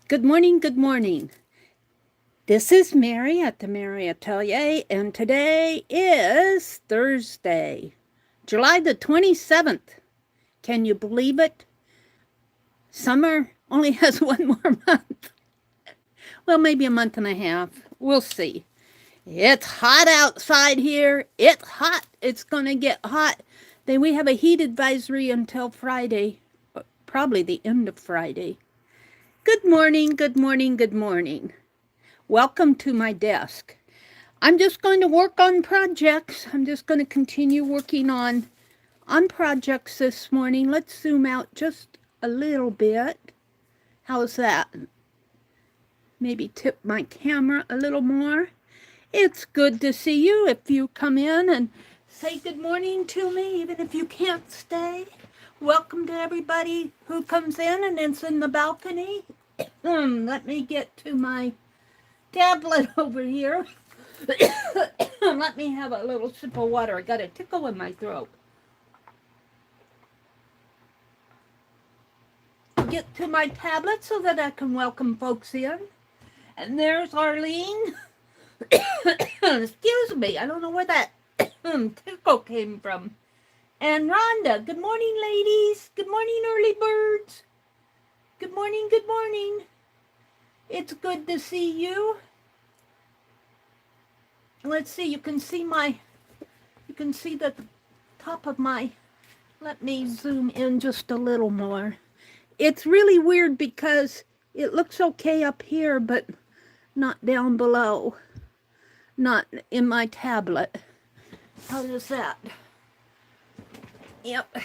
Good morning, good morning. This is Meri at the Meri Atelier, and today is Thursday, July the 27th. Can you believe it? Summer only has one more month. Well, maybe a month and a half. We'll see. It's hot outside here. It's hot. It's going to get hot. Then we have a heat advisory until Friday, probably the end of Friday. Good morning, good morning, good morning. Welcome to my desk. I'm just going to work on projects. I'm just going to continue working on projects this morning. Let's zoom out just a little bit. How's that? Maybe tip my camera a little more. It's good to see you. If you come in and say good morning to me, even if you can't stay. Welcome to everybody who comes in and is in the balcony. Let me get to my tablet over here. Let me have a little sip of water. I got a tickle in my throat. Get to my tablet so that I can welcome folks in. And there's Arlene. Excuse me, I don't know where that tickle came from. And Rhonda. Good morning, ladies. Good morning, early birds. Good morning, good morning. It's good to see you. Let's see, you can see the top of my, let me zoom in just a little more. It's really weird because it looks okay up here, but not down below, not in my tablet. How does that? Yep.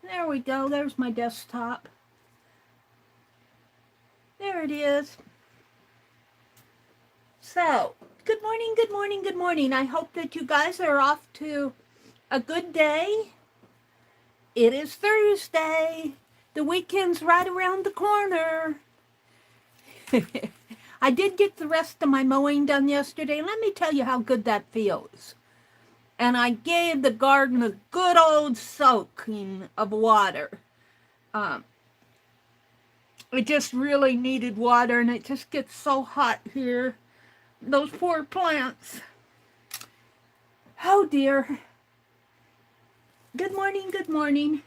There we go, there's my desktop. There it is. So, good morning, good morning, good morning. I hope that you guys are off to a good day. It is Thursday. The weekend's right around the corner. I did get the rest of my mowing done yesterday. Let me tell you how good that feels. And I gave the garden a good old soaking of water. It just really needed water, and it just gets so hot here. Those poor plants. Oh dear. Good morning, good morning.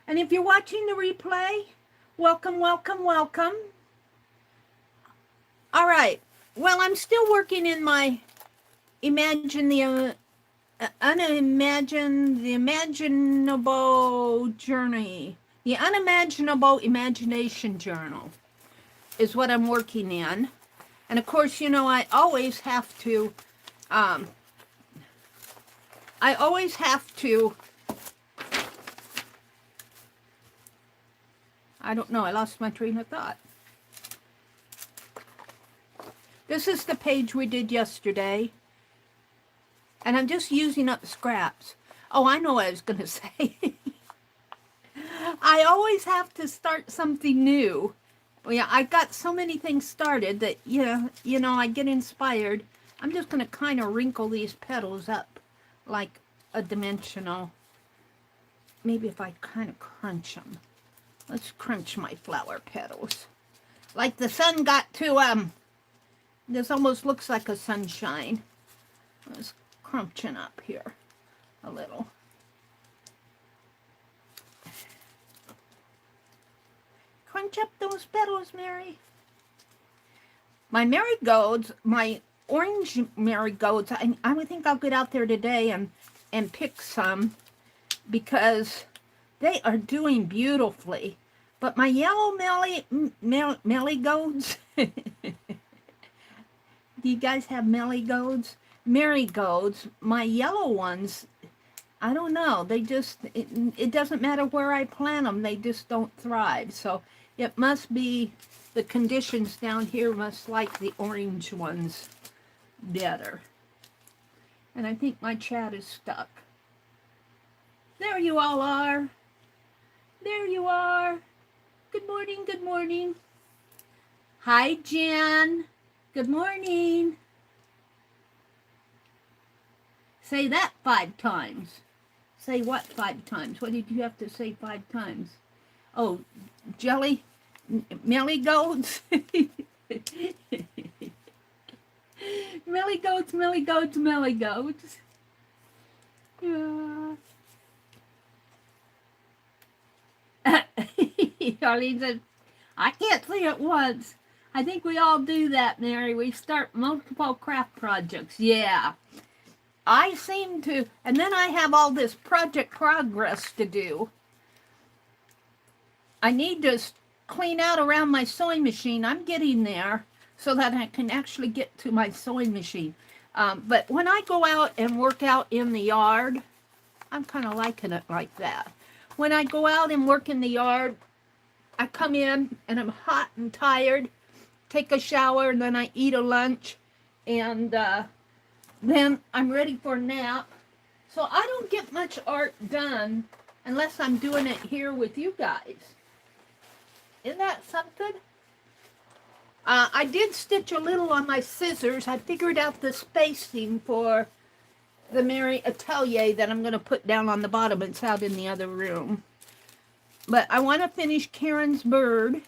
And if you're watching the replay, welcome, welcome, welcome. All right. Well, I'm still working in my unimaginable journey. The unimaginable imagination journal is what I'm working in. And of course, you know, I always have to, I don't know, I lost my train of thought. This is the page we did yesterday. And I'm just using up scraps. Oh, I know what I was going to say. I always have to start something new. Well, yeah, I got so many things started that, you know, I get inspired. I'm just going to kind of wrinkle these petals up like a dimensional. Maybe if I kind of crunch them. Let's crunch my flower petals. Like the sun got to, this almost looks like a sunshine. Let's crunching up here a little. Crunch up those petals, Meri. My marigolds, my orange marigolds, I would think I'll get out there today and pick some because they are doing beautifully. But my yellow marigolds, do you guys have marigolds? Marigolds, my yellow ones, I don't know. They just, it doesn't matter where I plant them. They just don't thrive. So it must be the conditions down here must like the orange ones better. And I think my chat is stuck. There you all are. There you are. Good morning, good morning. Hi, Jan. Good morning. Say that 5 times. Say what 5 times? What did you have to say 5 times? Oh, jelly Millie goats. Millie goats, Millie goats, Millie goats. Yeah. Arlene said, I can't see it once. I think we all do that, Mary. We start multiple craft projects. Yeah. I seem to, and then I have all this project progress to do. I need to clean out around my sewing machine. I'm getting there so that I can actually get to my sewing machine. But when I go out and work out in the yard, I'm kind of liking it like that. When I go out and work in the yard, I come in and I'm hot and tired, take a shower, and then I eat a lunch, and then I'm ready for a nap. So I don't get much art done unless I'm doing it here with you guys. Isn't that something? I did stitch a little on my scissors. I figured out the spacing for the Meri Atelier that I'm going to put down on the bottom. It's out in the other room. But I want to finish Karen's bird.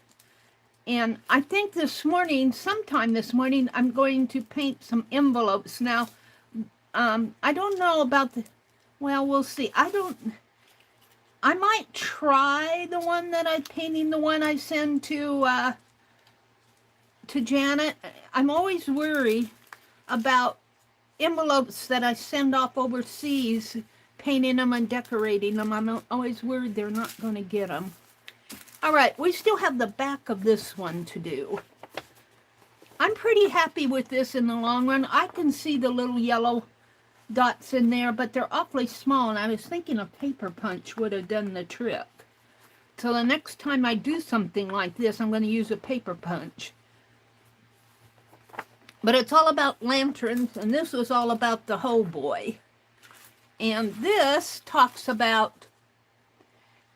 And I think this morning, sometime this morning, I'm going to paint some envelopes. Now, I don't know about the, well, we'll see. I might try the one that I'm painting, the one I send to Janet. I'm always worried about envelopes that I send off overseas, painting them and decorating them. I'm always worried they're not going to get them. All right, we still have the back of this one to do. I'm pretty happy with this in the long run. I can see the little yellow dots in there, but they're awfully small, and I was thinking a paper punch would have done the trick. So the next time I do something like this, I'm going to use a paper punch. But it's all about lanterns, and this was all about the Ho Boy. And this talks about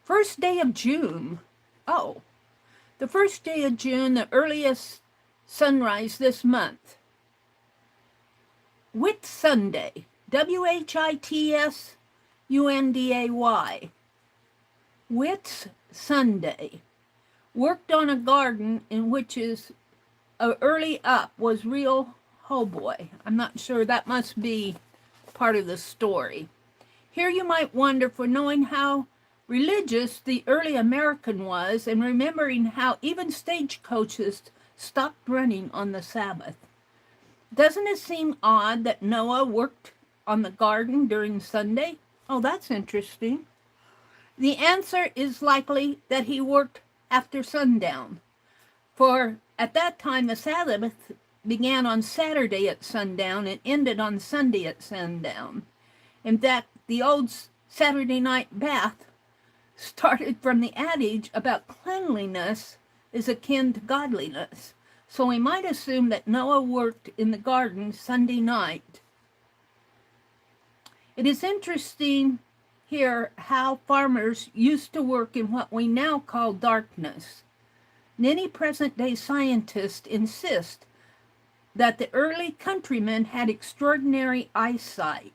first day of June. Oh, the first day of June, the earliest sunrise this month. Whit Sunday, W-H-I-T-S-U-N-D-A-Y. Whit's Sunday. Worked on a garden in which is early up was real Ho Boy. I'm not sure, that must be part of the story. Here you might wonder, for knowing how religious the early American was and remembering how even stagecoaches stopped running on the Sabbath. Doesn't it seem odd that Noah worked on the garden during Sunday? Oh, that's interesting. The answer is likely that he worked after sundown, for at that time the Sabbath began on Saturday at sundown and ended on Sunday at sundown. In fact, the old Saturday night bath started from the adage about cleanliness is akin to godliness. So we might assume that Noah worked in the garden Sunday night. It is interesting here how farmers used to work in what we now call darkness. Many present-day scientists insist that the early countrymen had extraordinary eyesight.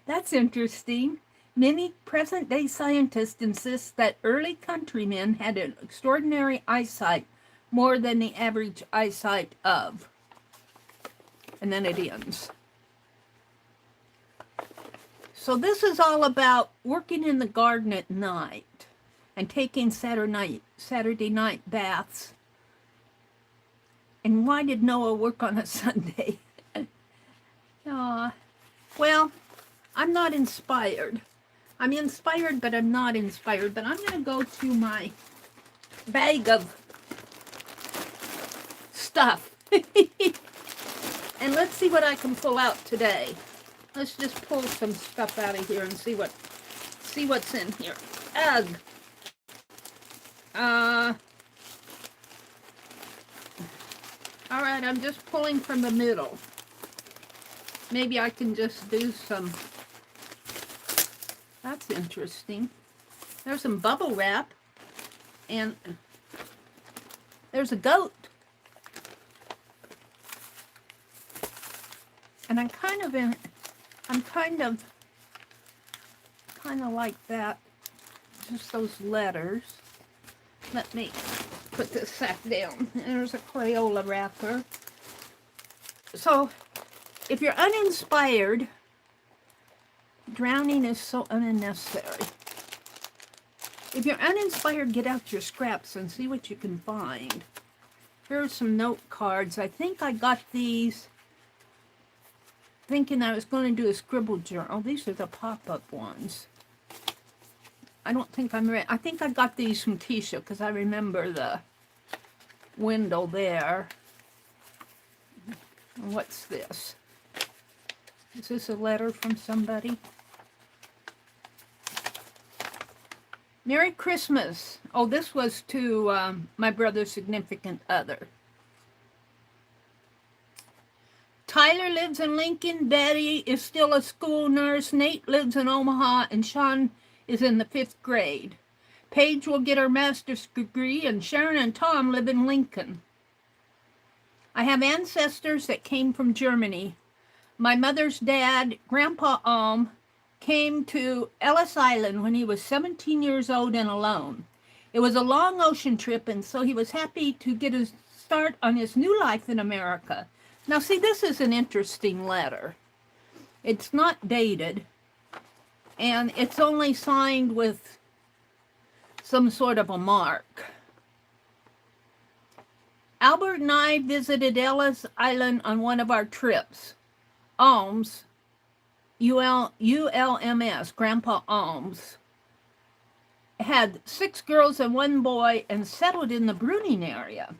That's interesting. Many present-day scientists insist that early countrymen had an extraordinary eyesight, more than the average eyesight of. And then it ends. So this is all about working in the garden at night and taking Saturday night baths. And why did Noah work on a Sunday? Well, I'm not inspired. I'm inspired, but I'm not inspired. But I'm going to go to my bag of stuff. And let's see what I can pull out today. Let's just pull some stuff out of here and see what's in here. Ugh. All right, I'm just pulling from the middle. Maybe I can just do some. That's interesting. There's some bubble wrap, and there's a goat. And I'm kind of like that. Just those letters. Let me put this sack down. There's a Crayola wrapper. So, if you're uninspired, drowning is so unnecessary. If you're uninspired, get out your scraps and see what you can find. Here's some note cards. I think I got these thinking I was going to do a scribble journal. These are the pop-up ones. I don't think I'm ready. I think I got these from Tisha because I remember the window there. What's this? Is this a letter from somebody? Merry Christmas. Oh, this was to my brother's significant other. Tyler lives in Lincoln. Betty is still a school nurse. Nate lives in Omaha. And Sean is in the 5th grade. Paige will get her master's degree. And Sharon and Tom live in Lincoln. I have ancestors that came from Germany. My mother's dad, Grandpa came to Ellis Island when he was 17 years old and alone. It was a long ocean trip, and so he was happy to get his start on his new life in America. Now, see, this is an interesting letter. It's not dated, and it's only signed with some sort of a mark. Albert and I visited Ellis Island on one of our trips. Alms, ULMS, Grandpa Alms, had 6 girls and 1 boy and settled in the Bruning area.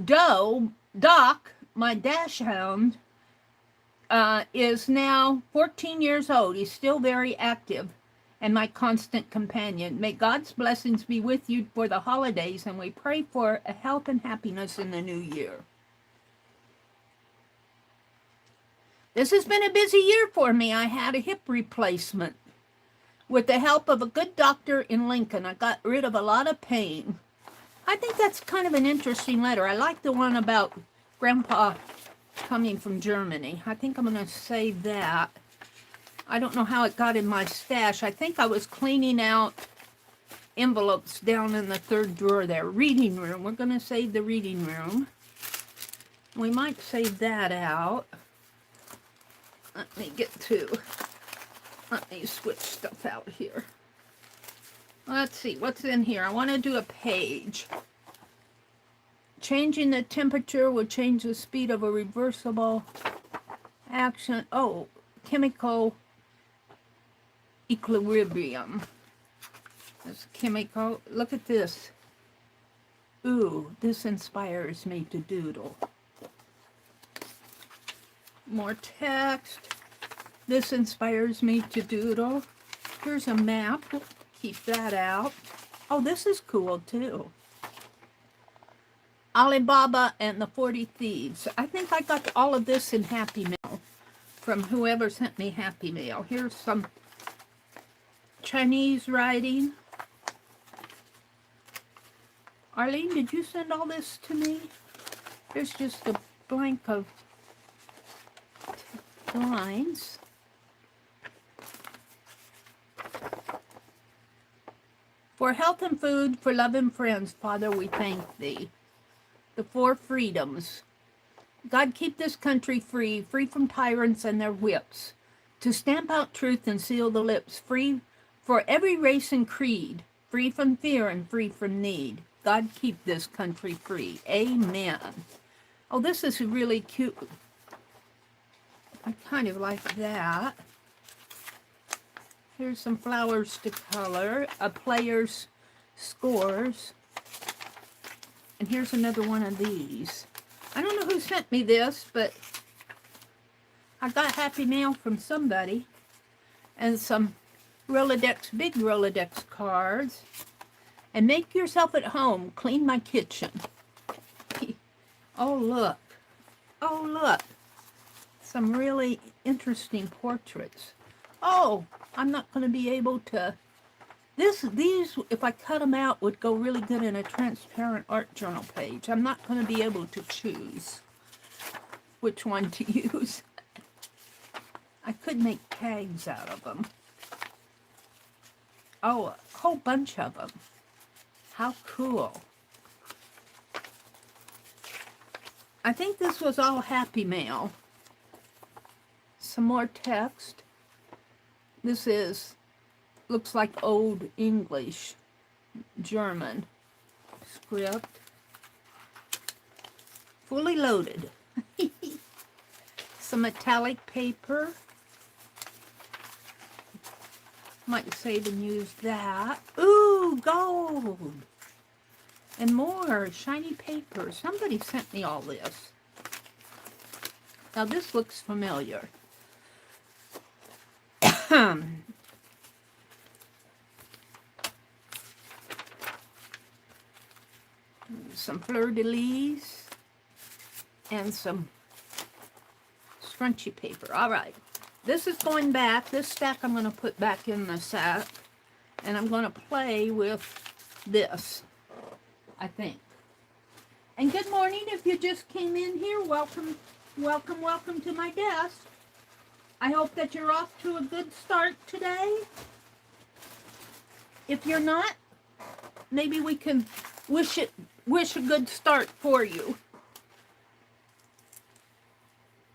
Doc, my dash hound, is now 14 years old. He's still very active and my constant companion. May God's blessings be with you for the holidays, and we pray for health and happiness in the new year. This has been a busy year for me. I had a hip replacement. With the help of a good doctor in Lincoln, I got rid of a lot of pain. I think that's kind of an interesting letter. I like the one about Grandpa coming from Germany. I think I'm going to save that. I don't know how it got in my stash. I think I was cleaning out envelopes down in the 3rd drawer there. Reading room. We're going to save the reading room. We might save that out. Let me switch stuff out here. Let's see, what's in here? I want to do a page. Changing the temperature will change the speed of a reversible action. Oh, chemical equilibrium. This chemical, look at this. Ooh, this inspires me to doodle. More text. This inspires me to doodle. Here's a map. Keep that out. Oh, this is cool too. Alibaba and the 40 Thieves. I think I got all of this in Happy Mail from whoever sent me Happy Mail. Here's some Chinese writing. Arlene, did you send all this to me? There's just a blank of lines. For health and food, for love and friends, Father, we thank thee. The 4 freedoms. God, keep this country free, free from tyrants and their whips, to stamp out truth and seal the lips, free for every race and creed, free from fear and free from need. God, keep this country free. Amen. Oh, this is really cute. I kind of like that. Here's some flowers to color, a player's scores. And here's another one of these. I don't know who sent me this, but I got Happy Mail from somebody. And some Rolodex, big Rolodex cards. And make yourself at home. Clean my kitchen. Oh, look. Oh, look. Some really interesting portraits. Oh, I'm not going to be able to... These, if I cut them out, would go really good in a transparent art journal page. I'm not going to be able to choose which one to use. I could make tags out of them. Oh, a whole bunch of them. How cool. I think this was all Happy Mail. Some more text. This is, looks like Old English, German script. Fully loaded. Some metallic paper. Might save and use that. Ooh, gold. And more shiny paper. Somebody sent me all this. Now this looks familiar. Some fleur-de-lis and some scrunchy paper. All right. This is going back. This stack I'm going to put back in the sack. And I'm going to play with this, I think. And good morning if you just came in here. Welcome, welcome, welcome to my desk. I hope that you're off to a good start today. If you're not, maybe we can wish a good start for you.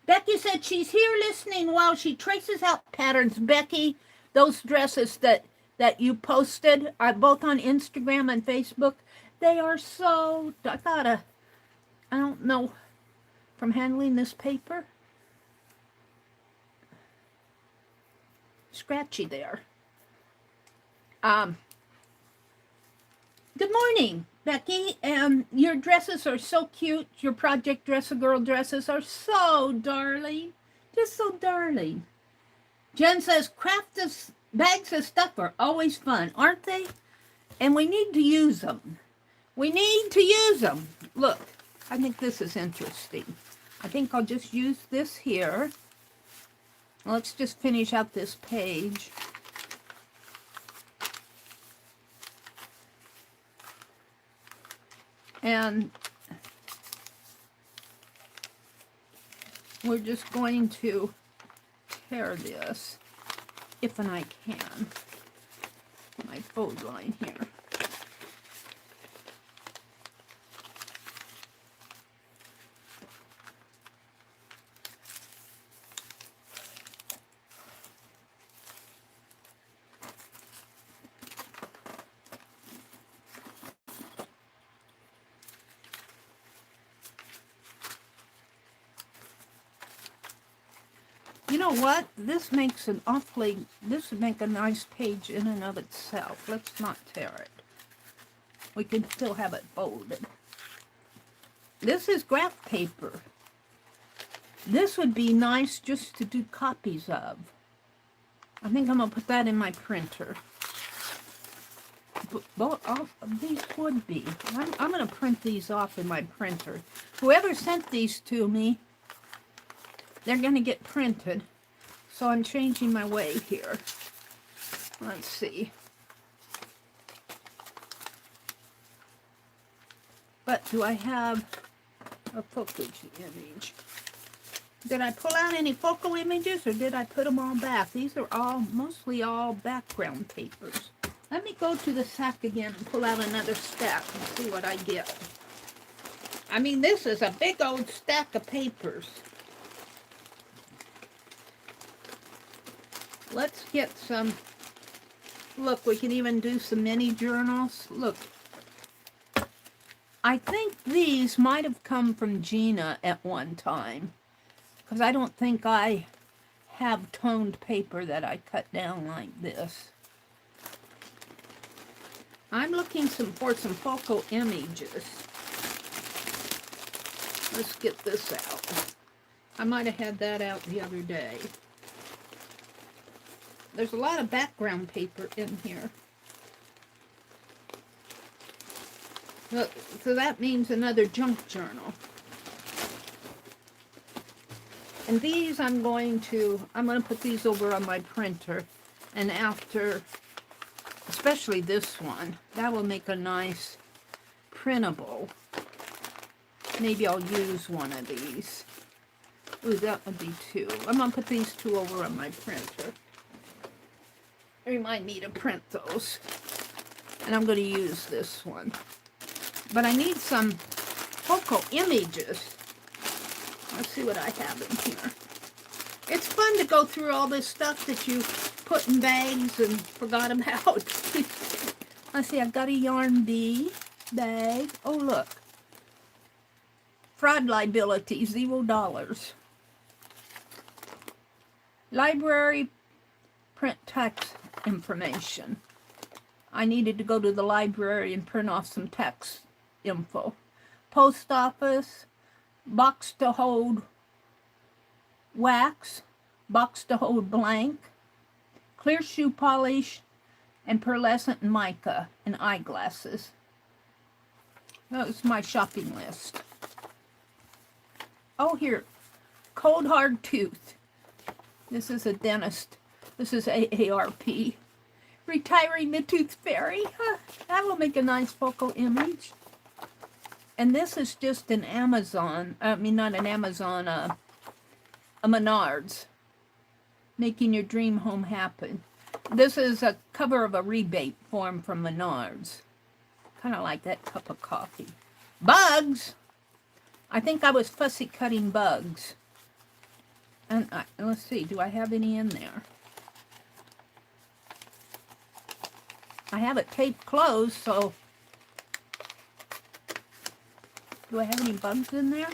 Becky said she's here listening while she traces out patterns. Becky, those dresses that you posted are both on Instagram and Facebook. They are so, I don't know, from handling this paper. Scratchy there. Good morning, Becky. Your dresses are so cute. Your Project Dress-A-Girl dresses are so darling. Just so darling. Jen says, bags of stuff are always fun, aren't they? And we need to use them. We need to use them. Look, I think this is interesting. I think I'll just use this here. Let's just finish out this page. And we're just going to tear this, if and I can, my fold line here. You know what? This makes this would make a nice page in and of itself. Let's not tear it. We can still have it folded. This is graph paper. This would be nice just to do copies of. I think I'm going to put that in my printer. Both of these would be. I'm going to print these off in my printer. Whoever sent these to me, they're going to get printed. So I'm changing my way here. Let's see. But do I have a focal image? Did I pull out any focal images or did I put them all back? These are all, mostly all background papers. Let me go to the sack again and pull out another stack and see what I get. I mean, this is a big old stack of papers. Let's get some, look, we can even do some mini journals. Look, I think these might have come from Gina at one time, because I don't think I have toned paper that I cut down like this. I'm looking for some focal images. Let's get this out. I might have had that out the other day. There's a lot of background paper in here. Look, so that means another junk journal. And these I'm going to put these over on my printer. And after, especially this one, that will make a nice printable. Maybe I'll use one of these. Ooh, that would be two. I'm going to put these two over on my printer. Remind me to print those. And I'm going to use this one. But I need some focal images. Let's see what I have in here. It's fun to go through all this stuff that you put in bags and forgot about. Let's see, I've got a yarn bee bag. Oh, look. Fraud liability, $0. Library print text information. I needed to go to the library and print off some text info. Post office, box to hold wax, box to hold blank, clear shoe polish, and pearlescent mica, and eyeglasses. That was my shopping list. Oh, here, cold hard tooth. This is a dentist. This is AARP. Retiring the Tooth Fairy. That will make a nice focal image. And this is just an Amazon. I mean, not an Amazon, a Menards. Making your dream home happen. This is a cover of a rebate form from Menards. Kind of like that cup of coffee. Bugs! I think I was fussy cutting bugs. And let's see, do I have any in there? I have it taped closed, so do I have any bugs in there?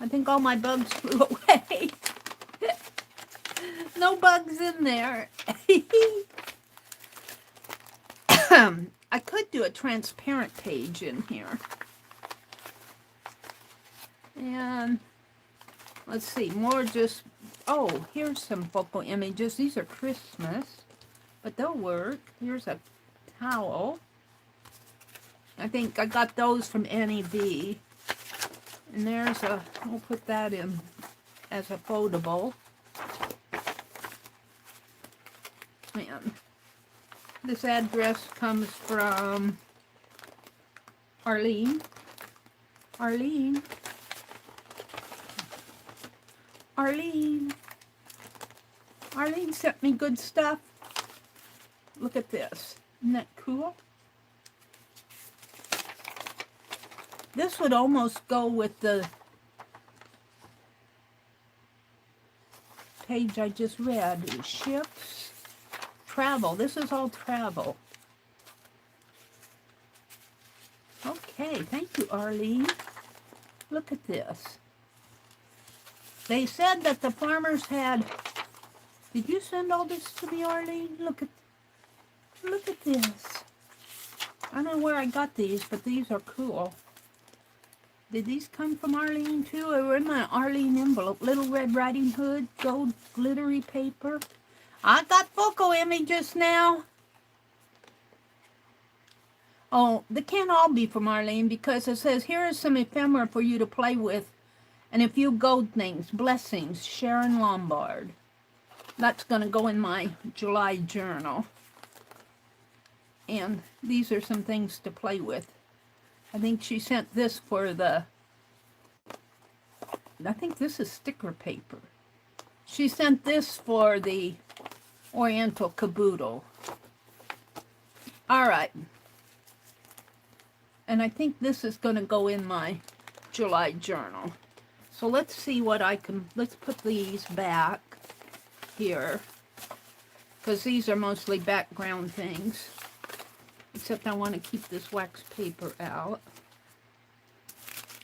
I think all my bugs flew away. No bugs in there. I could do a transparent page in here. And let's see, more just, oh, here's some focal images. These are Christmas. But they'll work. Here's a towel. I think I got those from Annie B. And there's a, we'll put that in as a foldable. And this address comes from Arlene. Arlene. Arlene. Arlene sent me good stuff. Look at this. Isn't that cool? This would almost go with the page I just read. Ships, travel. This is all travel. Okay, thank you, Arlene. Look at this. They said that the farmers had... Did you send all this to me, Arlene? Look at this. I don't know where I got these, but these are cool. Did these come from Arlene too? They were in my Arlene envelope. Little Red Riding Hood, gold glittery paper. I got focal images now. Oh, they can't all be from Arlene because it says, here is some ephemera for you to play with and a few gold things. Blessings, Sharon Lombard. That's going to go in my July journal. And these are some things to play with. I think she sent this for the... I think this is sticker paper. She sent this for the Oriental Caboodle. All right. And I think this is going to go in my July journal. So let's see what I can... Let's put these back here. Because these are mostly background things. Except I want to keep this wax paper out.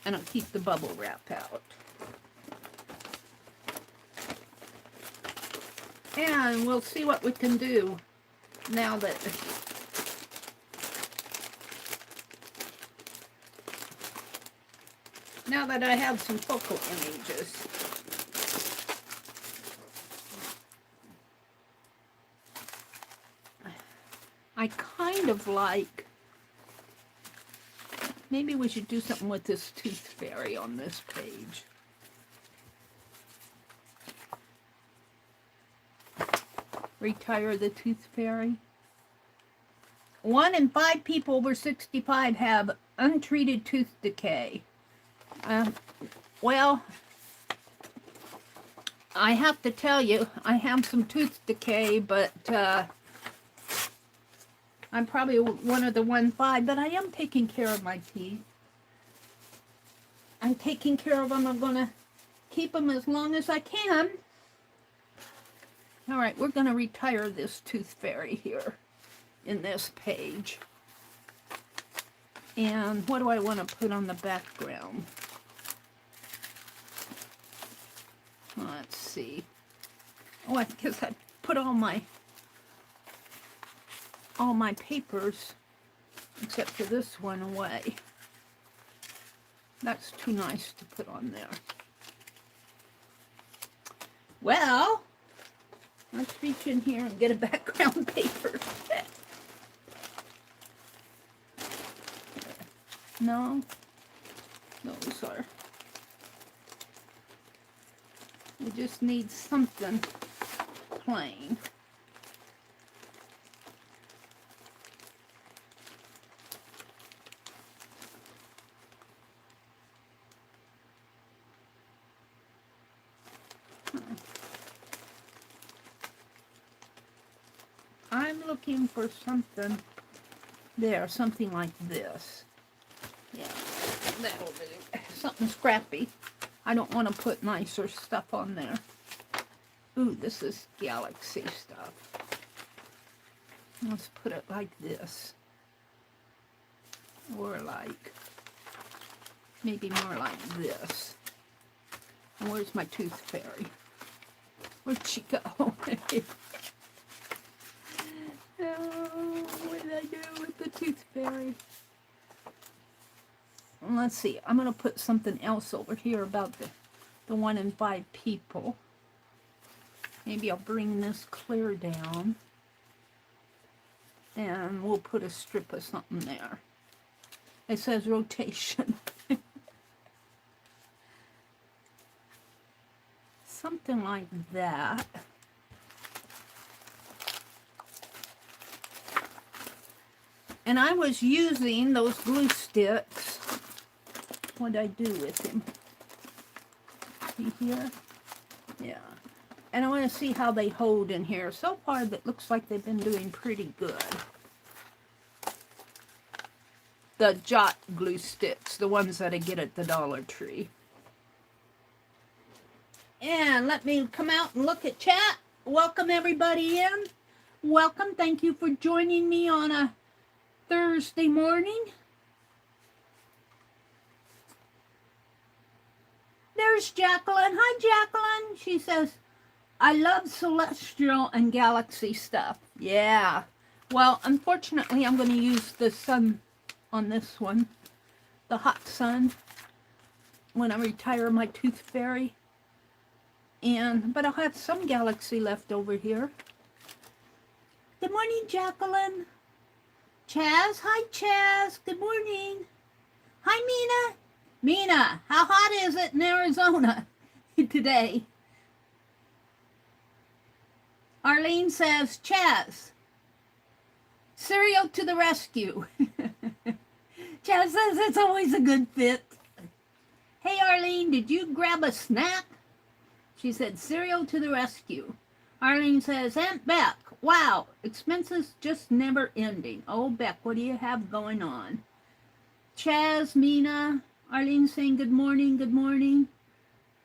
And I'll keep the bubble wrap out. And we'll see what we can do now that... Now that I have some focal images. I kind of like, maybe we should do something with this tooth fairy on this page. Retire the tooth fairy. 1 in 5 people over 65 have untreated tooth decay. Well, I have to tell you, I have some tooth decay, but I'm probably one of the 1-5, but I am taking care of my teeth. I'm taking care of them. I'm going to keep them as long as I can. All right, we're going to retire this tooth fairy here in this page. And what do I want to put on the background? Let's see. Oh, I guess I put all my papers, except for this one, away. That's too nice to put on there. Well, let's reach in here and get a background paper. No, those are. We just need something plain. I'm looking for something there, something like this. Yeah, that'll do. Something scrappy. I don't want to put nicer stuff on there. Ooh, this is galaxy stuff. Let's put it like this. Or like, maybe more like this. And where's my tooth fairy? Where'd she go? Oh, what did I do with the tooth fairy? Let's see. I'm going to put something else over here about the 1 in 5 people. Maybe I'll bring this clear down. And we'll put a strip of something there. It says rotation. Something like that. And I was using those glue sticks. What did I do with him? See here? Yeah. And I want to see how they hold in here. So far, it looks like they've been doing pretty good. The Jot glue sticks, the ones that I get at the Dollar Tree. And let me come out and look at chat. Welcome everybody in. Welcome. Thank you for joining me on a Thursday morning. There's Jacqueline. Hi, Jacqueline. She says, I love celestial and galaxy stuff. Yeah. Well, unfortunately, I'm going to use the sun on this one. The hot sun. When I retire my tooth fairy. But I'll have some galaxy left over here. Good morning, Jacqueline. Chaz. Hi, Chaz. Good morning. Hi, Mina. Mina, how hot is it in Arizona today? Arlene says, Chaz, cereal to the rescue. Chaz says it's always a good fit. Hey, Arlene, did you grab a snack? She said, cereal to the rescue. Arlene says, Aunt Beck, wow, expenses just never ending. Oh, Beck, what do you have going on? Chaz, Mina, Arlene saying good morning, good morning.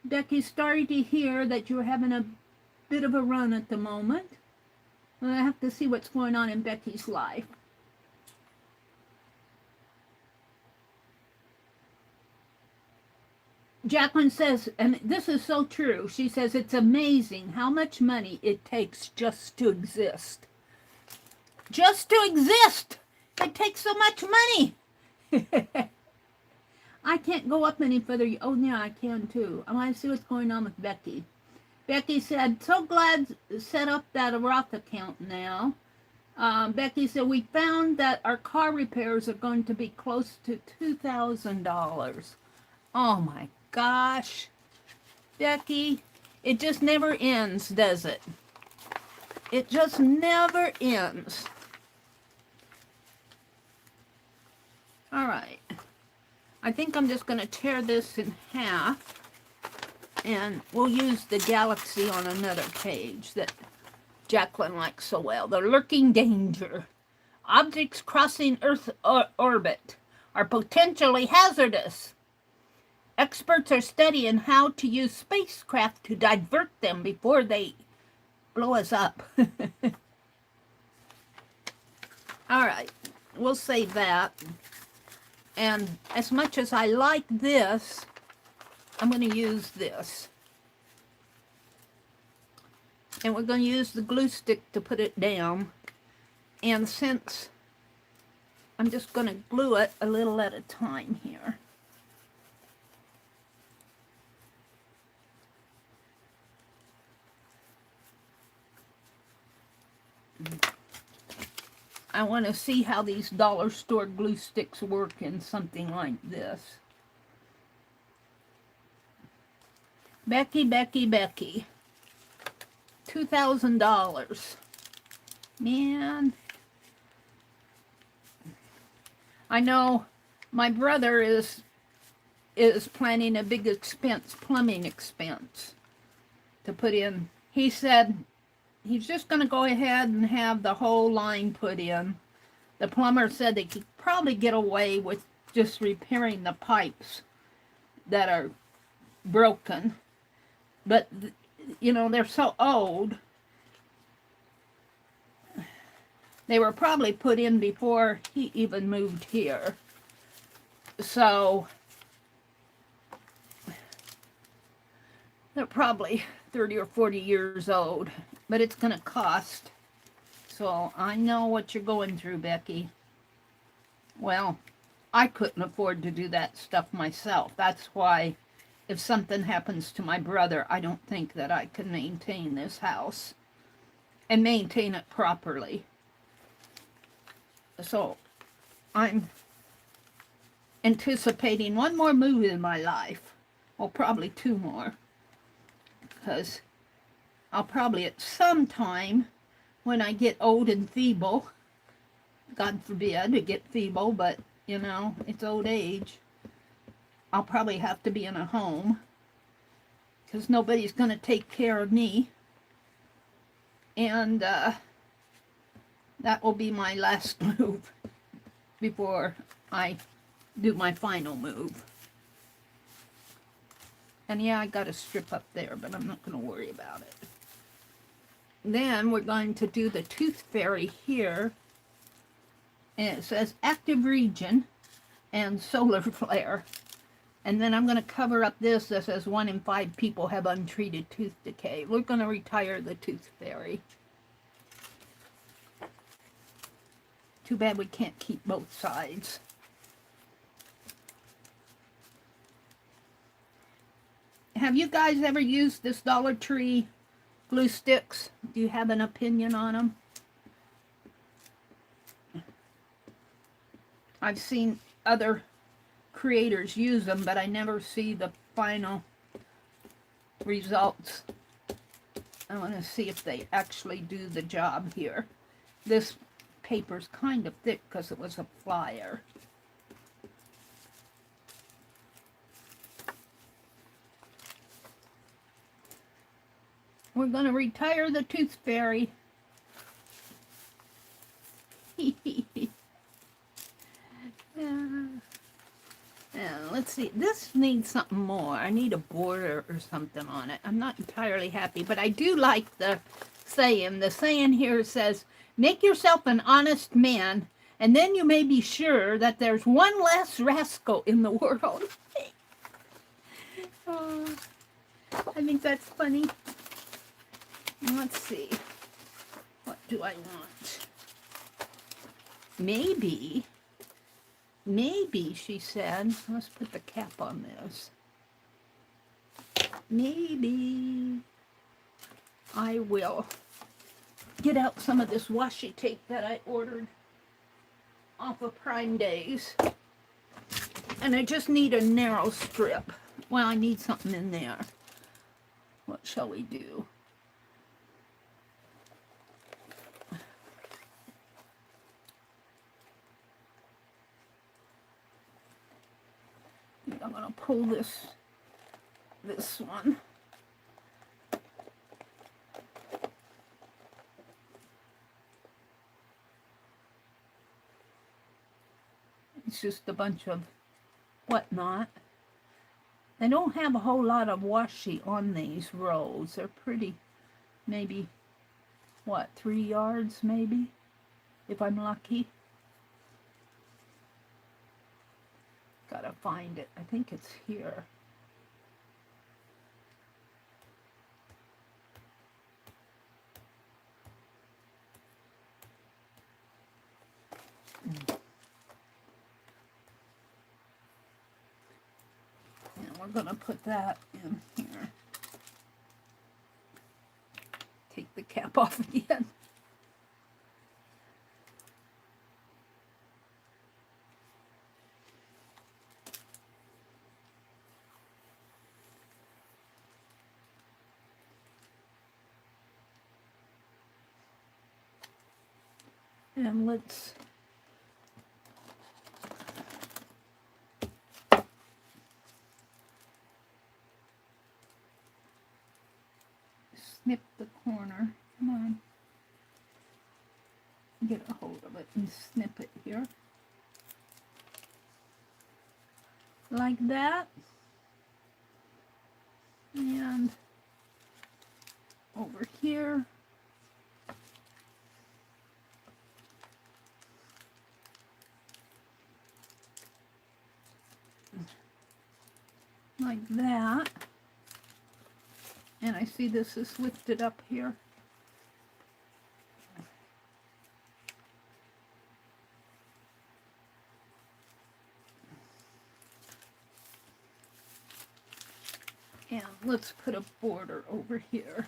Becky's sorry to hear that you're having a bit of a run at the moment. Well, I have to see what's going on in Becky's life. Jacqueline says, and this is so true, she says, it's amazing how much money it takes just to exist. Just to exist! It takes so much money! I can't go up any further. Oh, yeah, I can too. I want to see what's going on with Becky. Becky said, so glad to set up that Roth account now. Becky said, we found that our car repairs are going to be close to $2,000. Oh, my gosh. Becky, it just never ends, does it? It just never ends. All right. I think I'm just going to tear this in half, and we'll use the galaxy on another page that Jacqueline likes so well. The lurking danger. Objects crossing Earth's orbit are potentially hazardous. Experts are studying how to use spacecraft to divert them before they blow us up. All right, we'll save that. And as much as I like this, I'm going to use this. And we're going to use the glue stick to put it down. And since I'm just going to glue it a little at a time here. I want to see how these dollar store glue sticks work in something like this. Becky, $2,000. Man. I know my brother is planning a big expense, plumbing expense, to put in. He said he's just going to go ahead and have the whole line put in. The plumber said they could probably get away with just repairing the pipes that are broken. But, you know, they're so old. They were probably put in before he even moved here. So, they're probably 30 or 40 years old. But it's going to cost. So, I know what you're going through, Becky. Well, I couldn't afford to do that stuff myself. That's why if something happens to my brother, I don't think that I can maintain this house and maintain it properly. So I'm anticipating one more move in my life. Well, probably two more. Because I'll probably at some time when I get old and feeble, God forbid to get feeble, but you know, it's old age, I'll probably have to be in a home because nobody's going to take care of me. And that will be my last move before I do my final move. And yeah, I got a strip up there, but I'm not going to worry about it. Then we're going to do the tooth fairy here. And it says active region and solar flare. And then I'm going to cover up this that says 1 in 5 people have untreated tooth decay. We're going to retire the tooth fairy. Too bad we can't keep both sides. Have you guys ever used this Dollar Tree glue sticks? Do you have an opinion on them? I've seen other creators use them, but I never see the final results. I want to see if they actually do the job here. This paper's kind of thick because it was a flyer. We're going to retire the tooth fairy. Let's see. This needs something more. I need a border or something on it. I'm not entirely happy, but I do like the saying. The saying here says, make yourself an honest man, and then you may be sure that there's one less rascal in the world. Oh, I think that's funny. Let's see. What do I want? Maybe, she said, let's put the cap on this. Maybe I will get out some of this washi tape that I ordered off of Prime Days. And I just need a narrow strip. Well, I need something in there. What shall we do? I'm going to pull this one. it's just a bunch of whatnot. They don't have a whole lot of washi on these rolls. They're pretty, maybe, what, 3 yards maybe, if I'm lucky. Gotta find it. I think it's here. And we're gonna put that in here. Take the cap off again. And let's snip the corner. Come on. Get a hold of it and snip it here. Like that. And over here. Like that. And I see this is lifted up here. And let's put a border over here.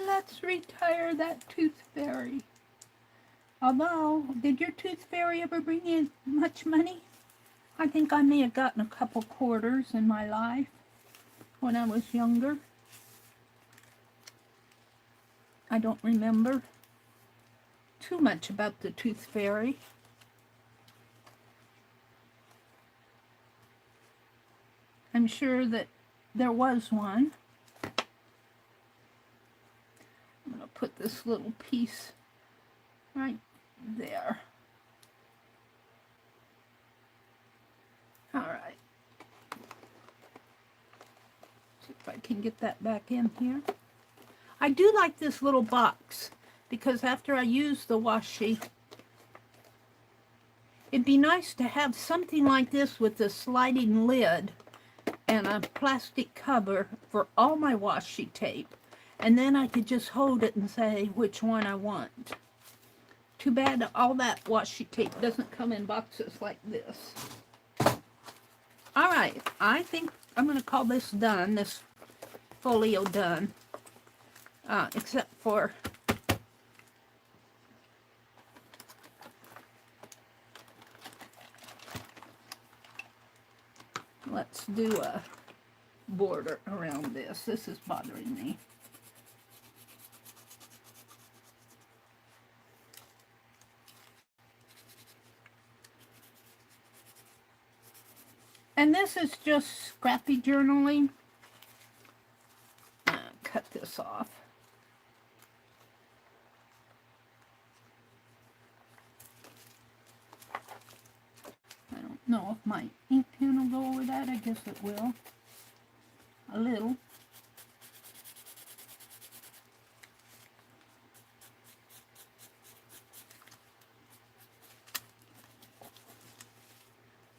Let's retire that tooth fairy. Although, did your tooth fairy ever bring in much money? I think I may have gotten a couple quarters in my life when I was younger. I don't remember too much about the tooth fairy. I'm sure that there was one. I'm going to put this little piece right there. All right. See if I can get that back in here. I do like this little box because after I use the washi, it'd be nice to have something like this with a sliding lid and a plastic cover for all my washi tape. And then I could just hold it and say which one I want. Too bad all that washi tape doesn't come in boxes like this. All right, I think I'm going to call this done, this folio done. Except for let's do a border around this. This is bothering me. And this is just scrappy journaling. Cut this off. I don't know if my ink pen will go over that. I guess it will. A little.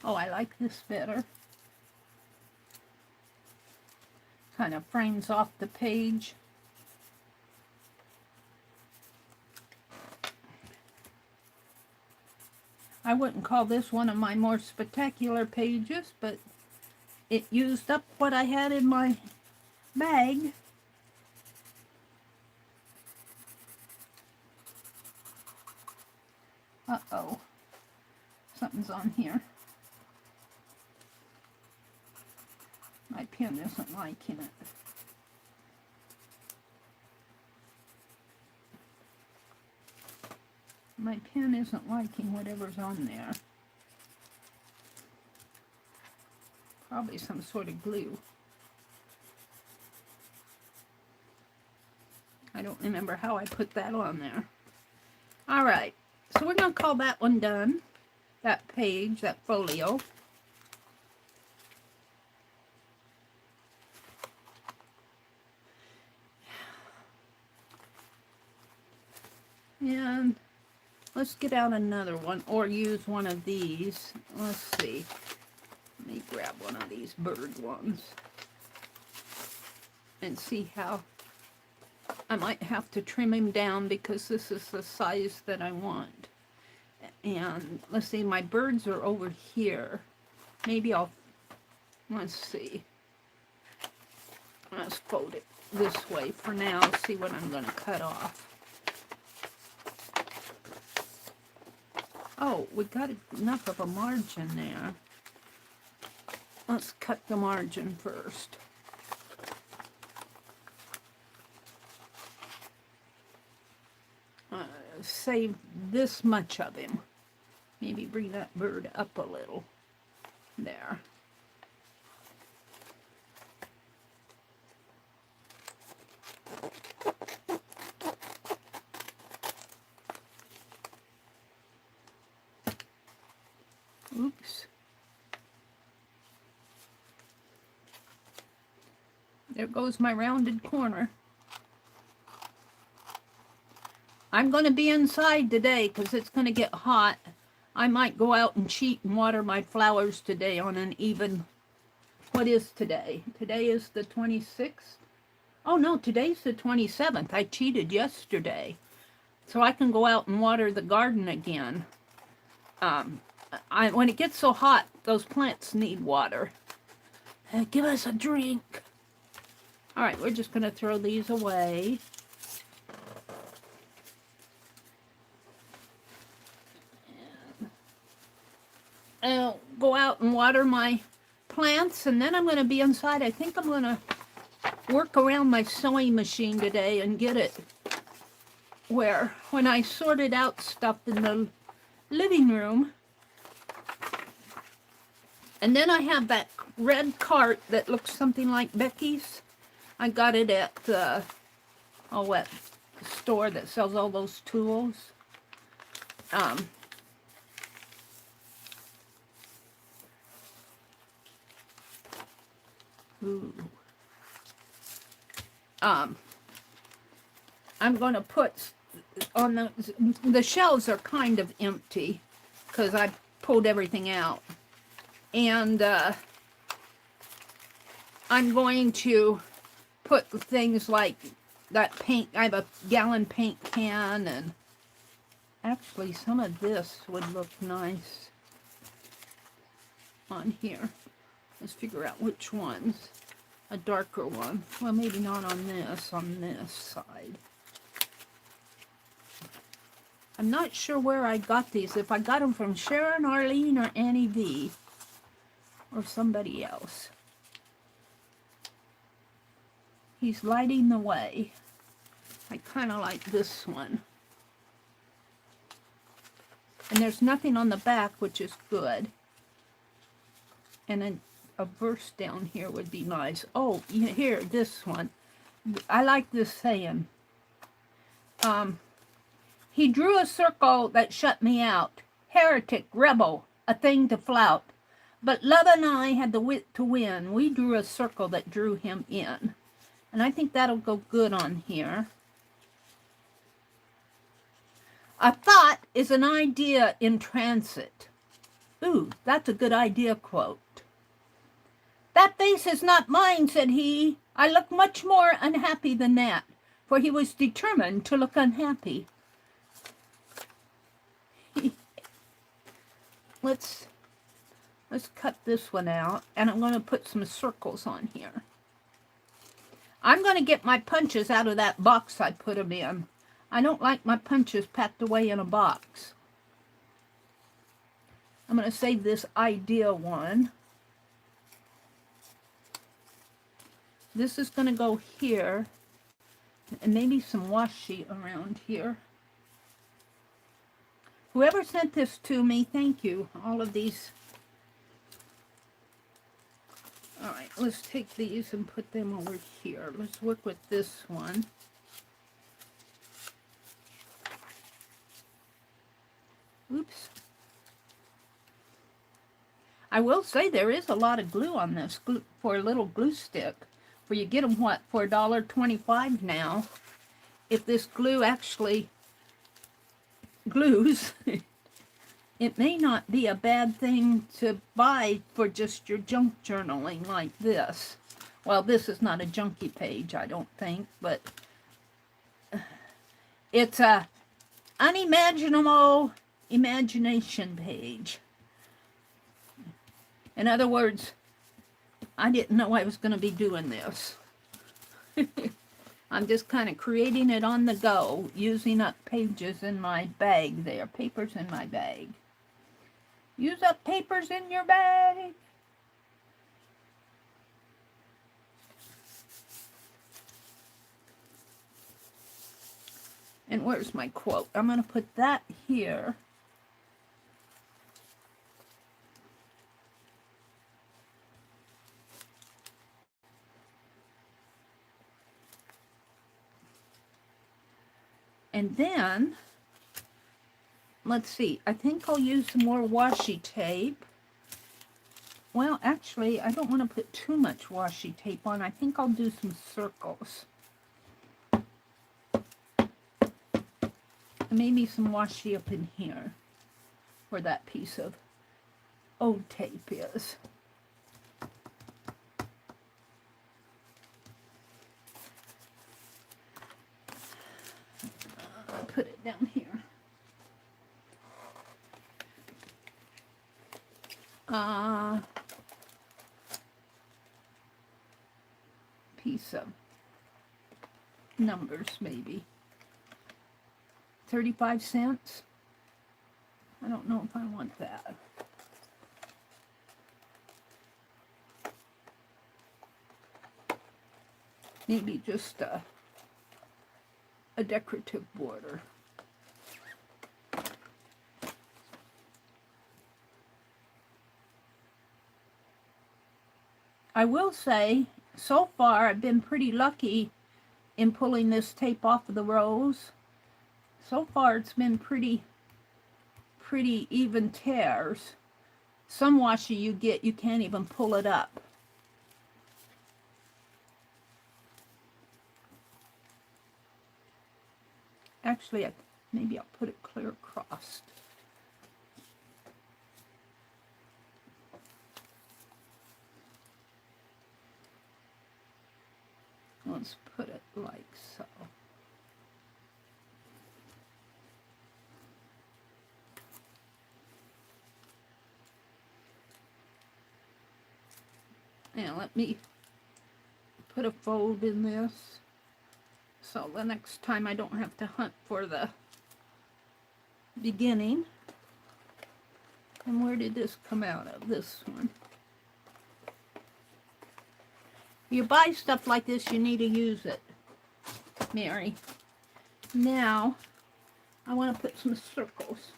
Oh, I like this better. Kind of frames off the page. I wouldn't call this one of my more spectacular pages, but it used up what I had in my bag. Uh-oh. Something's on here. My pen isn't liking it. My pen isn't liking whatever's on there. Probably some sort of glue. don't remember how I put that on there. All right, so we're going to call that one done. That page, that folio. And let's get out another one, or use one of these. Let's see. Let me grab one of these bird ones and see how. I might have to trim him down because this is the size that I want. And let's see, my birds are over here. Maybe let's see. Let's fold it this way for now. See what I'm going to cut off. Oh, we got enough of a margin there. Let's cut the margin first. Save this much of him. Maybe bring that bird up a little. There. Oops. There goes my rounded corner. I'm going to be inside today because it's going to get hot. I might go out and cheat and water my flowers today on an even... What is today? Today is the 26th? Oh no, today's the 27th. I cheated yesterday. So I can go out and water the garden again. When it gets so hot, those plants need water. Give us a drink. All right, we're just going to throw these away. I'll go out and water my plants, and then I'm going to be inside. I think I'm going to work around my sewing machine today and get it where when I sorted out stuff in the living room. And then I have that red cart that looks something like Becky's. I got it at the store that sells all those tools. I'm going to put on the shelves are kind of empty because I pulled everything out. And I'm going to put things like that paint. I have a gallon paint can, and actually some of this would look nice on here. Let's figure out which ones. A darker one. Well, maybe not on this side. I'm not sure where I got these. If I got them from Sharon, Arlene, or Annie V. Or somebody else. He's lighting the way. I kind of like this one. And there's nothing on the back, which is good. And then a verse down here would be nice. Oh, here, this one. I like this saying. He drew a circle that shut me out. Heretic, rebel, a thing to flout. But love and I had the wit to win. We drew a circle that drew him in. And I think that'll go good on here. A thought is an idea in transit. Ooh, that's a good idea quote. That face is not mine, said he. I look much more unhappy than that, for he was determined to look unhappy. Let's cut this one out, and I'm going to put some circles on here. I'm going to get my punches out of that box I put them in. I don't like my punches packed away in a box. I'm going to save this idea one. This is going to go here, and maybe some washi around here. Whoever sent this to me, thank you. All of these. All right, let's take these and put them over here. Let's work with this one. Oops. I will say there is a lot of glue on this for a little glue stick. Where you get them, what, for $1.25 now. If this glue actually glues, it may not be a bad thing to buy for just your junk journaling like this. Well, this is not a junky page, I don't think, but it's a unimaginable imagination page. In other words, I didn't know I was going to be doing this. I'm just kind of creating it on the go, using up pages in my bag there, papers in my bag. Use up papers in your bag. And where's my quote? I'm going to put that here. And then, let's see, I think I'll use some more washi tape. Well, actually, I don't want to put too much washi tape on. I think I'll do some circles. Maybe some washi up in here, where that piece of old tape is. I'll put it down here. Piece of numbers, maybe. 35 cents. I don't know if I want that. Maybe just a decorative border. I will say, so far I've been pretty lucky in pulling this tape off of the rows. So far it's been pretty even tears. Some washi you get, you can't even pull it up. Actually, maybe I'll put it clear across. Let's put it like so. Now let me put a fold in this, so the next time I don't have to hunt for the beginning. And where did this come out of? This one. You buy stuff like this, you need to use it, Meri. Now, I want to put some circles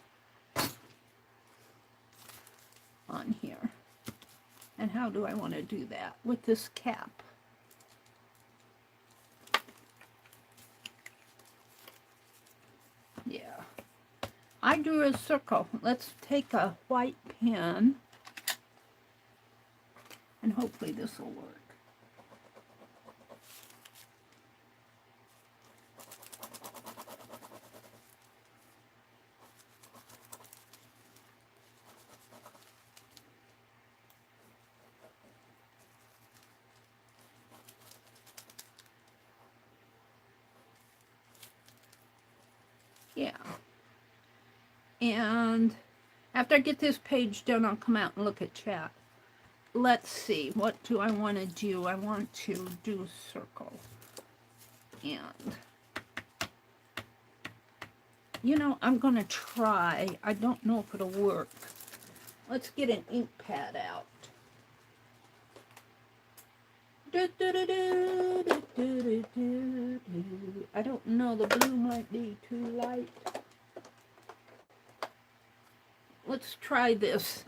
on here. And how do I want to do that? With this cap. Yeah. I drew a circle. Let's take a white pen. And hopefully this will work. Yeah. And after I get this page done, I'll come out and look at chat. Let's see, what do I want to do? I want to do a circle. And, you know, I'm going to try. I don't know if it'll work. Let's get an ink pad out. I don't know, the blue might be too light. Let's try this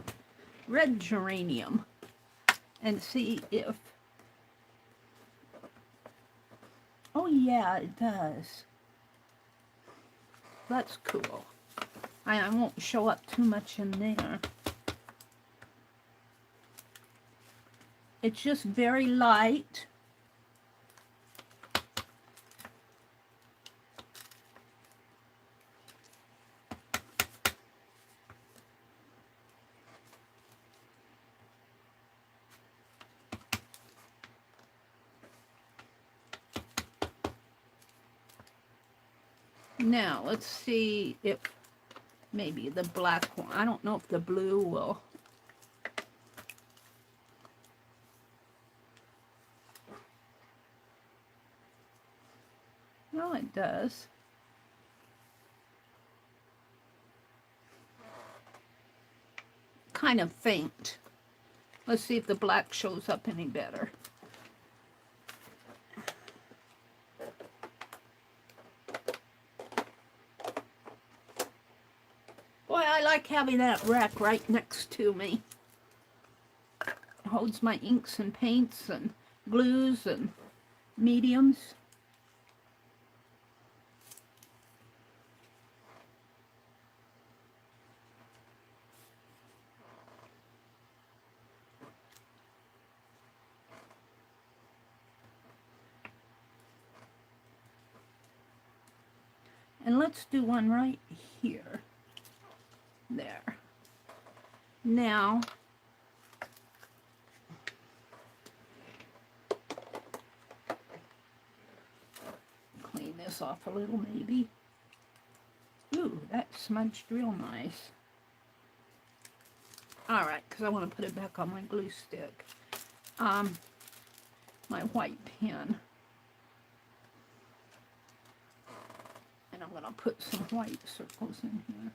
red geranium and see if... Oh yeah, it does. That's cool. I won't show up too much in there. It's just very light. Now, let's see if maybe the black one, I don't know if the blue will. No, it does. Kind of faint. Let's see if the black shows up any better. Boy, I like having that rack right next to me. It holds my inks and paints and glues and mediums. And let's do one right here. There. Now, clean this off a little maybe. Ooh, that smudged real nice. Alright, because I want to put it back on my glue stick. My white pen. And I'm going to put some white circles in here.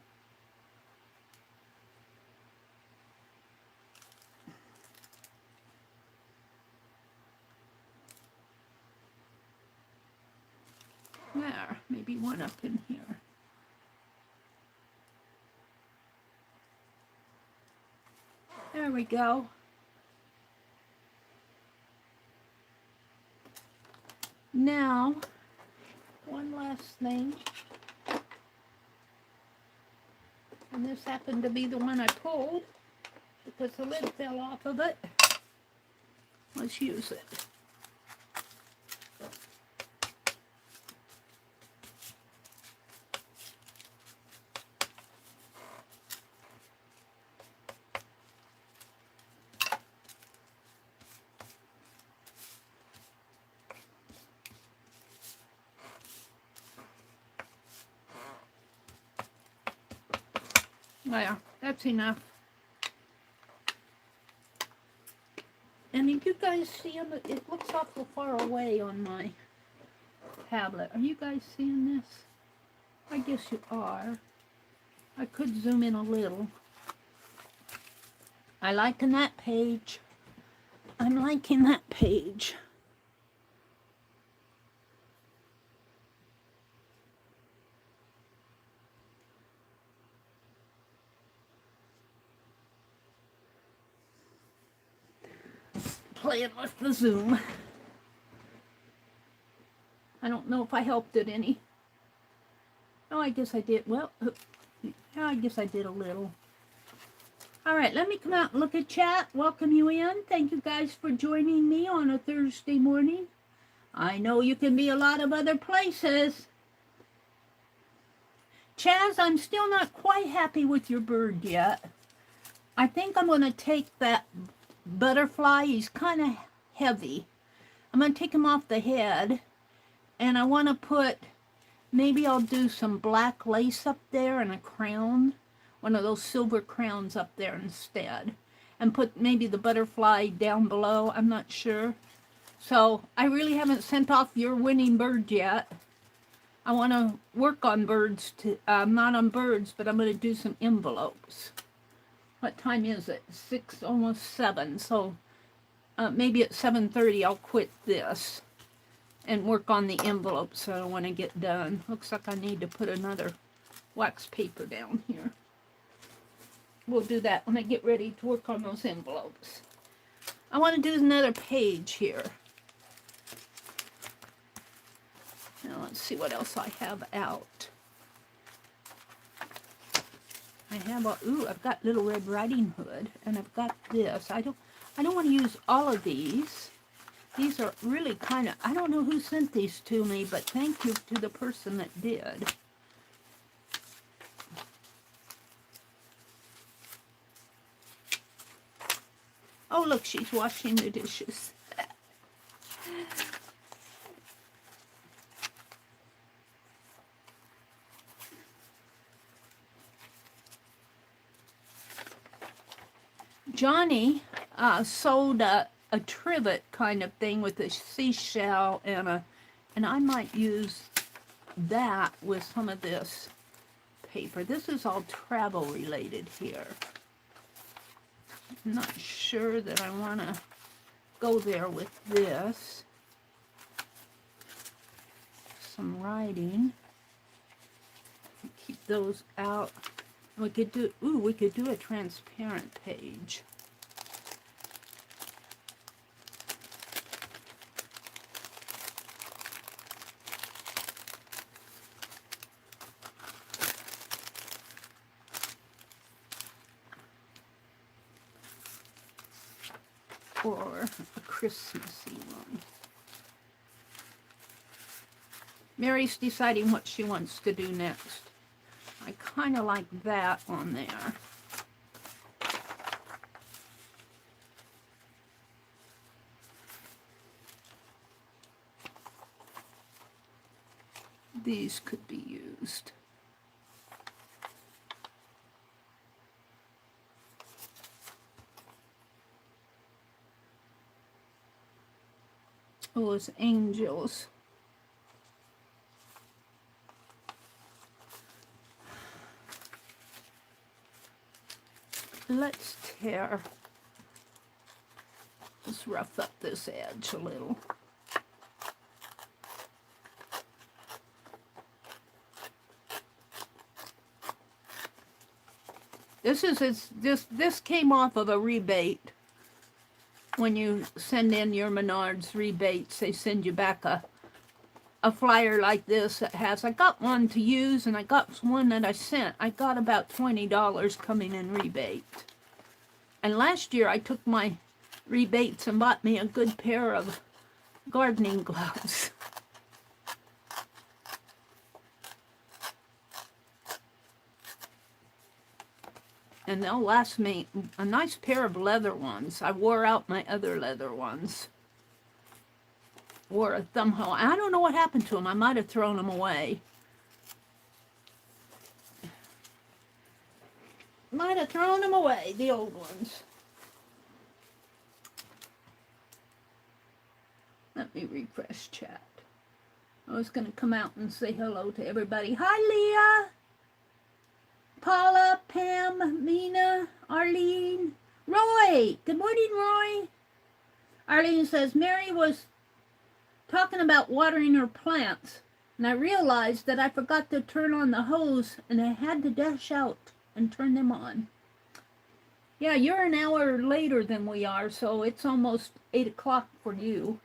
There, maybe one up in here. There we go. Now, one last thing. And this happened to be the one I pulled because the lid fell off of it. Let's use it. There, that's enough. And if you guys see them, it looks awful far away on my tablet. Are you guys seeing this? I guess you are. I could zoom in a little. I liking that page. I'm liking that page. Playing with the zoom. I don't know if I helped it any. Oh, I guess I did. Well, yeah, I guess I did a little. All right, let me come out and look at chat. Welcome you in. Thank you guys for joining me on a Thursday morning. I know you can be a lot of other places. Chaz, I'm still not quite happy with your bird yet. I think I'm going to take that butterfly. He's kind of heavy. I'm going to take him off the head. And I want to put, maybe I'll do some black lace up there and a crown. One of those silver crowns up there instead. And put maybe the butterfly down below. I'm not sure. So I really haven't sent off your winning bird yet. I want to work on birds, not on birds, but I'm going to do some envelopes. What time is it? 6, almost 7. So maybe at 7:30 I'll quit this and work on the envelopes that I want to get done. Looks like I need to put another wax paper down here. We'll do that when I get ready to work on those envelopes. I want to do another page here. Now let's see what else I have out. I have a, ooh, I've got Little Red Riding Hood, and I've got this. I don't want to use all of these. These are really kind of, I don't know who sent these to me, but thank you to the person that did. Oh, look, she's washing the dishes. Johnny sold a trivet kind of thing with a seashell and I might use that with some of this paper. This is all travel related here. I'm not sure that I want to go there with this. Some writing. Keep those out. We could do, ooh, we could do a transparent page. Or a Christmassy one. Mary's deciding what she wants to do next. I kind of like that on there. These could be used. Oh, those angels. Let's tear, let's rough up this edge a little. This came off of a rebate. When you send in your Menards rebates, they send you back a flyer like this that has, I got one to use and I got one that I sent. I got about $20 coming in rebate. And last year I took my rebates and bought me a good pair of gardening gloves. And they'll last me a nice pair of leather ones. I wore out my other leather ones. Wore a thumb hole. I don't know what happened to them. I might have thrown them away. Might have thrown them away, the old ones. Let me refresh chat. I was going to come out and say hello to everybody. Hi, Leah. Paula, Pam, Mina, Arlene, Roy. Good morning, Roy. Arlene says, Meri was talking about watering her plants, and I realized that I forgot to turn on the hose, and I had to dash out and turn them on. Yeah, you're an hour later than we are, so it's almost 8 o'clock for you.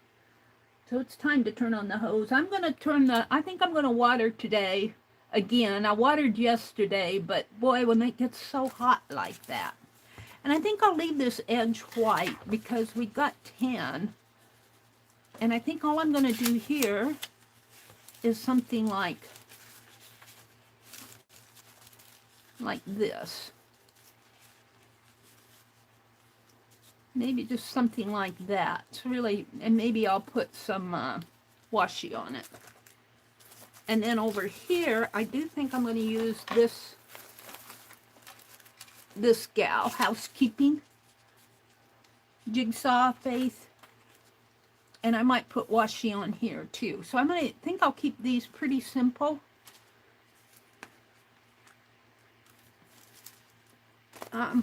So it's time to turn on the hose. I'm going to I think I'm going to water today. Again, I watered yesterday, but boy, when it gets so hot like that. And I think I'll leave this edge white because we got tan. And I think all I'm going to do here is something like this. Maybe just something like that. It's really, and maybe I'll put some washi on it. And then over here, I do think I'm going to use this gal, Housekeeping, Jigsaw Faith. And I might put washi on here too. So I think I'll keep these pretty simple. My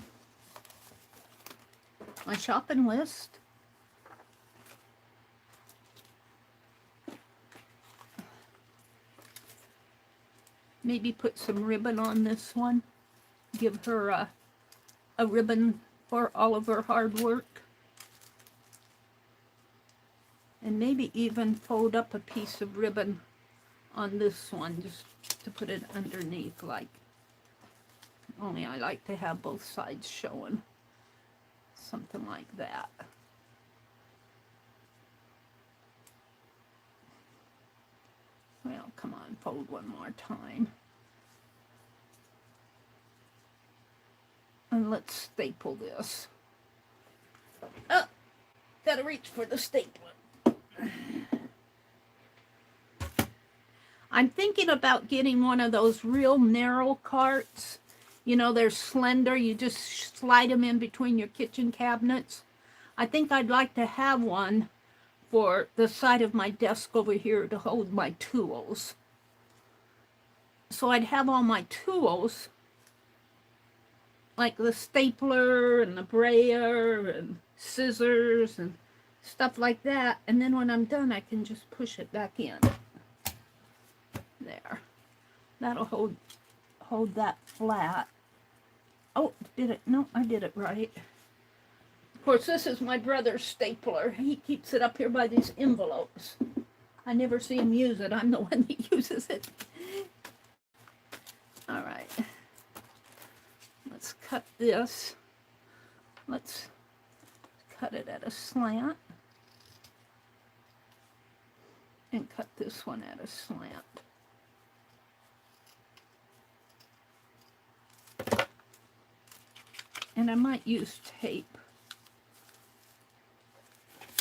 shopping list. Maybe put some ribbon on this one. Give her a ribbon for all of her hard work. And maybe even fold up a piece of ribbon on this one just to put it underneath like Only I like to have both sides showing. Something like that. Well, come on, fold one more time. And let's staple this. Oh, gotta reach for the stapler. I'm thinking about getting one of those real narrow carts. You know, they're slender. You just slide them in between your kitchen cabinets. I think I'd like to have one for the side of my desk over here to hold my tools. So I'd have all my tools, like the stapler and the brayer and scissors and stuff like that. And then when I'm done, I can just push it back in. There. That'll hold that flat. Oh, did it? No, I did it right. Of course, this is my brother's stapler. He keeps it up here by these envelopes. I never see him use it. I'm the one that uses it. All right. Let's cut this. Let's cut it at a slant. And cut this one at a slant. And I might use tape.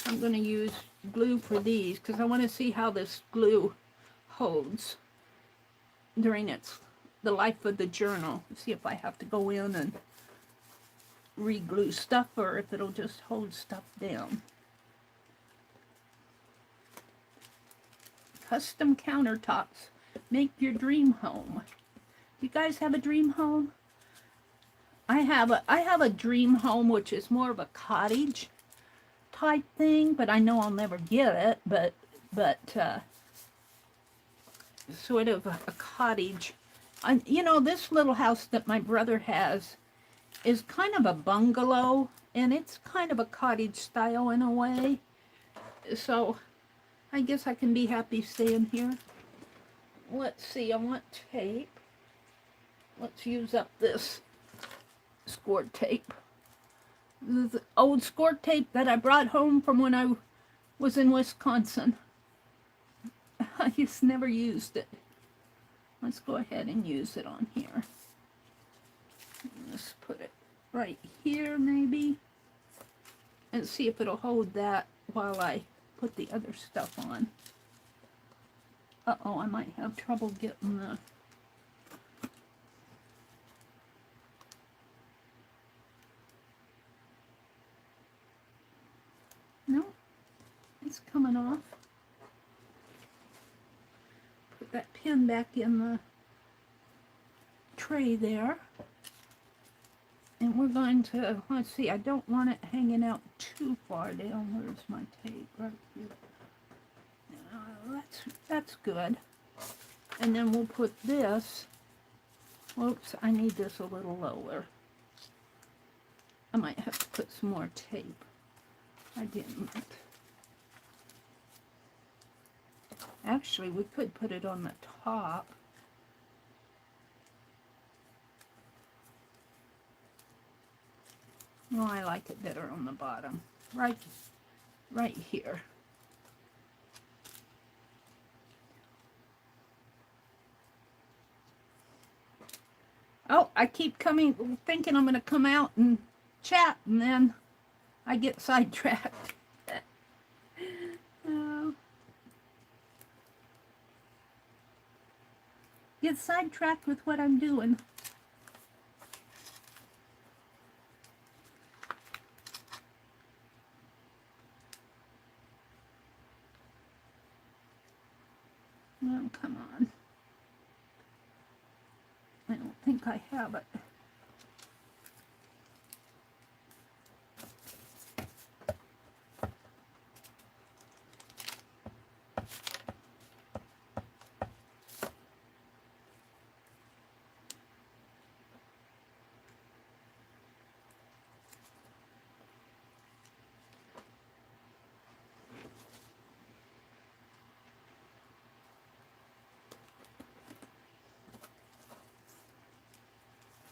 I'm going to use glue for these because I want to see how this glue holds during the life of the journal. See if I have to go in and re-glue stuff or if it'll just hold stuff down. Custom countertops. Make your dream home. You guys have a dream home? I have a dream home, which is more of a cottage type thing, but I know I'll never get it, but sort of a cottage. You know, this little house that my brother has is kind of a bungalow, and it's kind of a cottage style in a way. So I guess I can be happy staying here. Let's see, I want tape. Let's use up this score tape. The old score tape that I brought home from when I was in Wisconsin. I just never used it. Let's go ahead and use it on here. Let's put it right here maybe. And see if it'll hold that while I put the other stuff on. Uh-oh, I might have trouble getting the... No, it's coming off. Put that pin back in the tray there. And we're going to, let's see, I don't want it hanging out too far down. Where's my tape? Right here. That's good. And then we'll put this, whoops, I need this a little lower. I might have to put some more tape. I didn't. Actually, we could put it on the top. No, I like it better on the bottom. Right here. Oh, I keep thinking I'm going to come out and chat, and then I get sidetracked. Get sidetracked with what I'm doing. Oh, come on. I don't think I have it.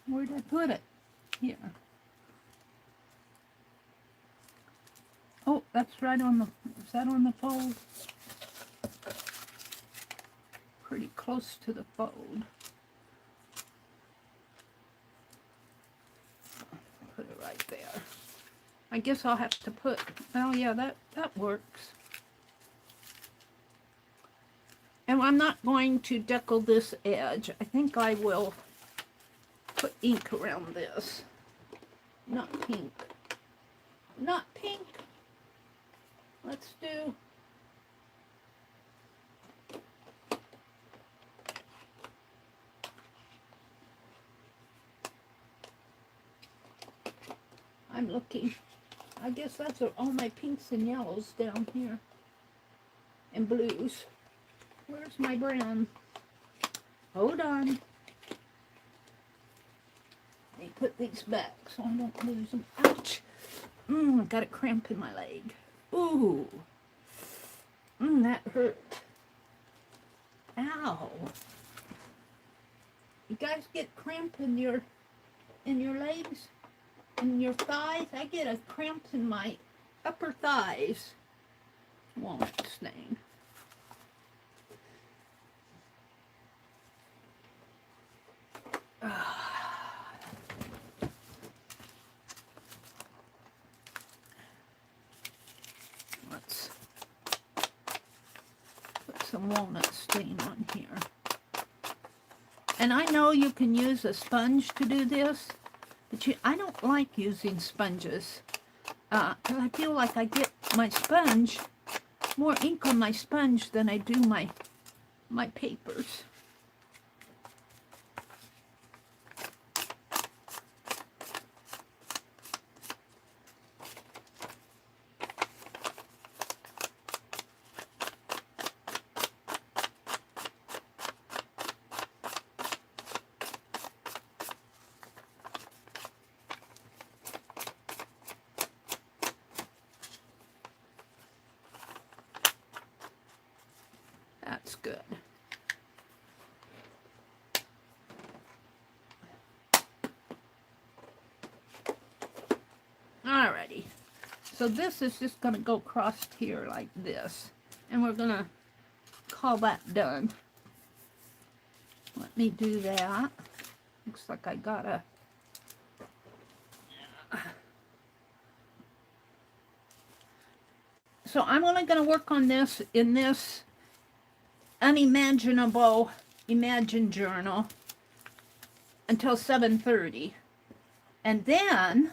Where did I put it? Here. Oh, that's right on the, is that on the fold? Pretty close to the fold. Put it right there. I guess I'll have to put, well, yeah, that works. And I'm not going to decal this edge. I think I will put ink around this. Not pink. Not pink. Let's do... I'm looking. I guess that's all my pinks and yellows down here. And blues. Where's my brown? Hold on. Let me put these back so I don't lose them. Ouch! I got a cramp in my leg. Ooh! That hurt. Ow! You guys get cramp in your legs? In your thighs? I get a cramp in my upper thighs. Walnut stain. Let's put some walnut stain on here. And I know you can use a sponge to do this, but I don't like using sponges. 'Cause I feel like I get my sponge, more ink on my sponge than I do my papers. That's good. Alrighty. So this is just going to go across here like this. And we're going to call that done. Let me do that. Looks like I got a... So I'm only going to work on this in this unimaginable Imagine journal until 7:30. And then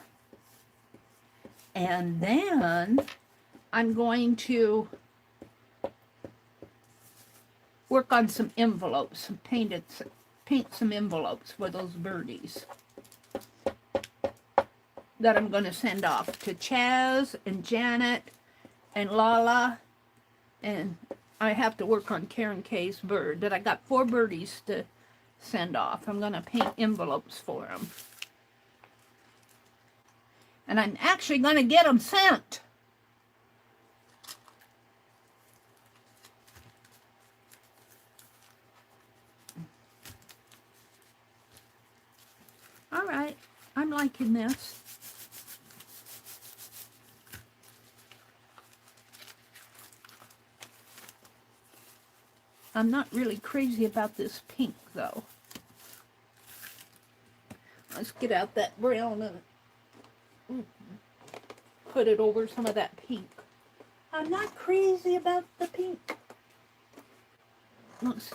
I'm going to work on some envelopes, paint some envelopes for those birdies that I'm going to send off to Chaz and Janet and Lala, and I have to work on Karen K's bird, but I got 4 birdies to send off. I'm going to paint envelopes for them. And I'm actually going to get them sent. All right, I'm liking this. I'm not really crazy about this pink, though. Let's get out that brown and put it over some of that pink. I'm not crazy about the pink. Let's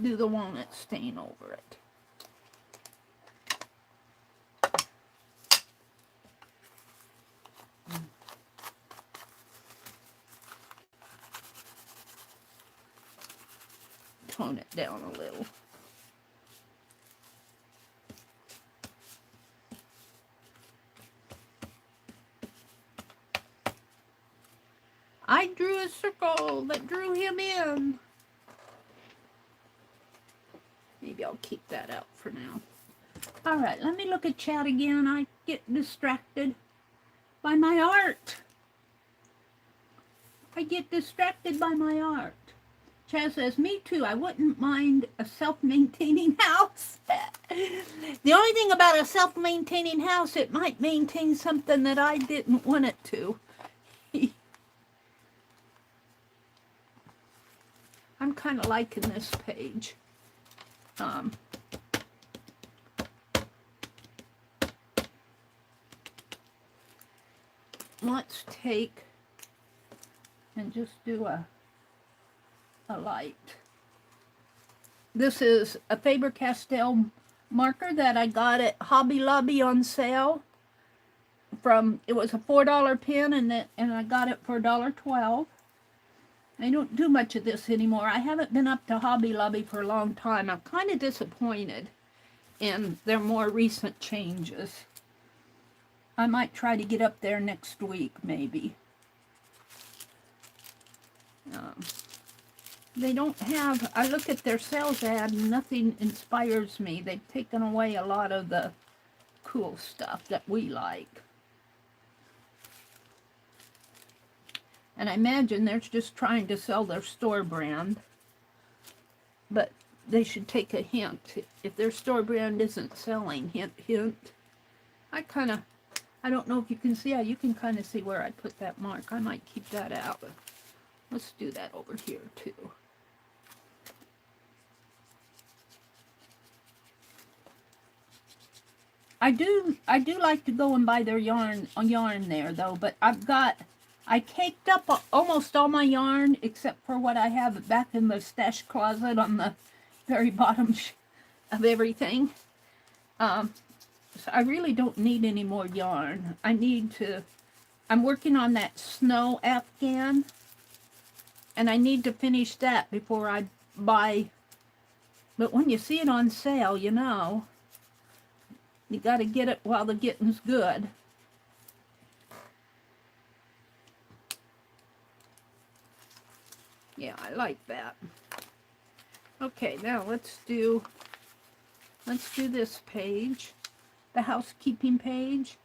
do the walnut stain over it. Tone it down a little. I drew a circle that drew him in. Maybe I'll keep that out for now. All right, let me look at chat again. I get distracted by my art. I get distracted by my art. Chaz says, me too. I wouldn't mind a self-maintaining house. The only thing about a self-maintaining house, it might maintain something that I didn't want it to. I'm kind of liking this page. Let's take and just do a light. This is a Faber-Castell marker that I got at Hobby Lobby on sale. It was a $4 pen, and I got it for $1.12. I don't do much of this anymore. I haven't been up to Hobby Lobby for a long time. I'm kind of disappointed in their more recent changes. I might try to get up there next week, maybe. They don't have, I look at their sales ad and nothing inspires me. They've taken away a lot of the cool stuff that we like. And I imagine they're just trying to sell their store brand. But they should take a hint. If their store brand isn't selling, hint, hint. I don't know if you can see how you can kind of see where I put that mark. I might keep that out. Let's do that over here too. I do like to go and buy their yarn there though, but I caked up almost all my yarn except for what I have back in the stash closet on the very bottom of everything. So I really don't need any more yarn. I'm working on that snow afghan, and I need to finish that before I buy. But when you see it on sale, you know, you got to get it while the getting's good. Yeah, I like that. Okay, now let's do this page, the housekeeping page.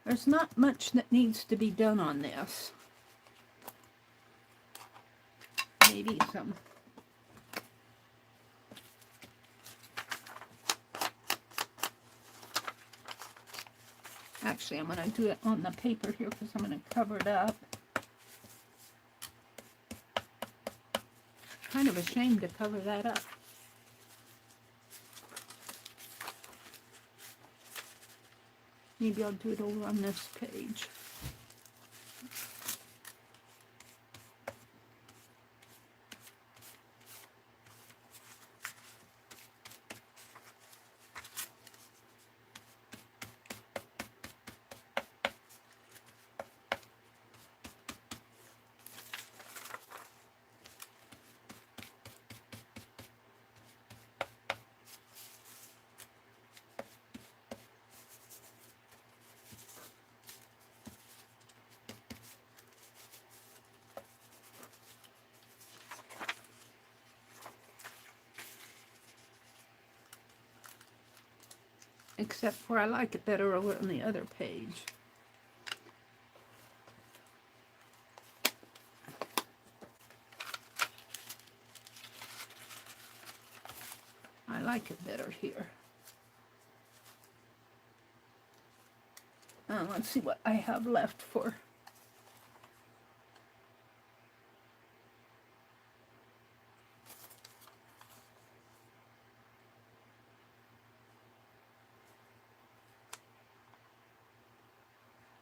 There's not much that needs to be done on this. Maybe some. Actually, I'm going to do it on the paper here because I'm going to cover it up. Kind of ashamed to cover that up. Maybe I'll do it over on this page. Except for I like it better over on the other page. I like it better here. Let's see what I have left for.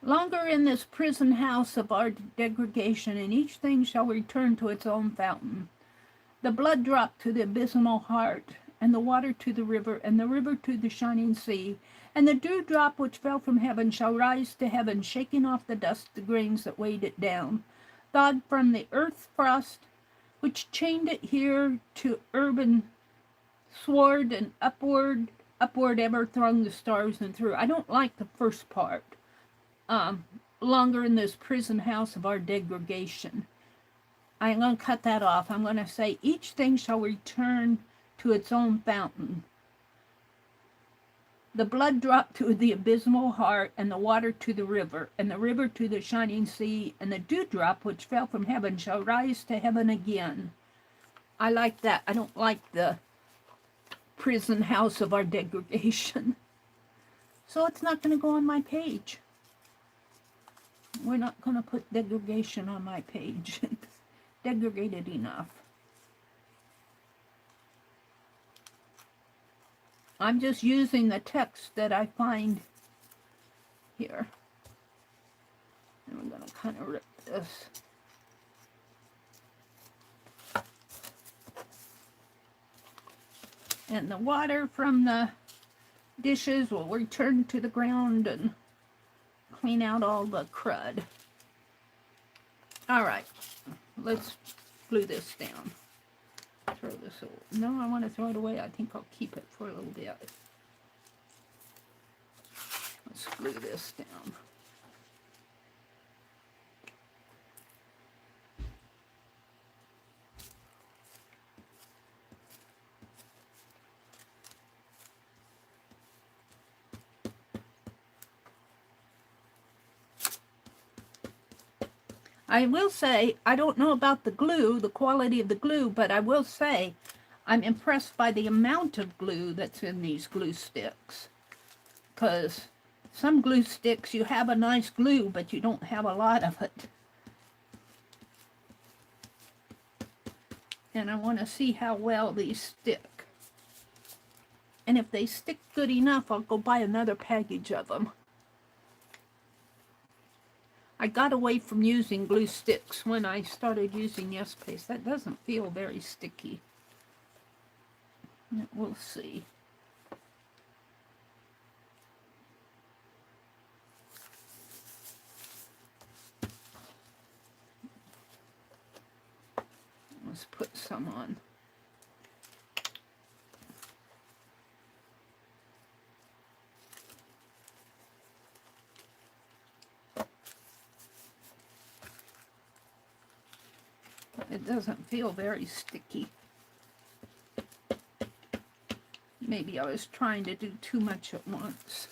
Longer in this prison house of our degradation, and each thing shall return to its own fountain. The blood drop to the abysmal heart, and the water to the river, and the river to the shining sea. And the dewdrop which fell from heaven shall rise to heaven, shaking off the dust, the grains that weighed it down. Thawed from the earth frost, which chained it here to urban sward, and upward ever throng the stars and through. I don't like the first part. Longer in this prison house of our degradation. I'm going to cut that off. I'm going to say, each thing shall return to its own fountain. The blood drop to the abysmal heart, and the water to the river, and the river to the shining sea, and the dewdrop which fell from heaven shall rise to heaven again. I like that. I don't like the prison house of our degradation. So it's not going to go on my page. We're not going to put degradation on my page. It's degraded enough. I'm just using the text that I find here. And we're going to kind of rip this. And the water from the dishes will return to the ground and clean out all the crud. All right, let's glue this down. Throw this away. No, I want to throw it away. I think I'll keep it for a little bit. Let's glue this down. I will say, I don't know about the glue, the quality of the glue, but I will say I'm impressed by the amount of glue that's in these glue sticks. Because some glue sticks, you have a nice glue, but you don't have a lot of it. And I want to see how well these stick. And if they stick good enough, I'll go buy another package of them. I got away from using glue sticks when I started using Yes Paste. That doesn't feel very sticky. We'll see. Let's put some on. It doesn't feel very sticky. Maybe I was trying to do too much at once.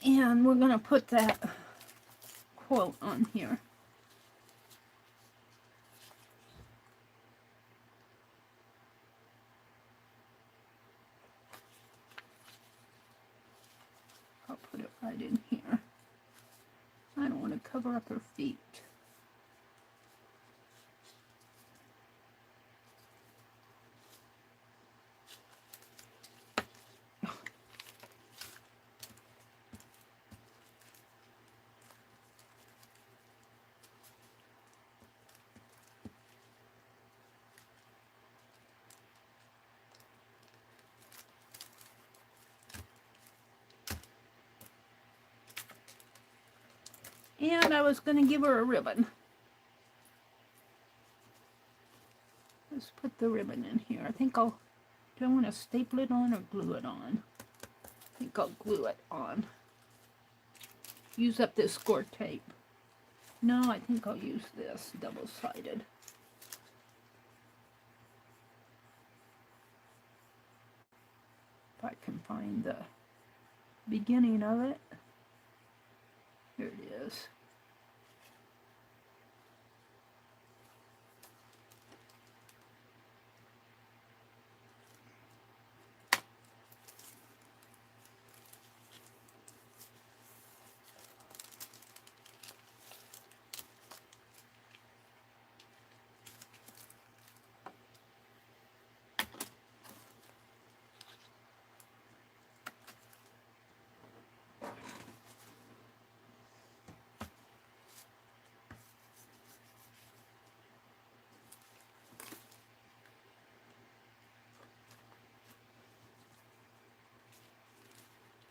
And we're going to put that quote on here. I'll put it right in here. I don't want to cover up her feet. And I was going to give her a ribbon. Let's put the ribbon in here. I think I'll, do I want to staple it on or glue it on? I think I'll glue it on. Use up this score tape. No, I think I'll use this double-sided. If I can find the beginning of it. Here it is.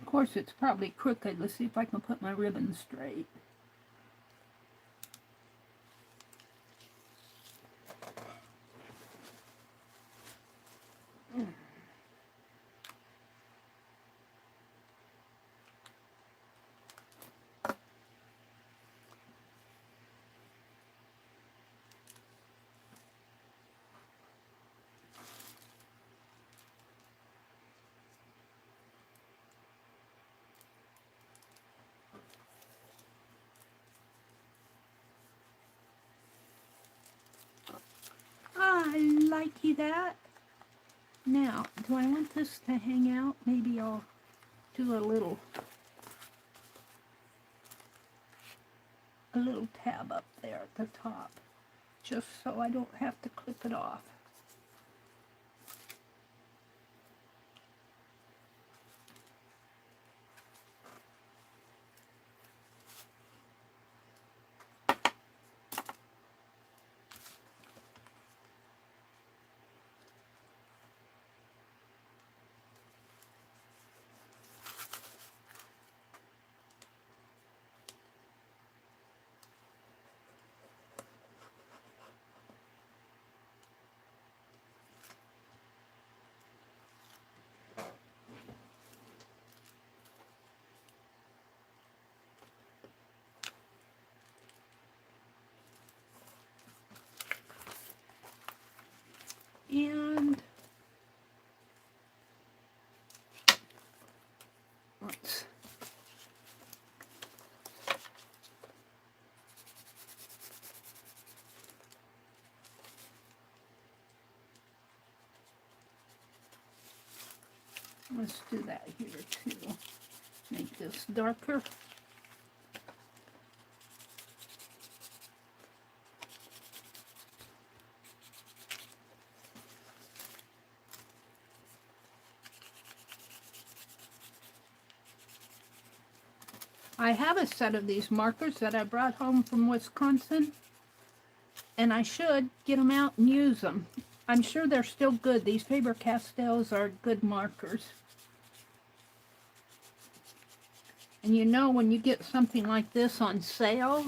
Of course, it's probably crooked. Let's see if I can put my ribbon straight. I likey that. Now, do I want this to hang out? Maybe I'll do a little tab up there at the top, just so I don't have to clip it off. And let's do that here too. Make this darker. I have a set of these markers that I brought home from Wisconsin, and I should get them out and use them. I'm sure they're still good. These Faber-Castells are good markers. And you know when you get something like this on sale,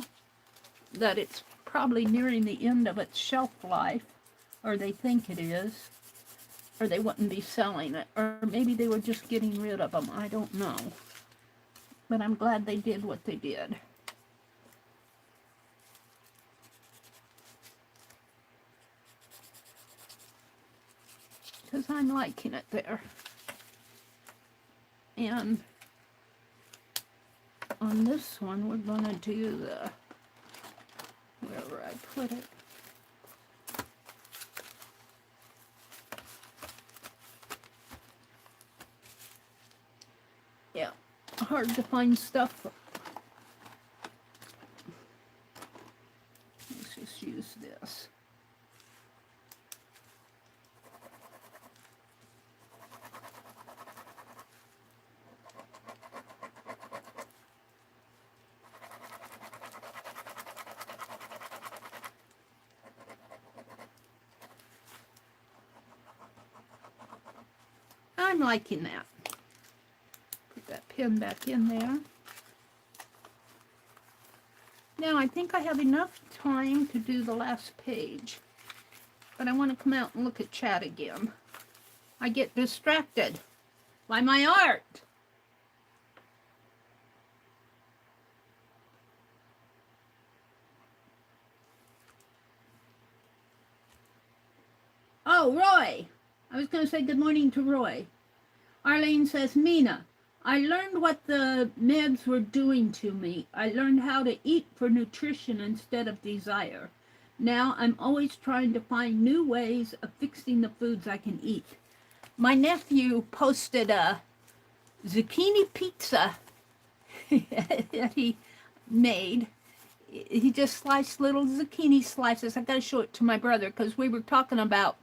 that it's probably nearing the end of its shelf life, or they think it is, or they wouldn't be selling it, or maybe they were just getting rid of them. I don't know. But I'm glad they did what they did. Because I'm liking it there. And on this one, we're going to do the, wherever I put it. Yeah, hard to find stuff. Let's just use this. I'm liking that. Put that pin back in there. Now I think I have enough time to do the last page, but I want to come out and look at chat again. I get distracted by my art. Oh, Roy. I was going to say good morning to Roy. Arlene says, Mina, I learned what the meds were doing to me. I learned how to eat for nutrition instead of desire. Now I'm always trying to find new ways of fixing the foods I can eat. My nephew posted a zucchini pizza that he made. He just sliced little zucchini slices. I got to show it to my brother because we were talking about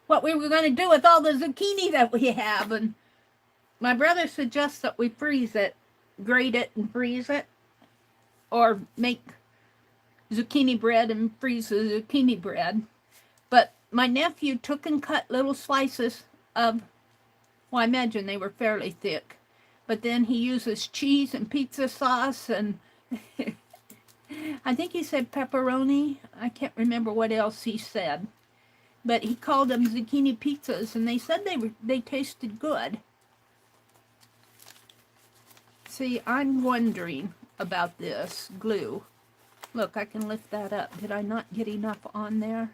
what we were going to do with all the zucchini that we have, and my brother suggests that we freeze it, grate it and freeze it, or make zucchini bread and freeze the zucchini bread. But my nephew took and cut little slices of, well, I imagine they were fairly thick, but then he uses cheese and pizza sauce and I think he said pepperoni. I can't remember what else he said, but he called them zucchini pizzas, and they said they tasted good. See, I'm wondering about this glue. Look, I can lift that up. Did I not get enough on there?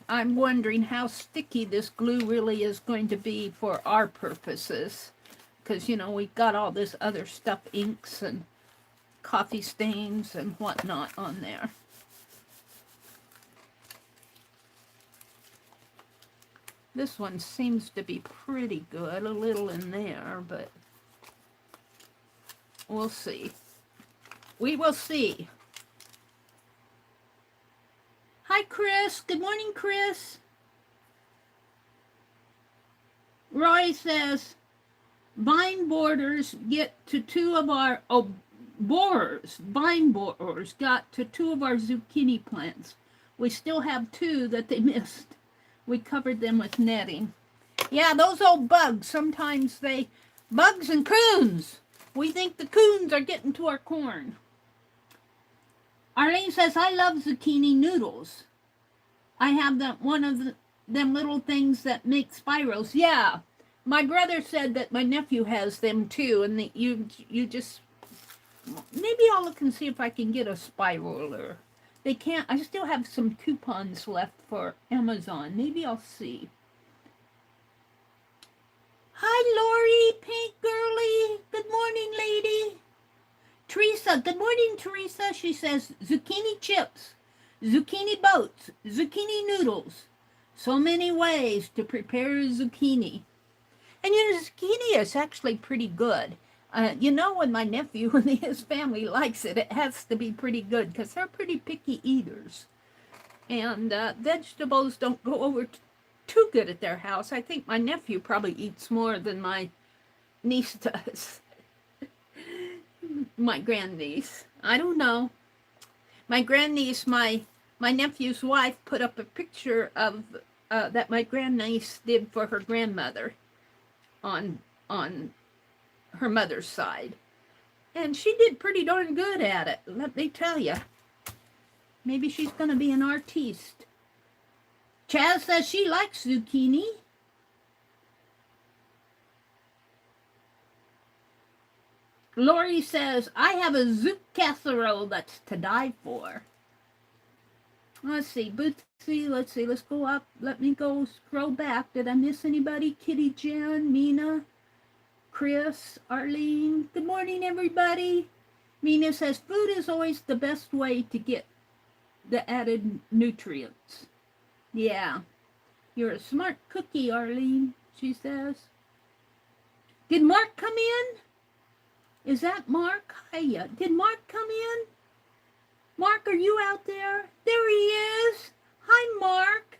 I'm wondering how sticky this glue really is going to be for our purposes. Because, you know, we've got all this other stuff, inks and coffee stains and whatnot on there. This one seems to be pretty good. A little in there, but we'll see. We will see. Hi, Chris. Good morning, Chris. Roy says, vine borers get to two of our, vine borers got to two of our zucchini plants. We still have two that they missed. We covered them with netting. Yeah, those old bugs, sometimes bugs and coons. We think the coons are getting to our corn. Arlene says, I love zucchini noodles. I have one of them little things that make spirals. Yeah, my brother said that my nephew has them too, and you just, maybe I'll look and see if I can get a spiraler. They can't, I still have some coupons left for Amazon. Maybe I'll see. Hi, Lori, Pink Girly. Good morning, lady. Teresa, good morning, Teresa. She says, zucchini chips, zucchini boats, zucchini noodles. So many ways to prepare zucchini. And you know, zucchini is actually pretty good. You know, when my nephew and his family likes it, it has to be pretty good because they're pretty picky eaters. And vegetables don't go over too good at their house. I think my nephew probably eats more than my niece does. My grandniece. I don't know. My grandniece, my nephew's wife, put up a picture of that my grandniece did for her grandmother on her mother's side. And she did pretty darn good at it, let me tell you. Maybe she's going to be an artiste. Chaz says she likes zucchini. Lori says, I have a zouk casserole that's to die for. Let's see, Bootsy, let's go up. Let me go scroll back. Did I miss anybody? Kitty Jen, Mina, Chris, Arlene. Good morning, everybody. Mina says, food is always the best way to get the added nutrients. Yeah, you're a smart cookie, Arlene, she says. Did Mark come in? Is that Mark? Hiya. Did Mark come in? Mark, are you out there? There he is. Hi, Mark.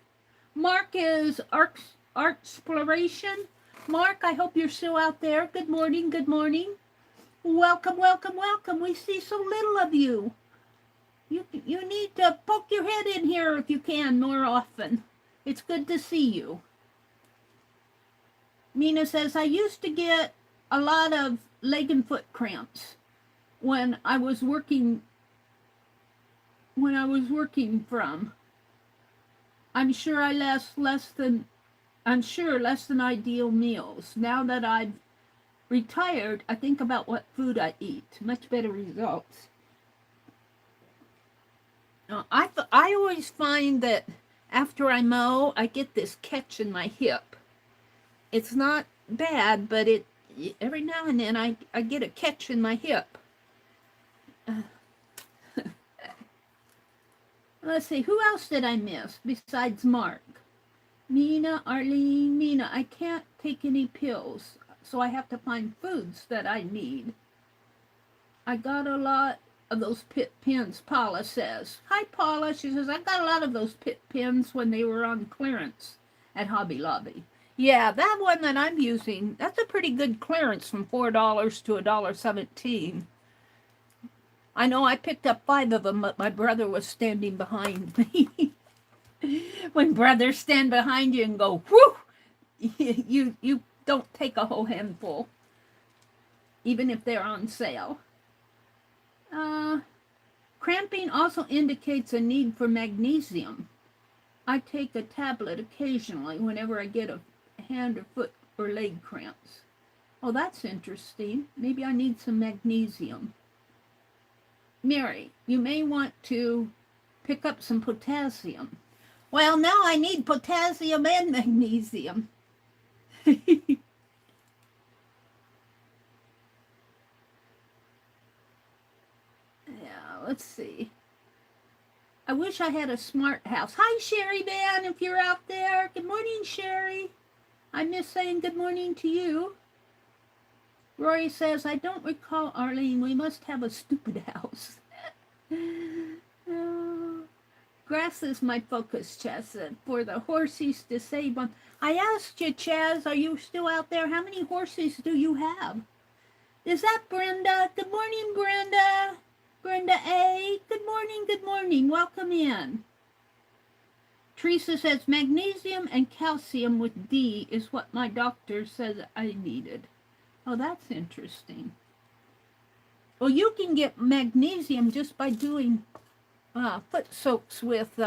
Mark is Art Exploration. Mark, I hope you're still out there. Good morning, good morning. Welcome, welcome, welcome. We see so little of you. You need to poke your head in here if you can more often. It's good to see you. Mina says, I used to get a lot of leg and foot cramps when I was working from. I'm sure less than ideal meals. Now that I've retired, I think about what food I eat. Much better results. I always find that after I mow, I get this catch in my hip. It's not bad, but every now and then I get a catch in my hip. Let's see, who else did I miss besides Mark? Mina, Arlene, Mina, I can't take any pills, so I have to find foods that I need. I got a lot of those pit pens, Paula says. Hi, Paula. She says, I got a lot of those pit pens when they were on clearance at Hobby Lobby. Yeah, that one that I'm using, that's a pretty good clearance from $4 to $1.17. I know I picked up 5 of them, but my brother was standing behind me. When brothers stand behind you and go, whoo, you don't take a whole handful, even if they're on sale. Cramping also indicates a need for magnesium. I take a tablet occasionally whenever I get a hand or foot or leg cramps. Oh, that's interesting. Maybe I need some magnesium. Mary, you may want to pick up some potassium. Well, now I need potassium and magnesium. Yeah, let's see. I wish I had a smart house. Hi, Sherry Van, if you're out there. Good morning, Sherry. I miss saying good morning to you. Rory says, I don't recall, Arlene. We must have a stupid house. Oh, grass is my focus, Chaz said, for the horses to save on. I asked you, Chaz, are you still out there? How many horses do you have? Is that Brenda? Good morning, Brenda. Brenda A. Good morning, good morning. Welcome in. Teresa says, magnesium and calcium with D is what my doctor said I needed. Oh, that's interesting. Well, you can get magnesium just by doing foot soaks with,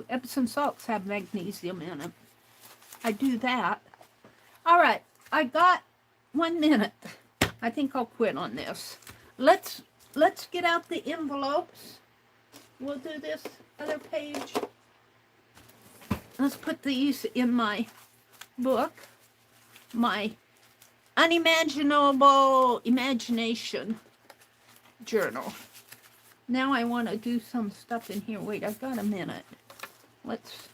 Epsom salts have magnesium in them. I do that. All right, I got 1 minute. I think I'll quit on this. Let's get out the envelopes. We'll do this other page. Let's put these in my book, my unimaginable imagination journal. Now I want to do some stuff in here. Wait, I've got a minute. Let's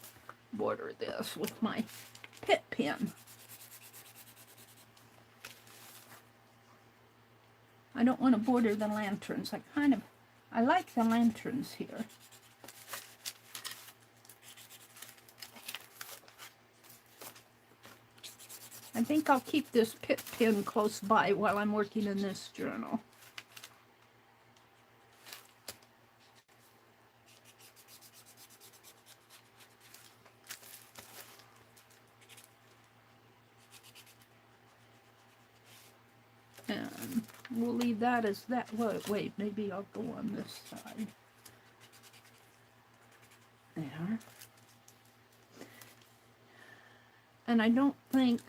border this with my Pitt pen. I don't want to border the lanterns. I like the lanterns here. I think I'll keep this Pitt pen close by while I'm working in this journal. And we'll leave that as that. Wait, maybe I'll go on this side. There. And I don't think,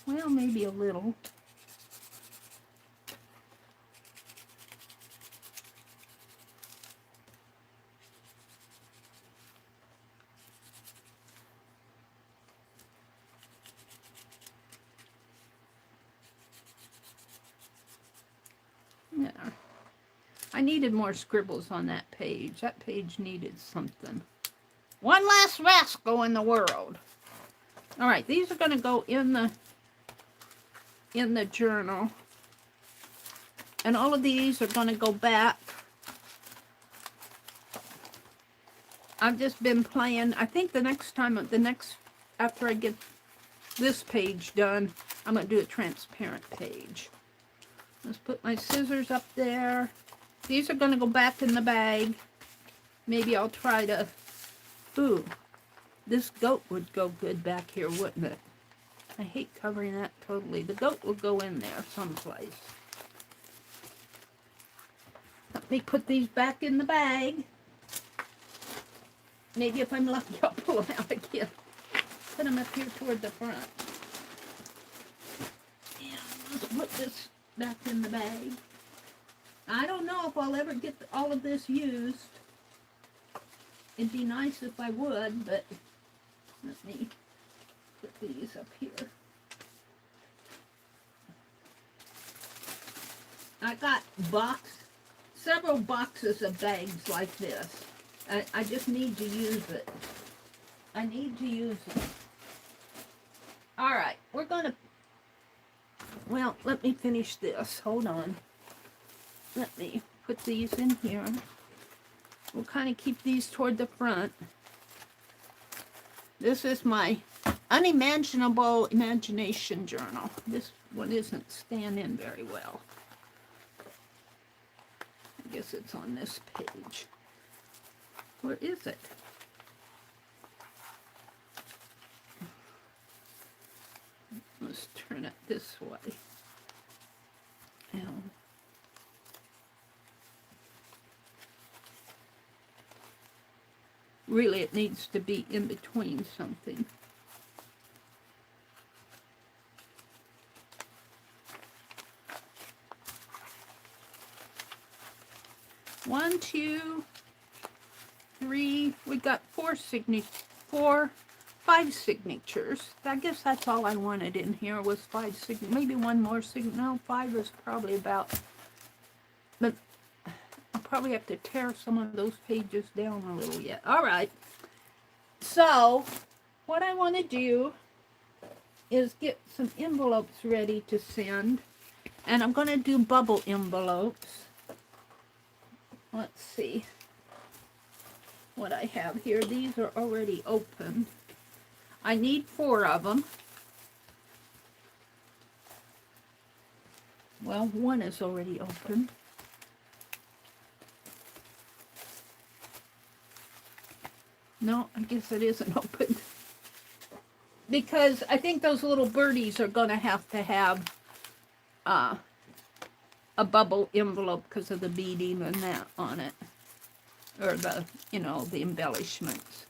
well, maybe a little. Yeah. I needed more scribbles on that page. That page needed something. One less rascal in the world. All right, these are going to go in the journal. And all of these are going to go back. I've just been playing. I think after I get this page done, I'm going to do a transparent page. Let's put my scissors up there. These are going to go back in the bag. Maybe I'll try to, ooh, this goat would go good back here, wouldn't it? I hate covering that totally. The goat will go in there someplace. Let me put these back in the bag. Maybe if I'm lucky, I'll pull them out again. Put them up here toward the front. And let's put this back in the bag. I don't know if I'll ever get all of this used. It'd be nice if I would, but let me put these up here. I got several boxes of bags like this. I just need to use it. I need to use it. All right, we're going to, well, let me finish this. Hold on. Let me put these in here. We'll kind of keep these toward the front. This is my unimaginable imagination journal. This one isn't standing very well. I guess it's on this page. Where is it? Let's turn it this way. Really, it needs to be in between something. One, two, three. We got five signatures. I guess that's all I wanted in here was 5 signatures. Maybe one more signature. No, 5 is probably about. But I'll probably have to tear some of those pages down a little yet. All right. So, what I want to do is get some envelopes ready to send. And I'm going to do bubble envelopes. Let's see what I have here. These are already open. I need 4 of them. Well, one is already open. No, I guess it isn't open. Because I think those little birdies are going to have a bubble envelope because of the beading and that on it. Or the, you know, the embellishments.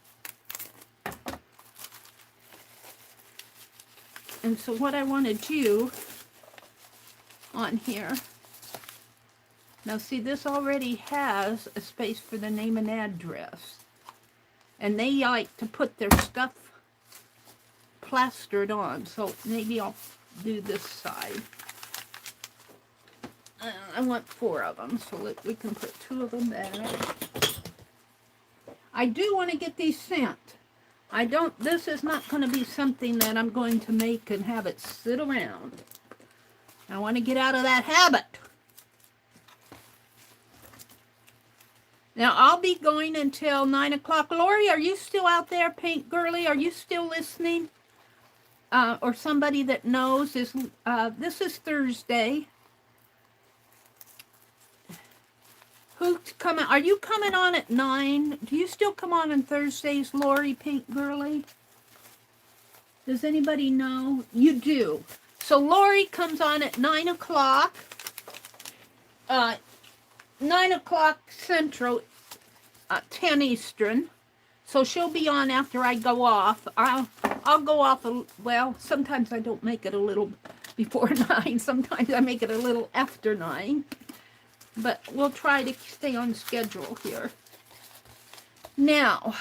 And so what I want to do on here, now see, this already has a space for the name and address. And they like to put their stuff plastered on, so maybe I'll do this side. I want 4 of them, so we can put 2 of them there. I do want to get these sent. This is not going to be something that I'm going to make and have it sit around. I want to get out of that habit. Now, I'll be going until 9 o'clock. Lori, are you still out there, Paint Girly? Are you still listening? Or somebody that knows. This is Thursday. Who's coming? Are you coming on at 9? Do you still come on Thursdays, Lori, Paint Girly? Does anybody know? You do. So Lori comes on at 9 o'clock. 9 o'clock Central, 10 Eastern. So she'll be on after I go off. I'll go off, well, sometimes I don't make it a little before 9. Sometimes I make it a little after 9. But we'll try to stay on schedule here. Now,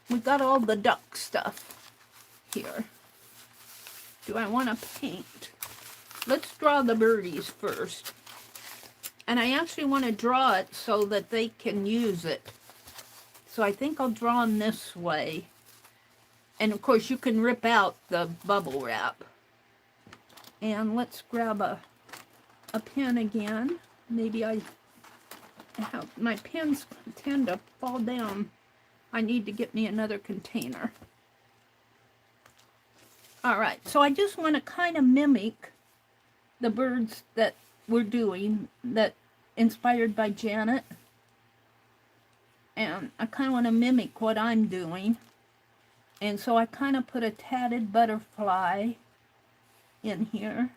we got all the duck stuff here. Do I want to paint? Let's draw the birdies first. And I actually want to draw it so that they can use it. So I think I'll draw them this way. And of course you can rip out the bubble wrap. And let's grab a pen again. Maybe my pens tend to fall down. I need to get me another container. Alright, so I just want to kind of mimic the birds that we're doing, that inspired by Janet. And I kind of want to mimic what I'm doing. And so I kind of put a tatted butterfly in here.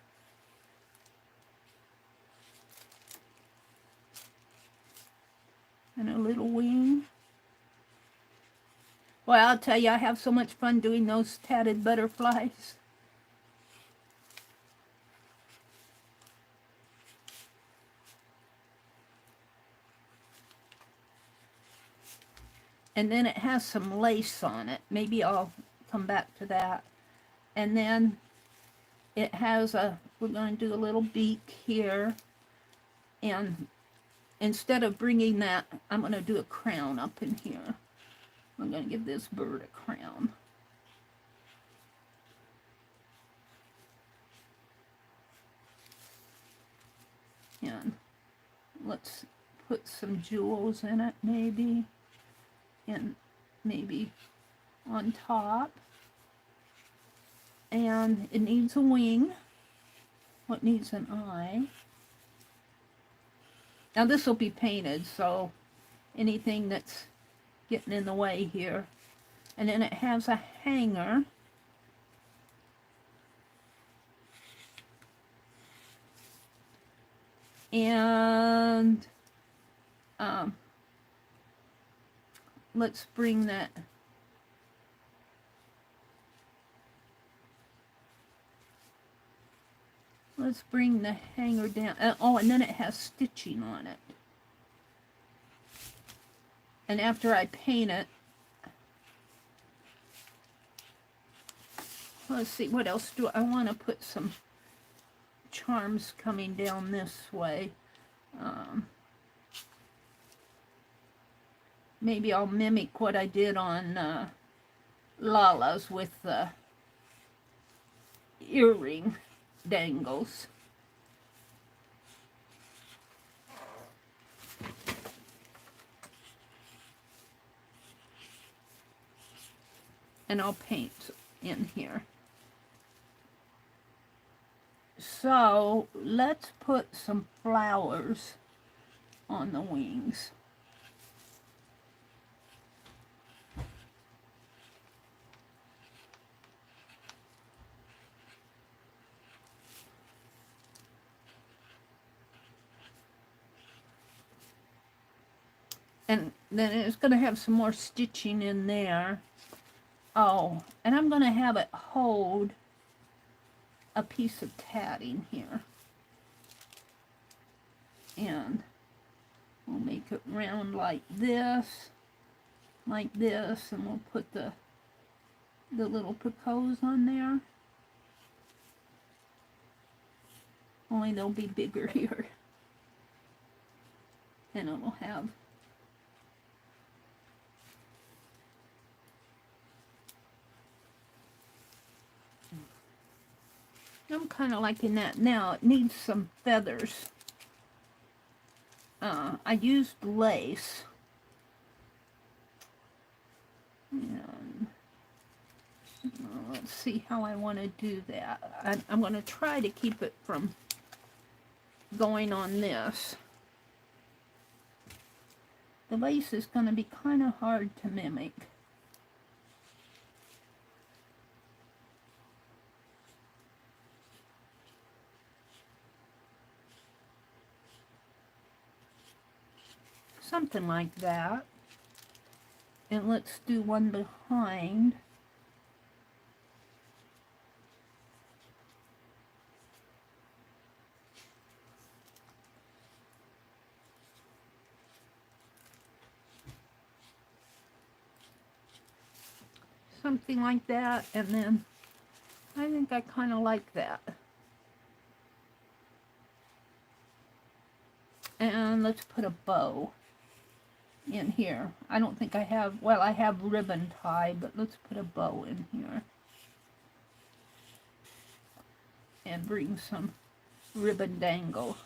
And a little wing. Well, I'll tell you, I have so much fun doing those tatted butterflies. And then it has some lace on it. Maybe I'll come back to that. And then it has we're going to do a little beak here. And instead of bringing that, I'm going to do a crown up in here. I'm going to give this bird a crown. And let's put some jewels in it, maybe. And maybe on top. And it needs a wing. What needs an eye? Now this will be painted, so anything that's getting in the way here. And then it has a hanger. And let's bring that. Let's bring the hanger down. Oh, and then it has stitching on it. And after I paint it, let's see, what else do I want to put some charms coming down this way. Maybe I'll mimic what I did on Lala's with the earring dangles. And I'll paint in here. So let's put some flowers on the wings. And then it's going to have some more stitching in there. Oh, and I'm going to have it hold a piece of tatting here. And we'll make it round like this, and we'll put the little Picassos on there. Only they'll be bigger here. And it'll have I'm kind of liking that. Now it needs some feathers. I used lace. And let's see how I want to do that. I'm going to try to keep it from going on this. The lace is going to be kind of hard to mimic. Something like that. And let's do one behind. Something like that, and then I think I kind of like that. And let's put a bow in here. I don't think I have, well, I have ribbon tie, but let's put a bow in here. And bring some ribbon dangle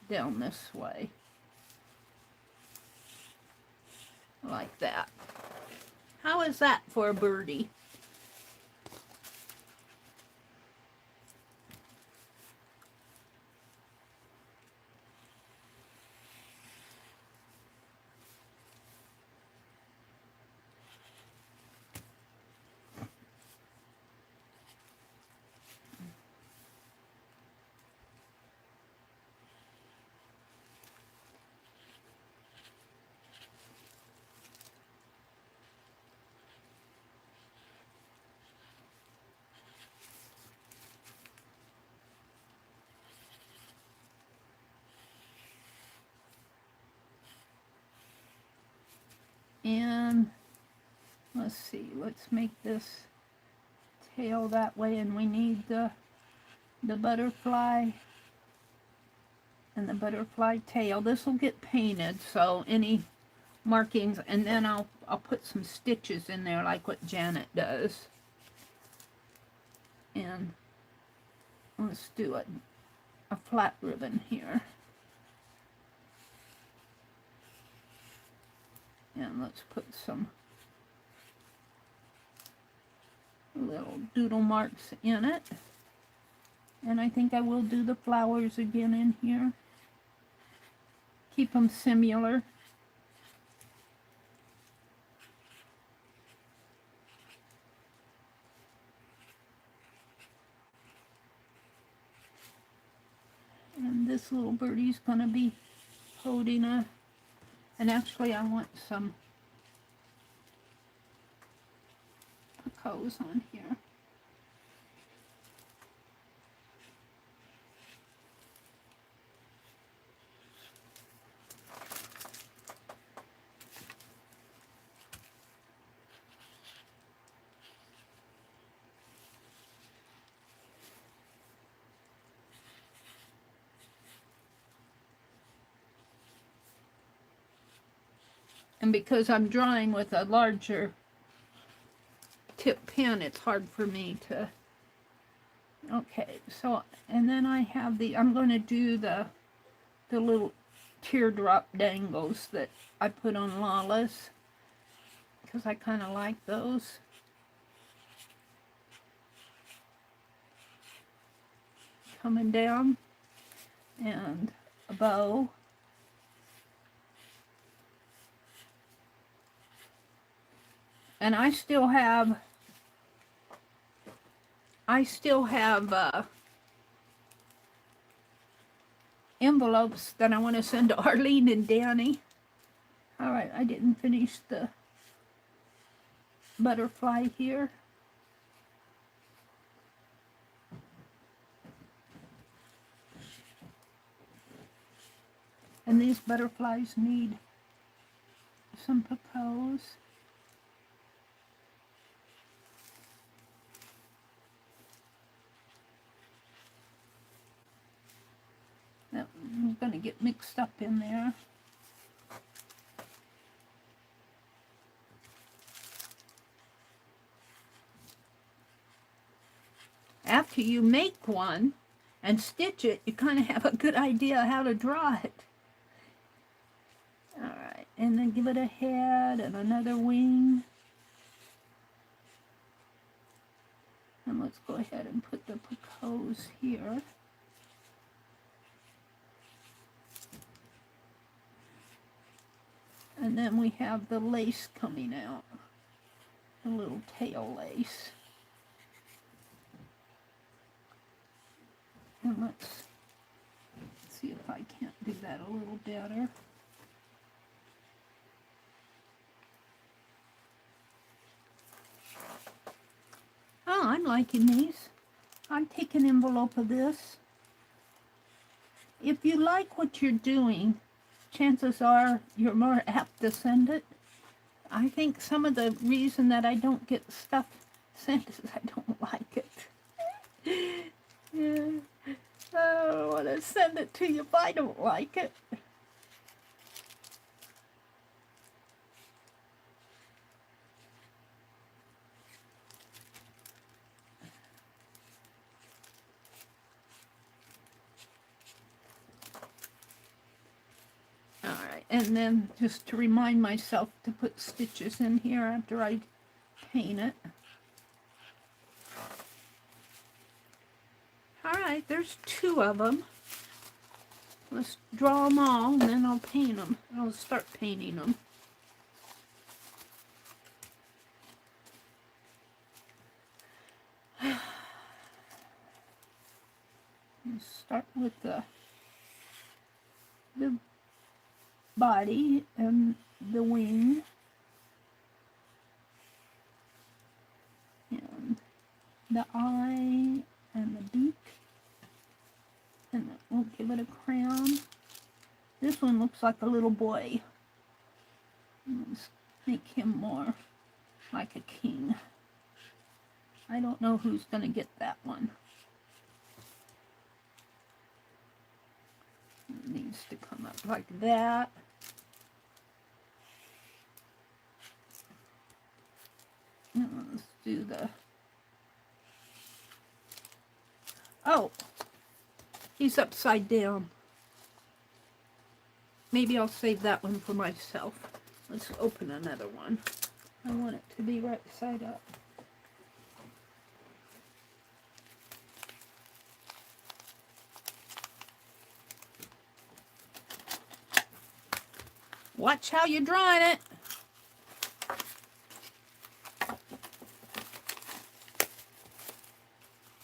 down this way. Like that. How is that for a birdie? And let's see, let's make this tail that way, and we need the butterfly and the butterfly tail. This will get painted, so any markings, and then I'll put some stitches in there like what Janet does. And let's do a flat ribbon here. And let's put some little doodle marks in it. And I think I will do the flowers again in here. Keep them similar. And this little birdie's going to be holding a, and actually I want some Picasso on here. And because I'm drawing with a larger tip pen, it's hard for me to... Okay, so, and then I have I'm going to do the little teardrop dangles that I put on Lala's, because I kind of like those. Coming down, and a bow. And I still have envelopes that I want to send to Arlene and Danny. All right, I didn't finish the butterfly here. And these butterflies need some Picasso. I'm going to get mixed up in there. After you make one and stitch it, you kind of have a good idea how to draw it. All right, and then give it a head and another wing. And let's go ahead and put the Picasso here. And then we have the lace coming out, the little tail lace. And let's see if I can't do that a little better. Oh, I'm liking these. I'll take an envelope of this. If you like what you're doing, chances are you're more apt to send it. I think some of the reason that I don't get stuff sent is I don't like it. Yeah. I don't want to send it to you if I don't like it. Alright, and then just to remind myself to put stitches in here after I paint it. Alright, there's 2 of them. Let's draw them all, and then I'll paint them. I'll start painting them. Let's start with the body and the wing. And the eye and the beak. And we'll give it a crown. This one looks like a little boy. Let's make him more like a king. I don't know who's going to get that one. It needs to come up like that. And let's do the... Oh! He's upside down. Maybe I'll save that one for myself. Let's open another one. I want it to be right side up. Watch how you're drawing it.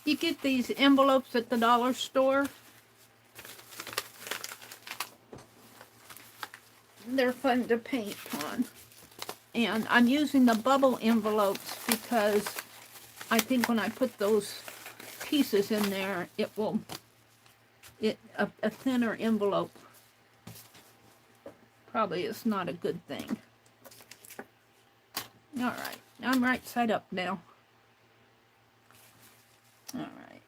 You get these envelopes at the dollar store. They're fun to paint on. And I'm using the bubble envelopes because I think when I put those pieces in there, it will, a thinner envelope probably is not a good thing. Alright, I'm right side up now. Alright.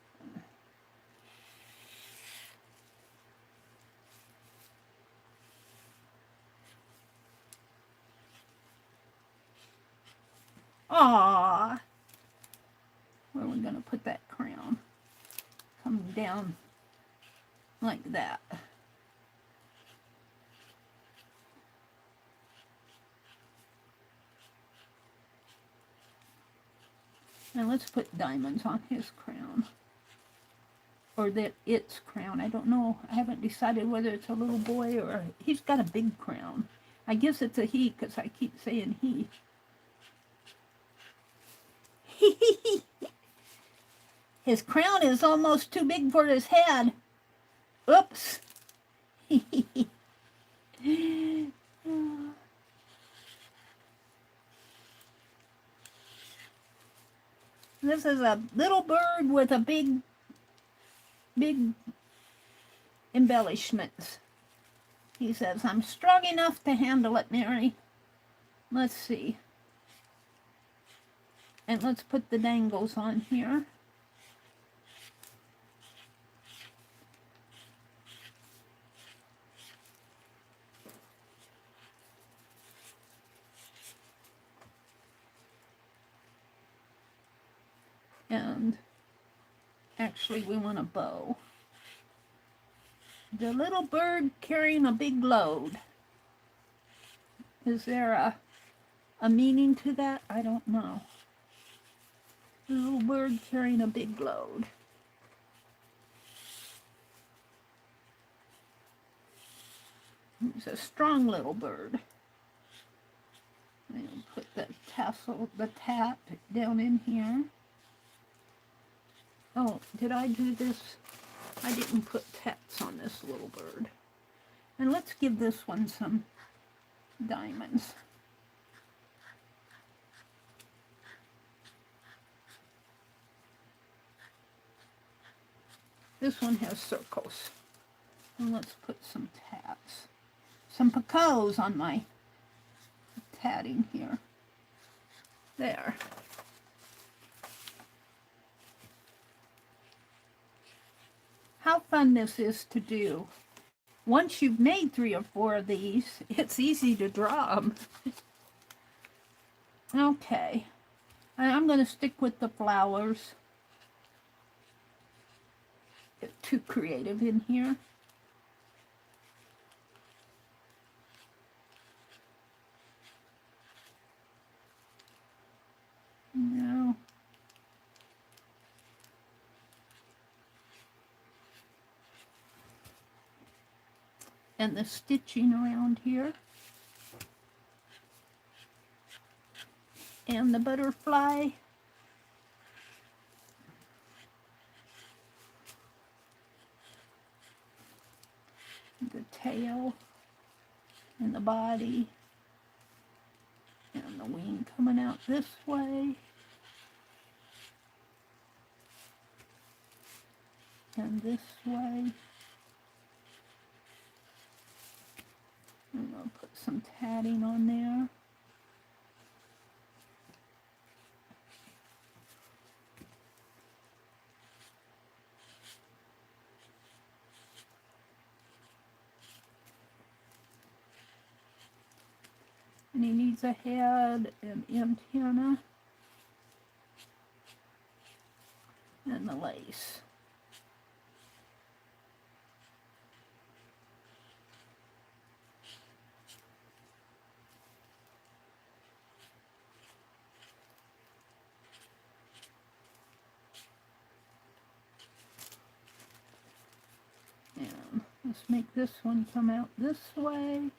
Aww. Where are we going to put that crown? Coming down like that. Now let's put diamonds on his crown. Or its crown. I don't know. I haven't decided whether it's a little boy or... He's got a big crown. I guess it's a he because I keep saying he. His crown is almost too big for his head. Oops. This is a little bird with a big embellishments. He says, I'm strong enough to handle it, Meri. Let's see. And let's put the dangles on here. And actually we want a bow. The little bird carrying a big load. Is there a meaning to that? I don't know. The little bird carrying a big load. He's a strong little bird. And put the tassel, the tat down in here. Oh, did I do this? I didn't put tats on this little bird. And let's give this one some diamonds. This one has circles. And let's put some tats. Some Picassos on my tatting here. There. How fun this is to do. Once you've made 3 or 4 of these, it's easy to draw them. Okay. I'm going to stick with the flowers. Get too creative in here. No. And the stitching around here. And the butterfly. The tail. And the body. And the wing coming out this way. And this way. I'm going to put some tatting on there. And he needs a head and antenna. And the lace. And let's make this one come out this way.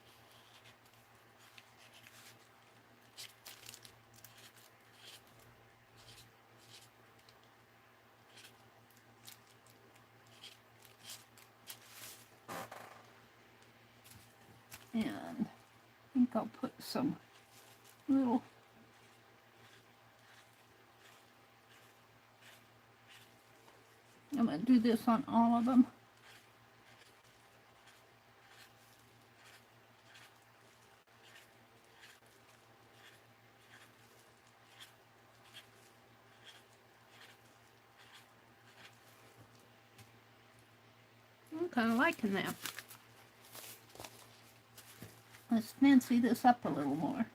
And I think I'll put some little I'm going to do this on all of them. I'm kind of liking that. Let's fancy this up a little more.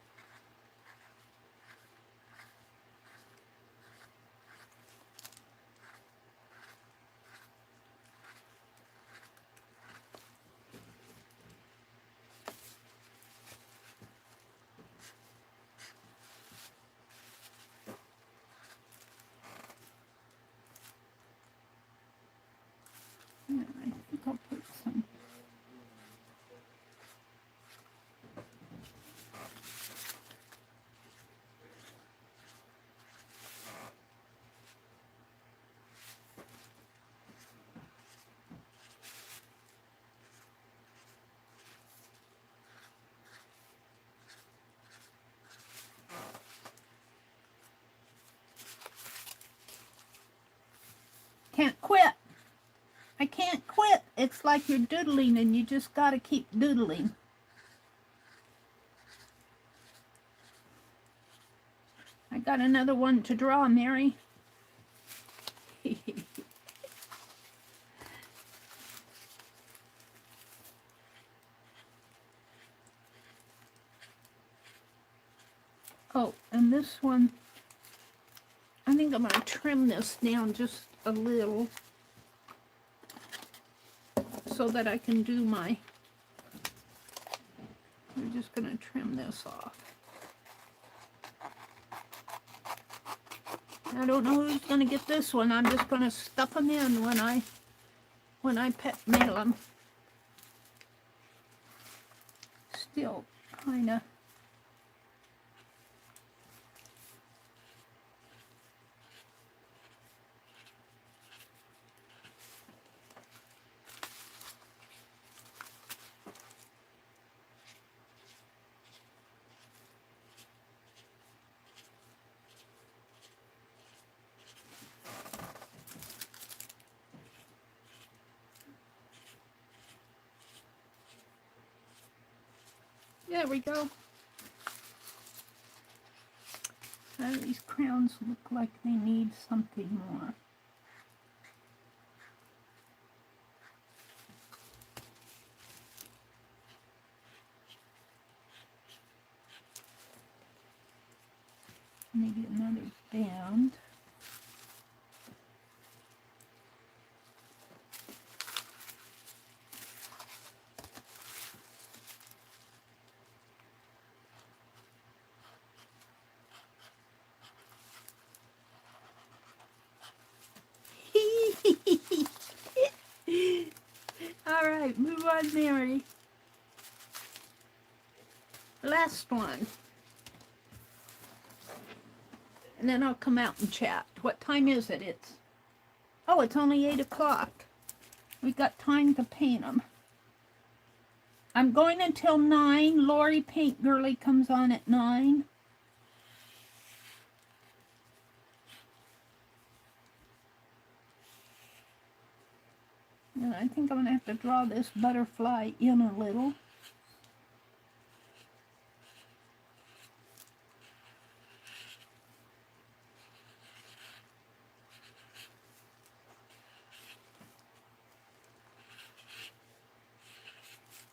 it's like you're doodling and you just got to keep doodling. I got another one to draw, Meri. Oh, and this one, I think I'm going to trim this down just a little so that I can do my, I'm just going to trim this off. I don't know who's going to get this one. I'm just going to stuff them in when I mail them. Still kind of. There we go. These crowns look like they need something more. Maybe another band. All right, move on, Meri. Last one. And then I'll come out and chat. What time is it? It's only 8 o'clock. We got time to paint them. I'm going until 9. Lori Paint Girly comes on at 9. And I think I'm going to have to draw this butterfly in a little.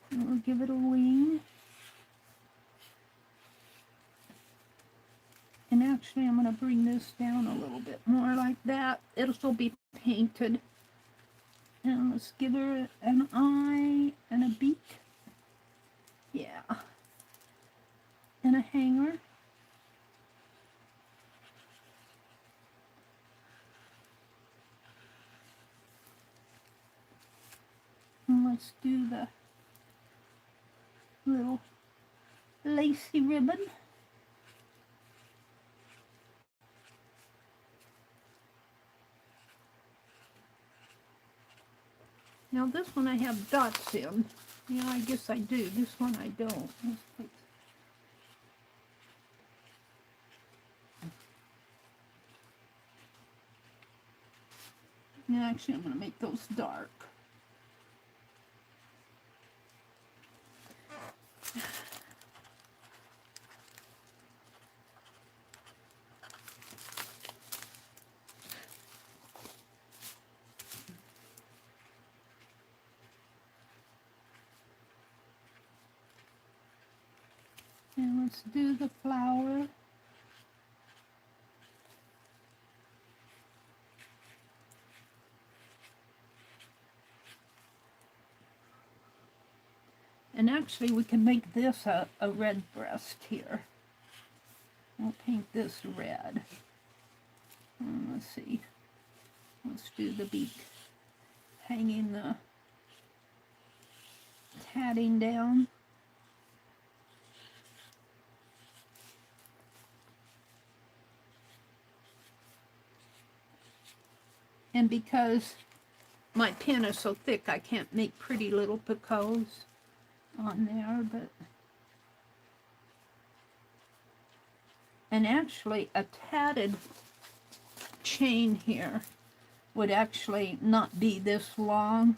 And we'll give it a wing. And actually I'm going to bring this down a little bit more like that. It'll still be painted. And let's give her an eye and a beak. Yeah. And a hanger. And let's do the little lacy ribbon. Now this one I have dots in. Yeah, I guess I do. This one I don't. Yeah, actually I'm going to make those dark. And let's do the flower. And actually we can make this a red breast here. I'll paint this red. And let's see. Let's do the beak. Hanging the tatting down. And because my pen is so thick, I can't make pretty little Picassos on there, but... And actually, a tatted chain here would actually not be this long.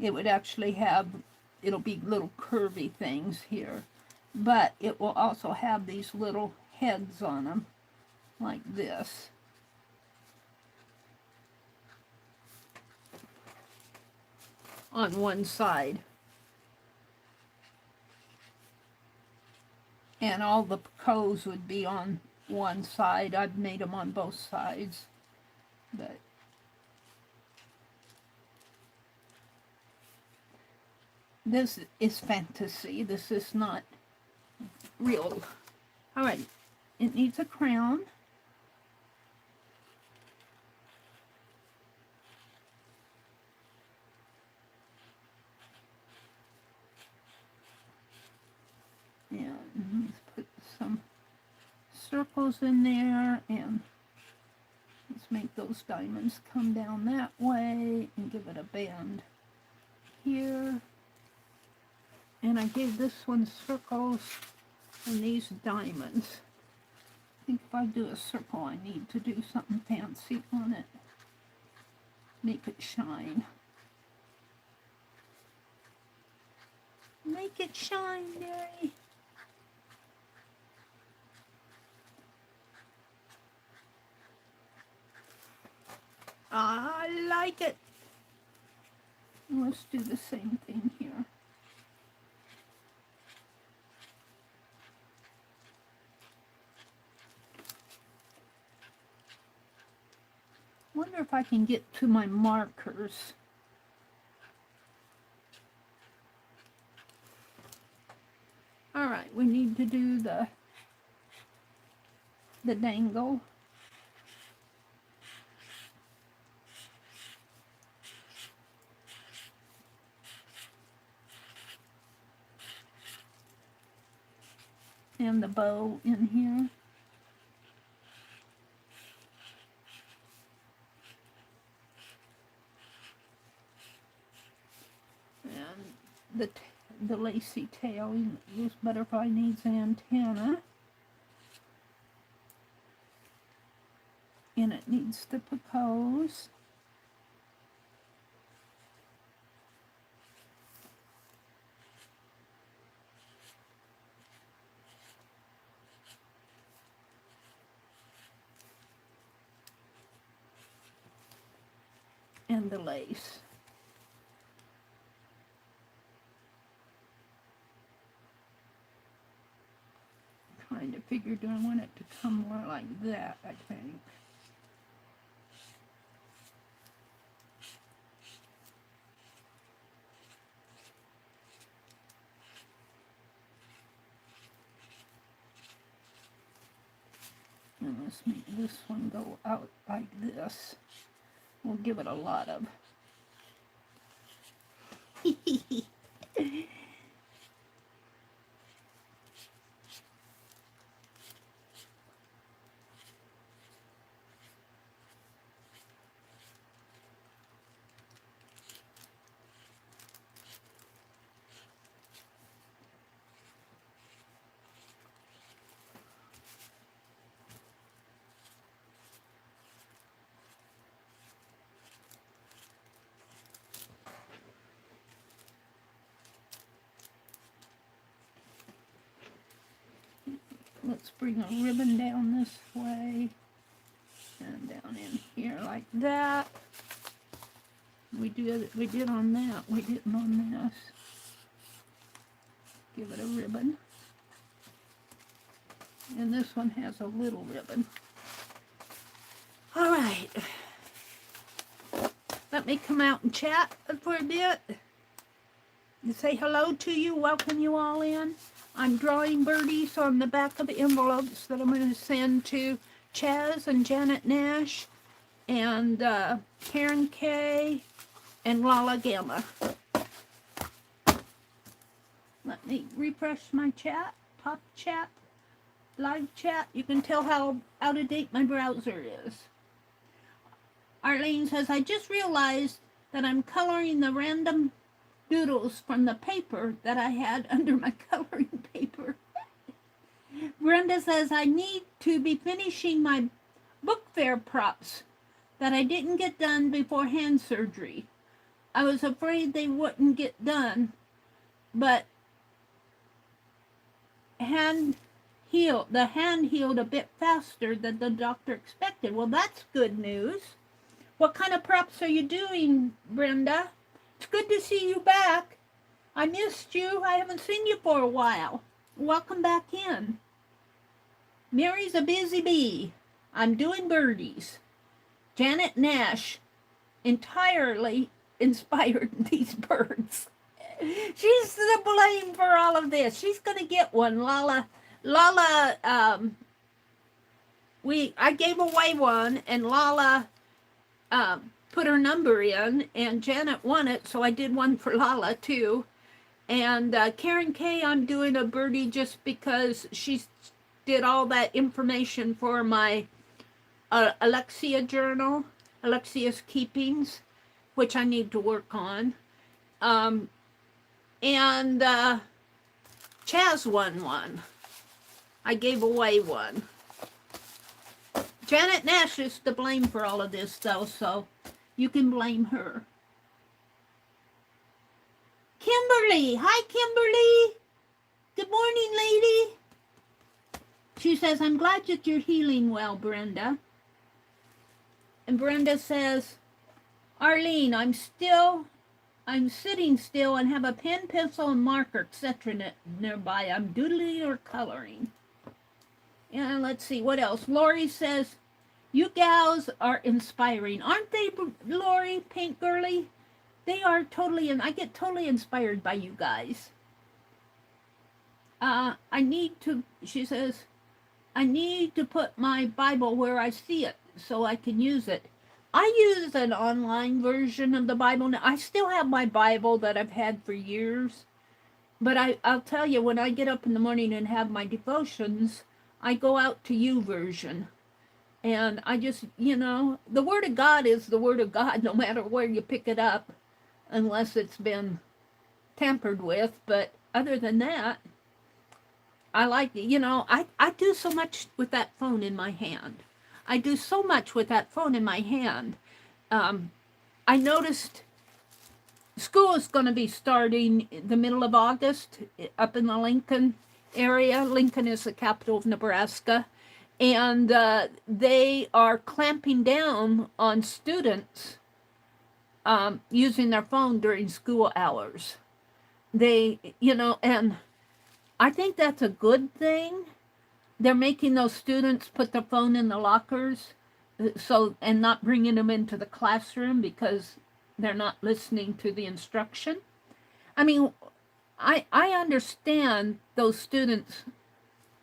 it would actually have, it'll be little curvy things here, but it will also have these little heads on them, like this. On one side. And all the Picos would be on one side. I've made them on both sides. But this is fantasy. This is not real. All right, it needs a crown. And let's put some circles in there, and let's make those diamonds come down that way and give it a bend here. And I gave this one circles and these diamonds. I think if I do a circle, I need to do something fancy on it. Make it shine. Make it shine, Meri. I like it. Let's do the same thing here. Wonder if I can get to my markers. All right, we need to do the dangle. And the bow in here. And the lacy tail. This butterfly needs an antenna. And it needs the Picos. And the lace. Kind of figured I want it to come more like that, I think. And let's make this one go out like this. We'll give it a lot of. Let's bring a ribbon down this way and down in here like that. We did on that. We didn't on this. Give it a ribbon. And this one has a little ribbon. All right. Let me come out and chat for a bit. And say hello to you, welcome you all in. I'm drawing birdies on the back of the envelopes that I'm going to send to Chaz and Janet Nash and Karen K and Lala Gamma. Let me refresh my chat, top chat, live chat. You can tell how out of date my browser is. Arlene says, I just realized that I'm coloring the random doodles from the paper that I had under my coloring paper. Brenda says, I need to be finishing my book fair props that I didn't get done before hand surgery. I was afraid they wouldn't get done, but the hand healed a bit faster than the doctor expected. Well, that's good news. What kind of preps are you doing, Brenda? It's good to see you back. I missed you. I haven't seen you for a while. Welcome back in. Mary's a busy bee. I'm doing birdies. Janet Nash entirely inspired these birds. She's the blame for all of this. She's gonna get one. Lala, I gave away one, and Lala put her number in, and Janet won it, so I did one for Lala too. And Karen Kay, I'm doing a birdie just because she did all that information for my Alexia journal, Alexia's Keepings, which I need to work on. And Chaz won one. I gave away one. Janet Nash is to blame for all of this, though, so you can blame her. Kimberly. Hi, Kimberly. Good morning, lady. She says, I'm glad that you're healing well, Brenda. And Brenda says, Arlene, I'm sitting still and have a pen, pencil, and marker, etc. nearby. I'm doodling or coloring. And let's see, what else? Lori says, you gals are inspiring. Aren't they, Lori, Pink Girly? They are totally, and I get totally inspired by you guys. She says, I need to put my Bible where I see it so I can use it. I use an online version of the Bible. I still have my Bible that I've had for years. But I'll tell you, when I get up in the morning and have my devotions, I go out to YouVersion. And I just, the Word of God is the Word of God no matter where you pick it up, unless it's been tampered with. But other than that, I like it. I do so much with that phone in my hand. I do so much with that phone in my hand. I noticed school is going to be starting the middle of August up in the Lincoln area. Lincoln is the capital of Nebraska. And they are clamping down on students using their phone during school hours. And I think that's a good thing. They're making those students put their phone in the lockers and not bringing them into the classroom because they're not listening to the instruction. I mean, I understand those students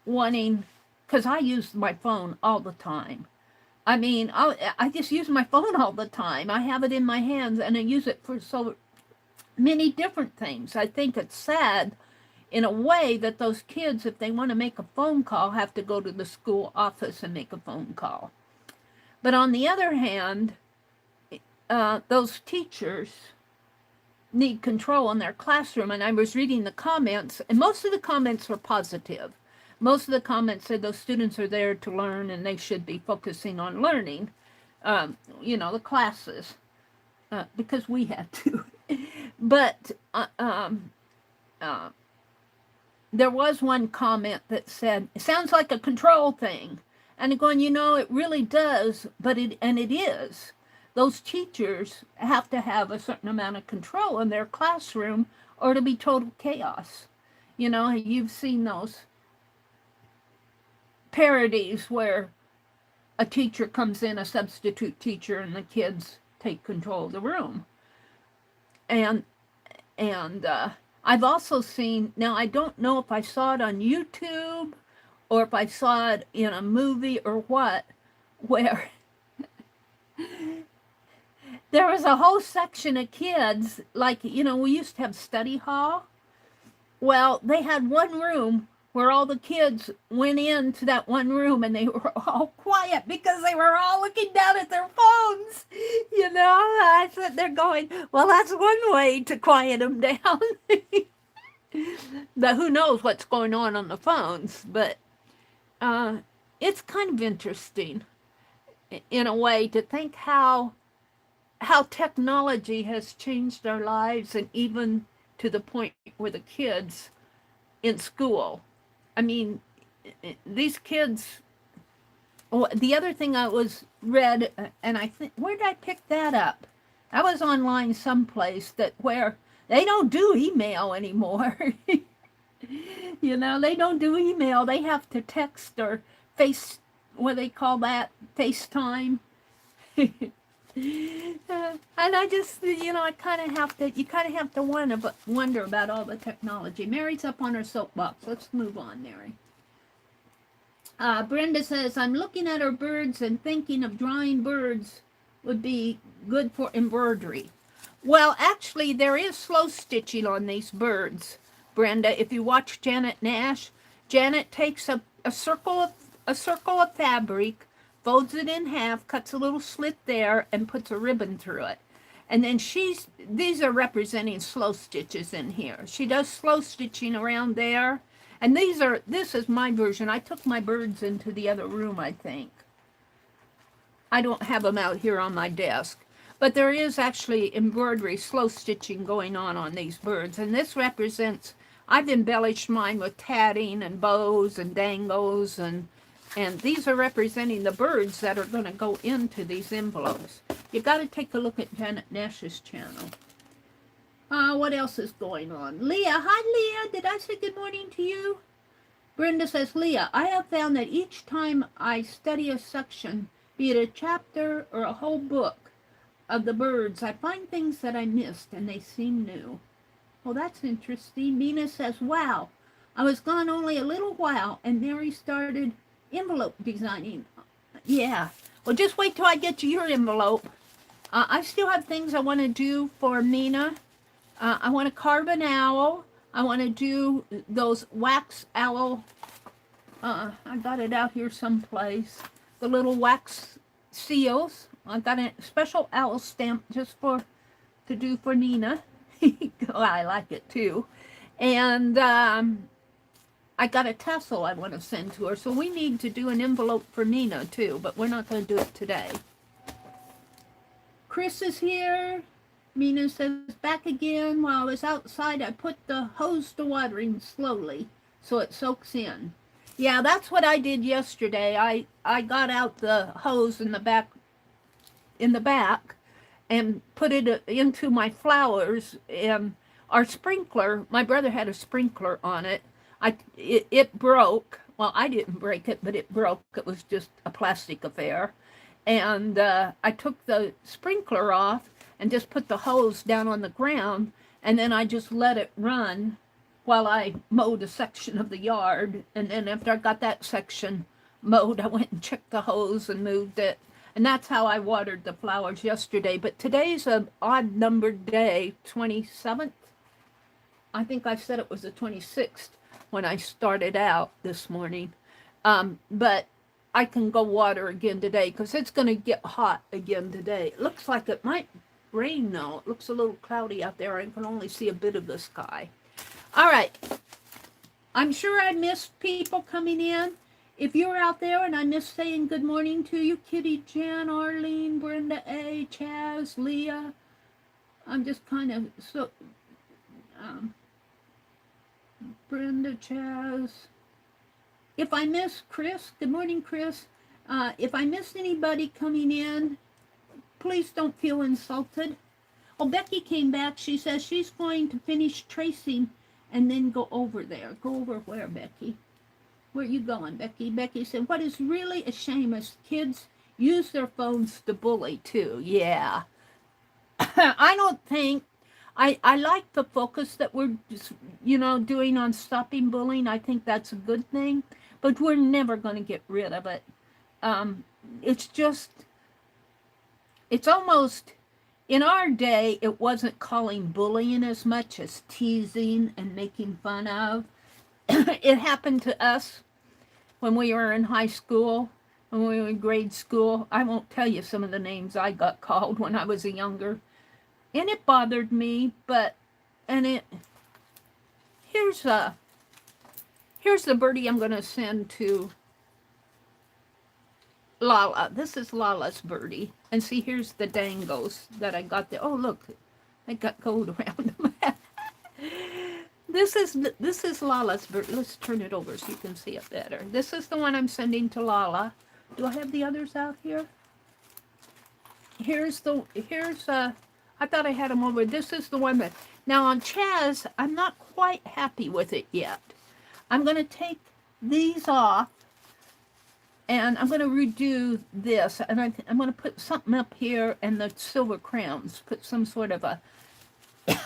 wanting, because I use my phone all the time. I mean, I just use my phone all the time. I have it in my hands and I use it for so many different things. I think it's sad in a way that those kids, if they want to make a phone call, have to go to the school office and make a phone call. But on the other hand, those teachers need control in their classroom. And I was reading the comments, and most of the comments were positive. Most of the comments said those students are there to learn and they should be focusing on learning, the classes, because we had to. But there was one comment that said, it sounds like a control thing. And I'm going, it really does, but it is. Those teachers have to have a certain amount of control in their classroom or it'll be total chaos. You've seen those parodies where a teacher comes in, a substitute teacher, and the kids take control of the room. And I've also seen, now I don't know if I saw it on YouTube or if I saw it in a movie or what, where there was a whole section of kids, like, we used to have study hall. Well, they had one room where all the kids went into that one room and they were all quiet because they were all looking down at their phones. I said, they're going, well, that's one way to quiet them down. But who knows what's going on the phones. But it's kind of interesting in a way to think how how technology has changed our lives, and even to the point where the kids in school. I mean, these kids. Oh, the other thing I was read, and I think, where did I pick that up? I was online someplace that where they don't do email anymore. You know, they don't do email. They have to text or face, what they call that, FaceTime. And I just, you know, I kind of have to, you kind of have to wonder about all the technology. Mary's up on her soapbox. Let's move on, Mary. Brenda says, I'm looking at her birds and thinking of drawing birds would be good for embroidery. Well, actually, there is slow stitching on these birds, Brenda. If you watch Janet Nash, Janet takes a circle of fabric, folds it in half, cuts a little slit there, and puts a ribbon through it. And then these are representing slow stitches in here. She does slow stitching around there. And this is my version. I took my birds into the other room, I think. I don't have them out here on my desk. But there is actually embroidery, slow stitching going on these birds. And this represents, I've embellished mine with tatting and bows and dangles. And these are representing the birds that are going to go into these envelopes. You got to take a look at Janet Nash's channel. What else is going on? Leah, hi Leah, did I say good morning to you? Brenda says, Leah, I have found that each time I study a section, be it a chapter or a whole book of the birds, I find things that I missed and they seem new. Well, that's interesting. Nina says, wow, I was gone only a little while and Mary started envelope designing. Yeah, well, just wait till I get to your envelope. I still have things I want to do for Nina. I want to carve an owl. I want to do those wax owl. I got it out here someplace. The little wax seals. I got a special owl stamp just to do for Nina. I like it too. And I got a tassel I want to send to her. So we need to do an envelope for Nina too, but we're not going to do it today. Chris is here. Mina says, back again. While I was outside, I put the hose to watering slowly so it soaks in. Yeah, that's what I did yesterday. I got out the hose in the back and put it into my flowers. And our sprinkler, my brother had a sprinkler on it. It broke. Well, I didn't break it, but it broke. It was just a plastic affair. And I took the sprinkler off and just put the hose down on the ground, and then I just let it run while I mowed a section of the yard. And then after I got that section mowed, I went and checked the hose and moved it. And that's how I watered the flowers yesterday. But today's an odd-numbered day, 27th. I think I said it was the 26th when I started out this morning. But I can go water again today because it's going to get hot again today. It looks like it might rain though. It looks a little cloudy out there. I can only see a bit of the sky. All right. I'm sure I missed people coming in. If you're out there and I missed saying good morning to you, Kitty, Jan, Arlene, Brenda A, Chaz, Leah. I'm just kind of so Brenda, Chaz. If I missed Chris, good morning, Chris. If I missed anybody coming in, please don't feel insulted. Oh, Becky came back. She says she's going to finish tracing and then go over there. Go over where, Becky? Where are you going, Becky? Becky said, what is really a shame is kids use their phones to bully, too. Yeah. I don't think, I like the focus that we're, just, doing on stopping bullying. I think that's a good thing, but we're never going to get rid of it. It's almost, in our day, it wasn't calling bullying as much as teasing and making fun of. It happened to us when we were in high school, when we were in grade school. I won't tell you some of the names I got called when I was younger. And it bothered me, here's the birdie I'm going to send to Lala. This is Lala's birdie. And see, here's the dangles that I got there. Oh, look, I got gold around them. This is Lala's birdie. Let's turn it over so you can see it better. This is the one I'm sending to Lala. Do I have the others out here? Here's I thought I had them over. This is the one that, now on Chaz, I'm not quite happy with it yet. I'm going to take these off, and I'm going to redo this, and I'm going to put something up here and the silver crowns, put some sort of a,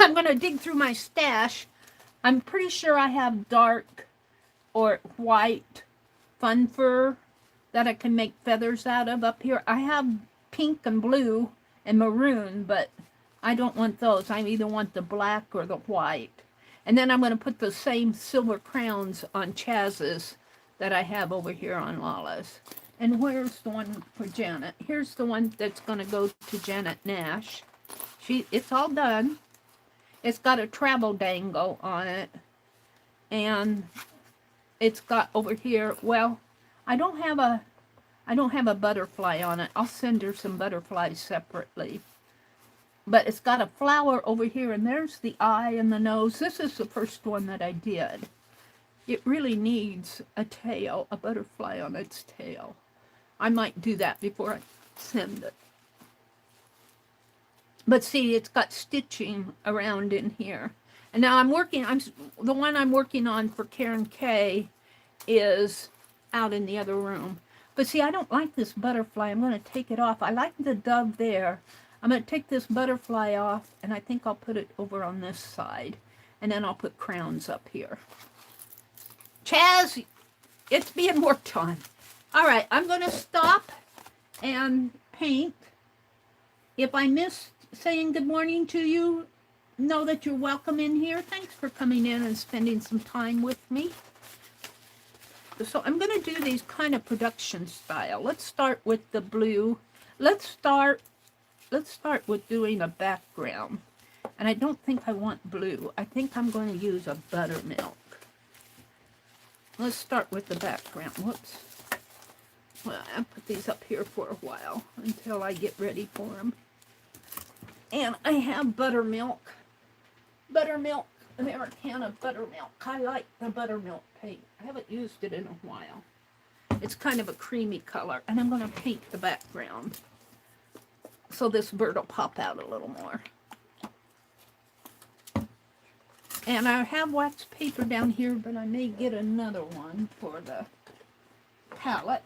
I'm going to dig through my stash. I'm pretty sure I have dark or white fun fur that I can make feathers out of up here. I have pink and blue and maroon, but I don't want those. I either want the black or the white. And then I'm going to put the same silver crowns on Chaz's that I have over here on Lala's. And where's the one for Janet? Here's the one that's going to go to Janet Nash. It's all done. It's got a travel dangle on it. And it's got over here, well, I don't have a butterfly on it. I'll send her some butterflies separately. But it's got a flower over here, and there's the eye and the nose. This is the first one that I did. It really needs a tail, a butterfly on its tail. I might do that before I send it. But see, it's got stitching around in here. And now the one I'm working on for Karen K is out in the other room. But see, I don't like this butterfly. I'm going to take it off. I like the dove there. I'm going to take this butterfly off, and I think I'll put it over on this side. And then I'll put crowns up here. Chaz, it's being worked on. All right, I'm going to stop and paint. If I missed saying good morning to you, know that you're welcome in here. Thanks for coming in and spending some time with me. So I'm going to do these kind of production style. Let's start with the blue. Let's start with doing a background. And I don't think I want blue. I think I'm going to use a buttermilk. Let's start with the background. Whoops. Well, I'll put these up here for a while until I get ready for them. And I have buttermilk. Buttermilk, Americana buttermilk. I like the buttermilk paint. I haven't used it in a while. It's kind of a creamy color. And I'm going to paint the background so this bird will pop out a little more. And I have wax paper down here, but I may get another one for the palette.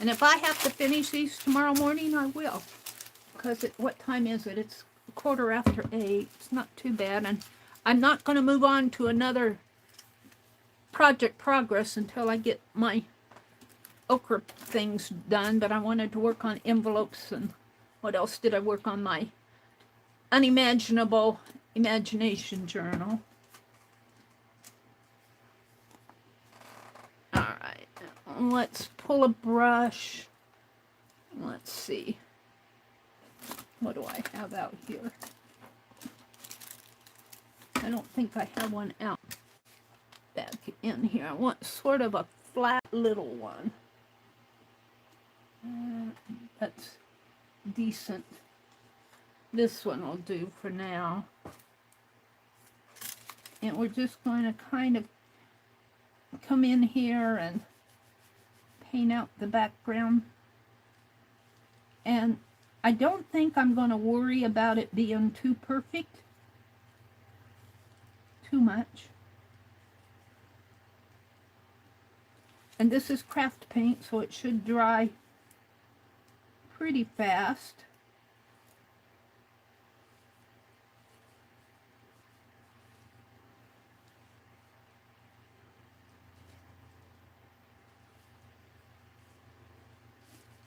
And if I have to finish these tomorrow morning, I will. Because what time is it? It's 8:15. It's not too bad. And I'm not going to move on to another project progress until I get my ochre things done. But I wanted to work on envelopes, and what else did I work on? My unimaginable imagination journal. All right. Let's pull a brush. Let's see. What do I have out here? I don't think I have one out back in here. I want sort of a flat little one. That's decent. This one will do for now. And we're just going to kind of come in here and paint out the background. And I don't think I'm going to worry about it being too perfect. Too much. And this is craft paint, so it should dry pretty fast.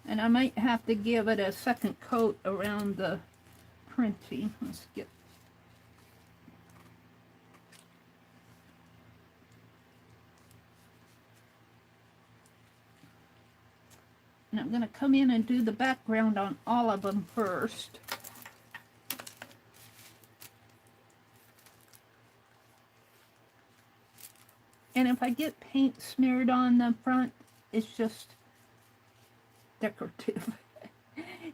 And I might have to give it a second coat around the printing. Let's get. And I'm going to come in and do the background on all of them first. And if I get paint smeared on the front, it's just decorative.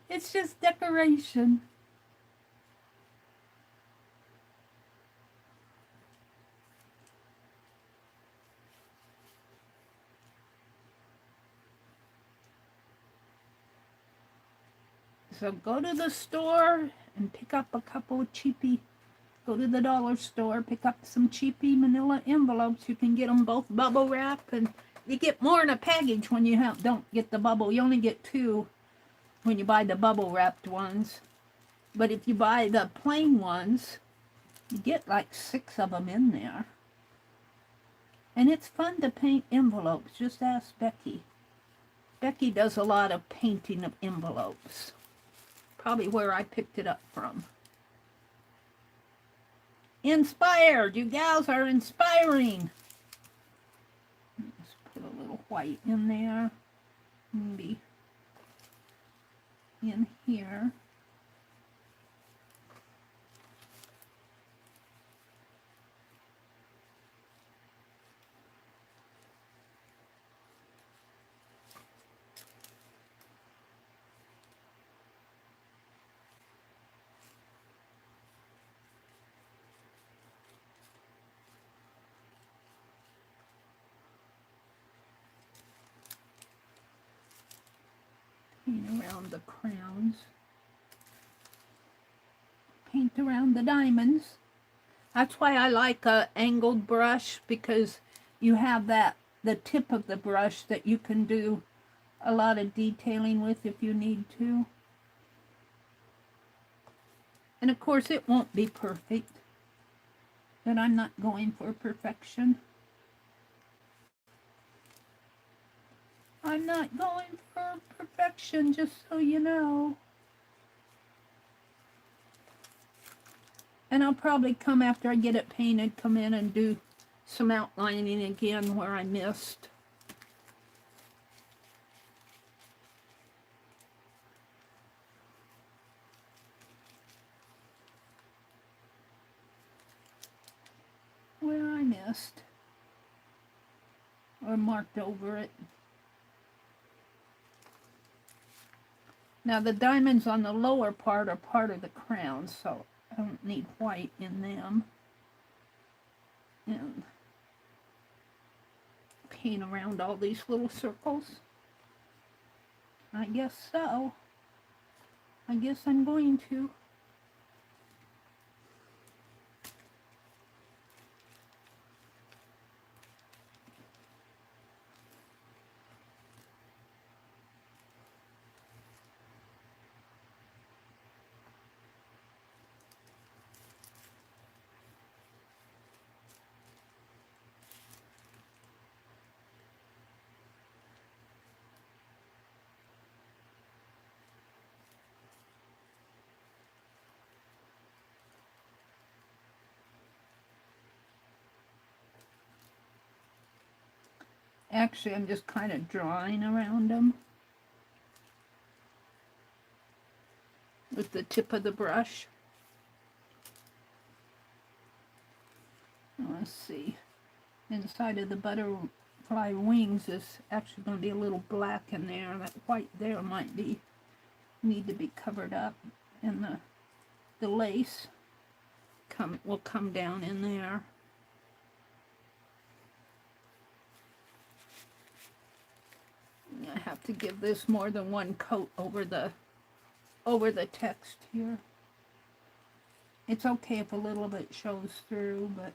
It's just decoration. So go to the store and pick up a couple of cheapy, go to the dollar store, pick up some cheapy manila envelopes. You can get them both bubble wrap, and you get more in a package when you don't get the bubble. You only get 2 when you buy the bubble wrapped ones. But if you buy the plain ones, you get like 6 of them in there. And it's fun to paint envelopes. Just ask Becky. Becky does a lot of painting of envelopes. Probably where I picked it up from. Inspired. You gals are inspiring. Let's put a little white in there. Maybe in here. Paint around the crowns. Paint around the diamonds. That's why I like a angled brush, because you have the tip of the brush that you can do a lot of detailing with if you need to. And of course it won't be perfect, but I'm not going for perfection. I'm not going for perfection, just so you know. And I'll probably come after I get it painted, come in and do some outlining again where I missed. Where I missed. Or marked over it. Now the diamonds on the lower part are part of the crown, so I don't need white in them. And paint around all these little circles. I guess so. I guess I'm going to. Actually, I'm just kind of drawing around them with the tip of the brush. Let's see. Inside of the butterfly wings is actually going to be a little black in there. That white there might need to be covered up, and the lace will come down in there. I have to give this more than one coat over the text here. It's okay if a little bit shows through, but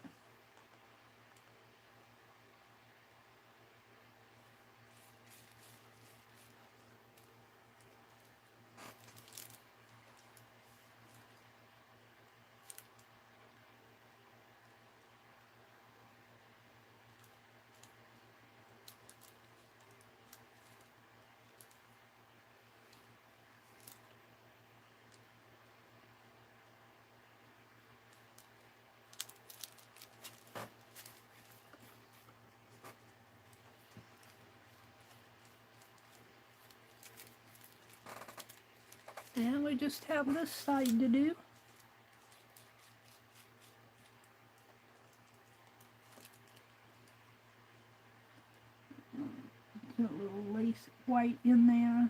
and we just have this side to do. white in there.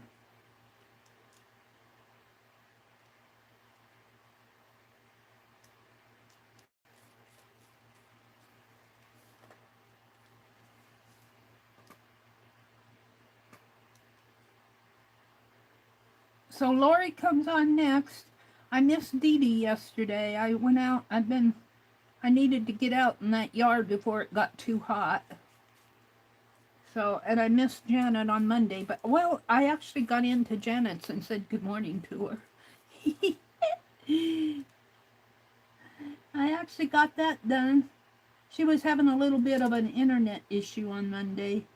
So Lori comes on next. I missed Dee Dee yesterday. I went out. I needed to get out in that yard before it got too hot. So, and I missed Janet on Monday. But, well, I actually got into Janet's and said good morning to her. I actually got that done. She was having a little bit of an internet issue on Monday.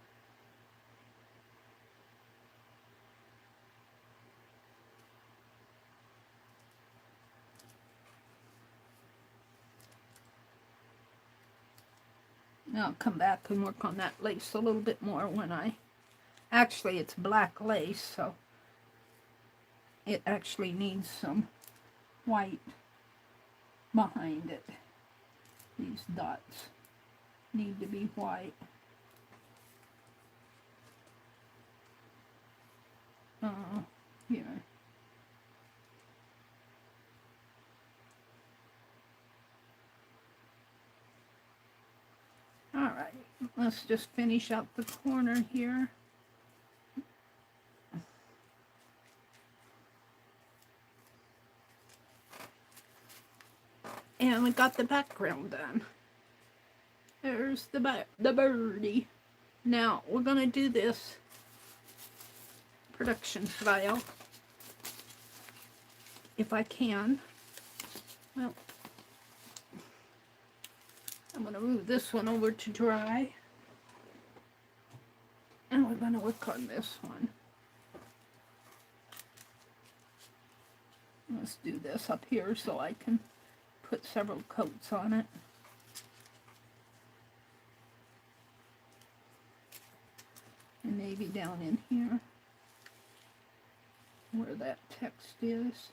I'll come back and work on that lace a little bit more when actually it's black lace, so it actually needs some white behind it. These dots need to be white. Here. All right, let's just finish out the corner here. And we got the background done. There's the birdie. Now we're gonna do this production style, if I can. Well, I'm gonna move this one over to dry, and we're gonna work on this one. Let's do this up here so I can put several coats on it. And maybe down in here where that text is.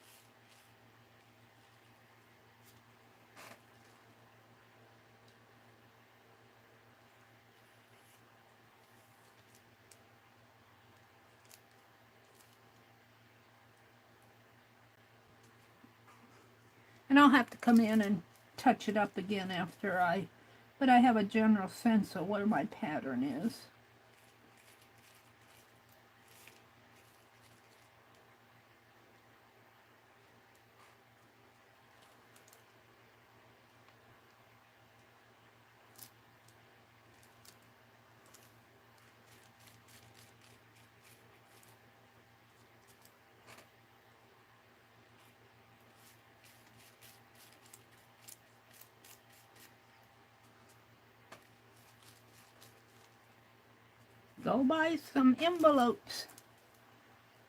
And I'll have to come in and touch it up again after but I have a general sense of where my pattern is. Go buy some envelopes.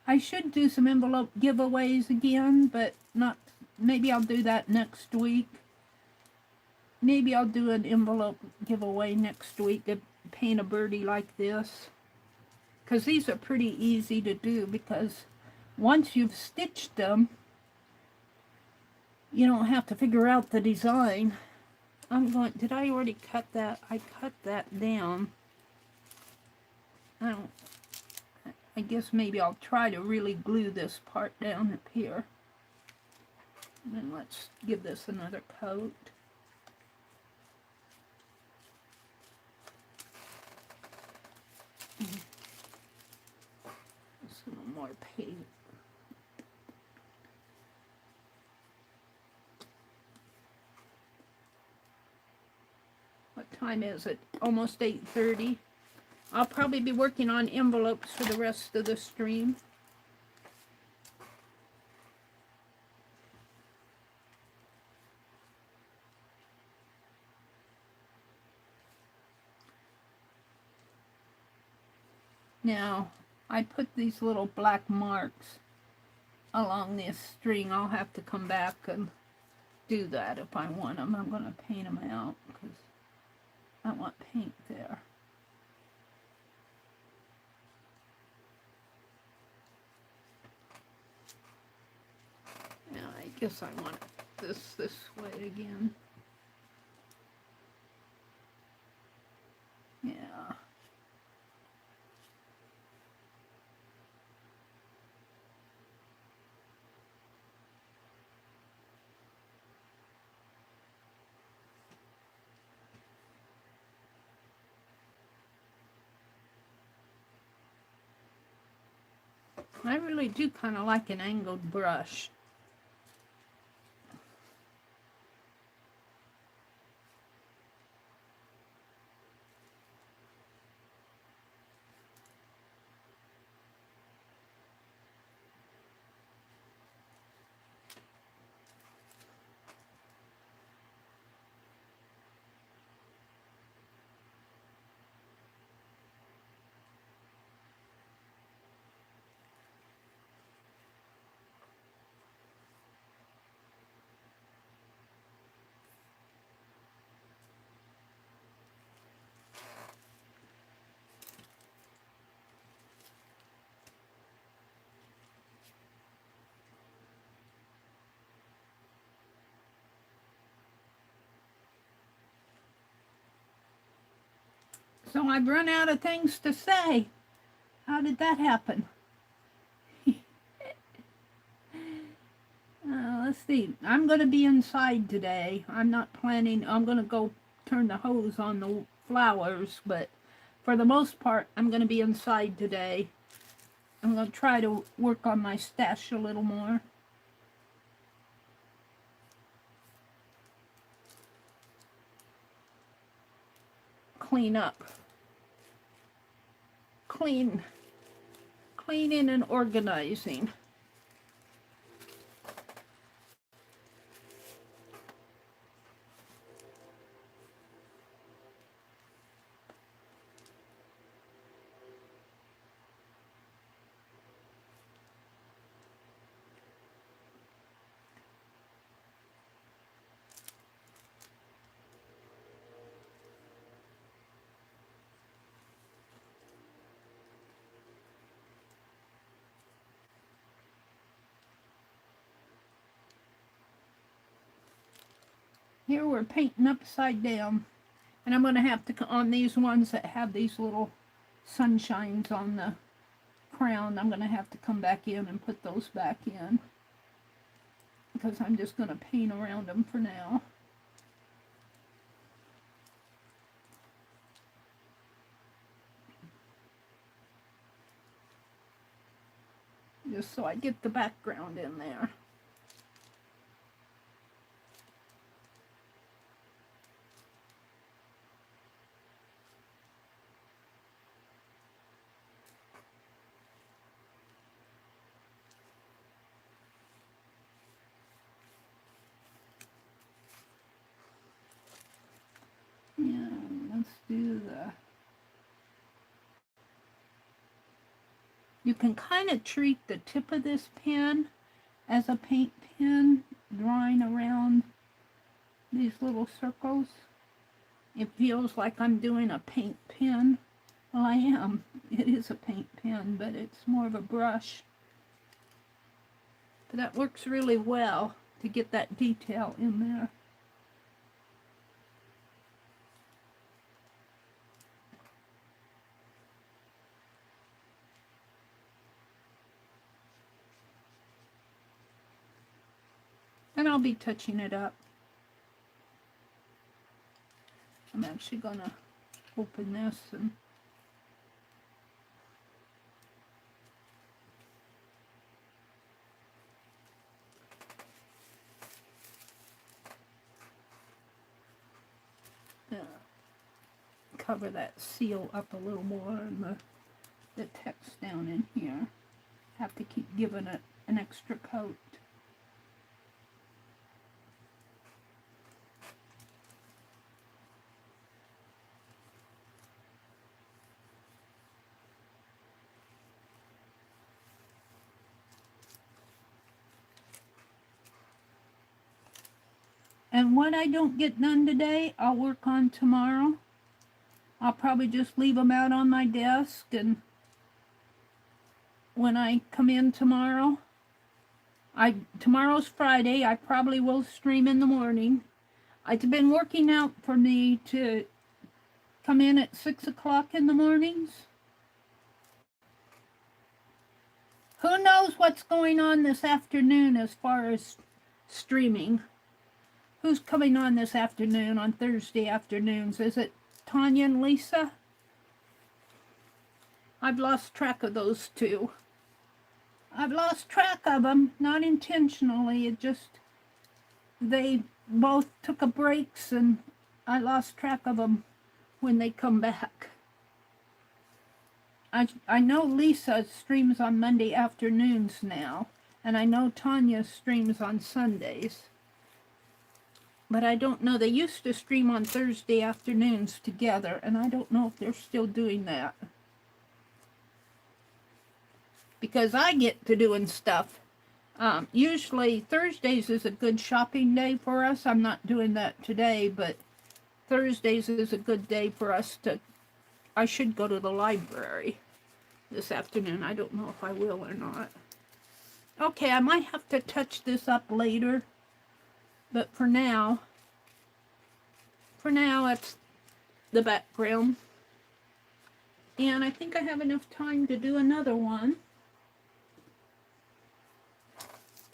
I should do some envelope giveaways again, but not. Maybe I'll do that next week. Maybe I'll do an envelope giveaway next week to paint a birdie like this. Because these are pretty easy to do, because once you've stitched them, you don't have to figure out the design. Did I already cut that? I cut that down. I guess maybe I'll try to really glue this part down up here. And then let's give this another coat. Just a little more paint. What time is it? Almost 8:30. I'll probably be working on envelopes for the rest of the stream. Now, I put these little black marks along this string. I'll have to come back and do that if I want them. I'm going to paint them out because I want paint there. Now, I guess I want this way again. Yeah. I really do kind of like an angled brush. So I've run out of things to say. How did that happen? Let's see. I'm going to be inside today. I'm not planning. I'm going to go turn the hose on the flowers, but for the most part, I'm going to be inside today. I'm going to try to work on my stash a little more. Clean up. Cleaning and organizing. Here we're painting upside down. And I'm going to have to, on these ones that have these little sunshines on the crown, I'm going to have to come back in and put those back in. Because I'm just going to paint around them for now. Just so I get the background in there. Yeah, let's do the... You can kind of treat the tip of this pen as a paint pen, drawing around these little circles. It feels like I'm doing a paint pen. Well, I am. It is a paint pen, but it's more of a brush. But that works really well to get that detail in there. And I'll be touching it up. I'm actually going to open this and cover that seal up a little more and the text down in here. Have to keep giving it an extra coat. And what I don't get done today, I'll work on tomorrow. I'll probably just leave them out on my desk, and when I come in tomorrow, tomorrow's Friday, I probably will stream in the morning. It's been working out for me to come in at 6 o'clock in the mornings. Who knows what's going on this afternoon as far as streaming? Who's coming on this afternoon, on Thursday afternoons? Is it Tanya and Lisa? I've lost track of those two. I've lost track of them, not intentionally. It just, they both took a breaks and I lost track of them when they come back. I know Lisa streams on Monday afternoons now, and I know Tanya streams on Sundays. But I don't know, they used to stream on Thursday afternoons together, and I don't know if they're still doing that. Because I get to doing stuff. Usually Thursdays is a good shopping day for us. I'm not doing that today, but Thursdays is a good day for us to, I should go to the library this afternoon. I don't know if I will or not. Okay, I might have to touch this up later, but for now it's the background. And I think I have enough time to do another one.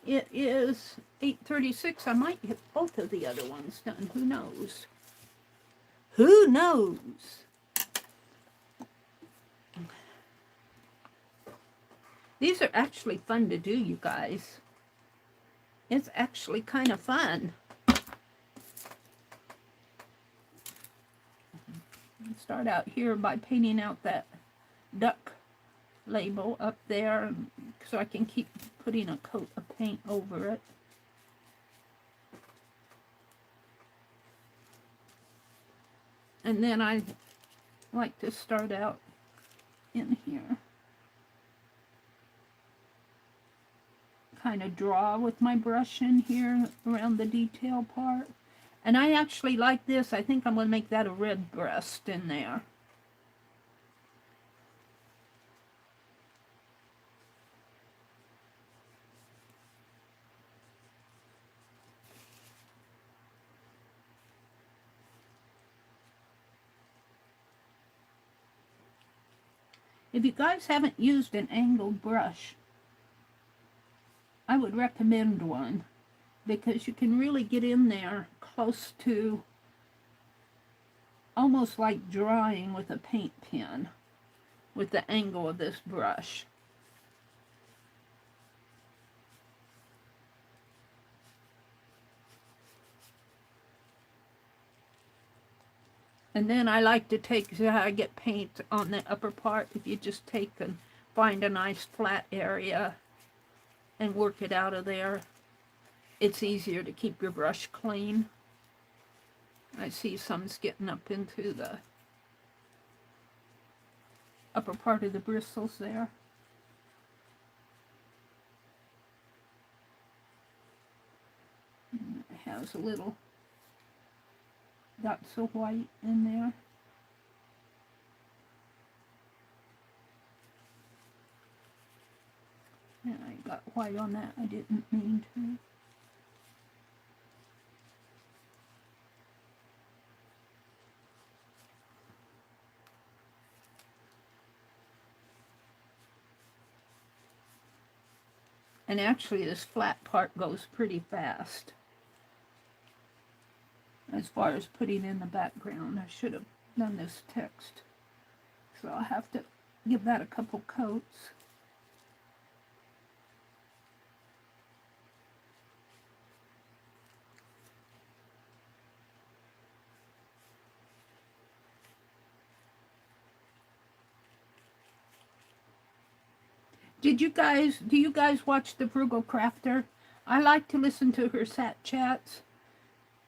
It is 8:36. I might get both of the other ones done. Who knows? Who knows? These are actually fun to do, you guys. It's actually kind of fun. Start out here by painting out that duck label up there so I can keep putting a coat of paint over it. And then I like to start out in here. Kind of draw with my brush in here around the detail part. And I actually like this. I think I'm going to make that a red breast in there. If you guys haven't used an angled brush, I would recommend one, because you can really get in there close to almost like drawing with a paint pen with the angle of this brush. And then I like to take, see how I get paint on the upper part? If you just take and find a nice flat area and work it out of there, it's easier to keep your brush clean. I see some's getting up into the upper part of the bristles there. And it has a little dots of white in there. And I got white on that. I didn't mean to. And actually this flat part goes pretty fast. As far as putting in the background, I should have done this text. So I'll have to give that a couple coats. Do you guys watch the Frugal Crafter? I like to listen to her sat chats.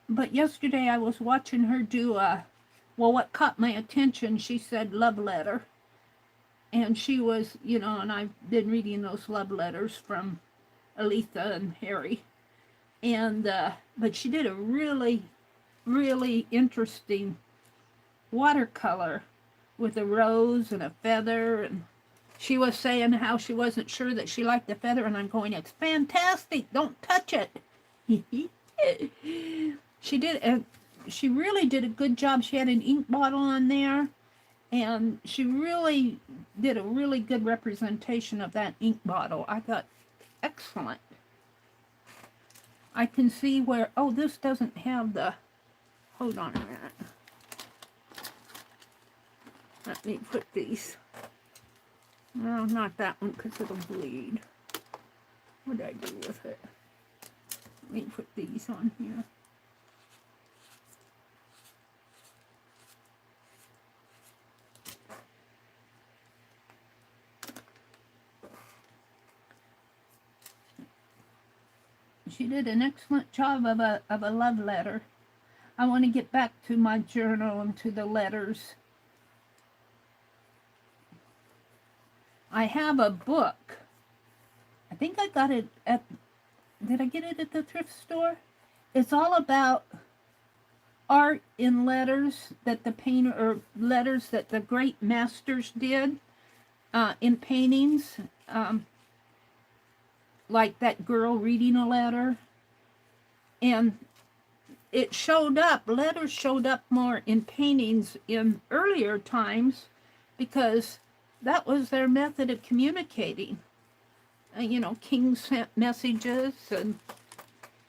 But yesterday I was watching her do a, well, what caught my attention, she said love letter. And she was, you know, and I've been reading those love letters from Aletha and Harry. And, but she did a really, really interesting watercolor with a rose and a feather. And she was saying how she wasn't sure that she liked the feather. And I'm going, it's fantastic. Don't touch it. She did, and she really did a good job. She had an ink bottle on there, and she really did a really good representation of that ink bottle. I thought, excellent. I can see where, oh, this doesn't have the, hold on a minute. Let me put these. No, not that one, because it'll bleed. What did I do with it? Let me put these on here. She did an excellent job of a love letter. I want to get back to my journal and to the letters. I have a book. I think I got it at, did I get it at the thrift store? It's all about art in letters that the painter, or letters that the great masters did in paintings. Like that girl reading a letter. And it showed up, letters showed up more in paintings in earlier times because that was their method of communicating. You know, kings sent messages, and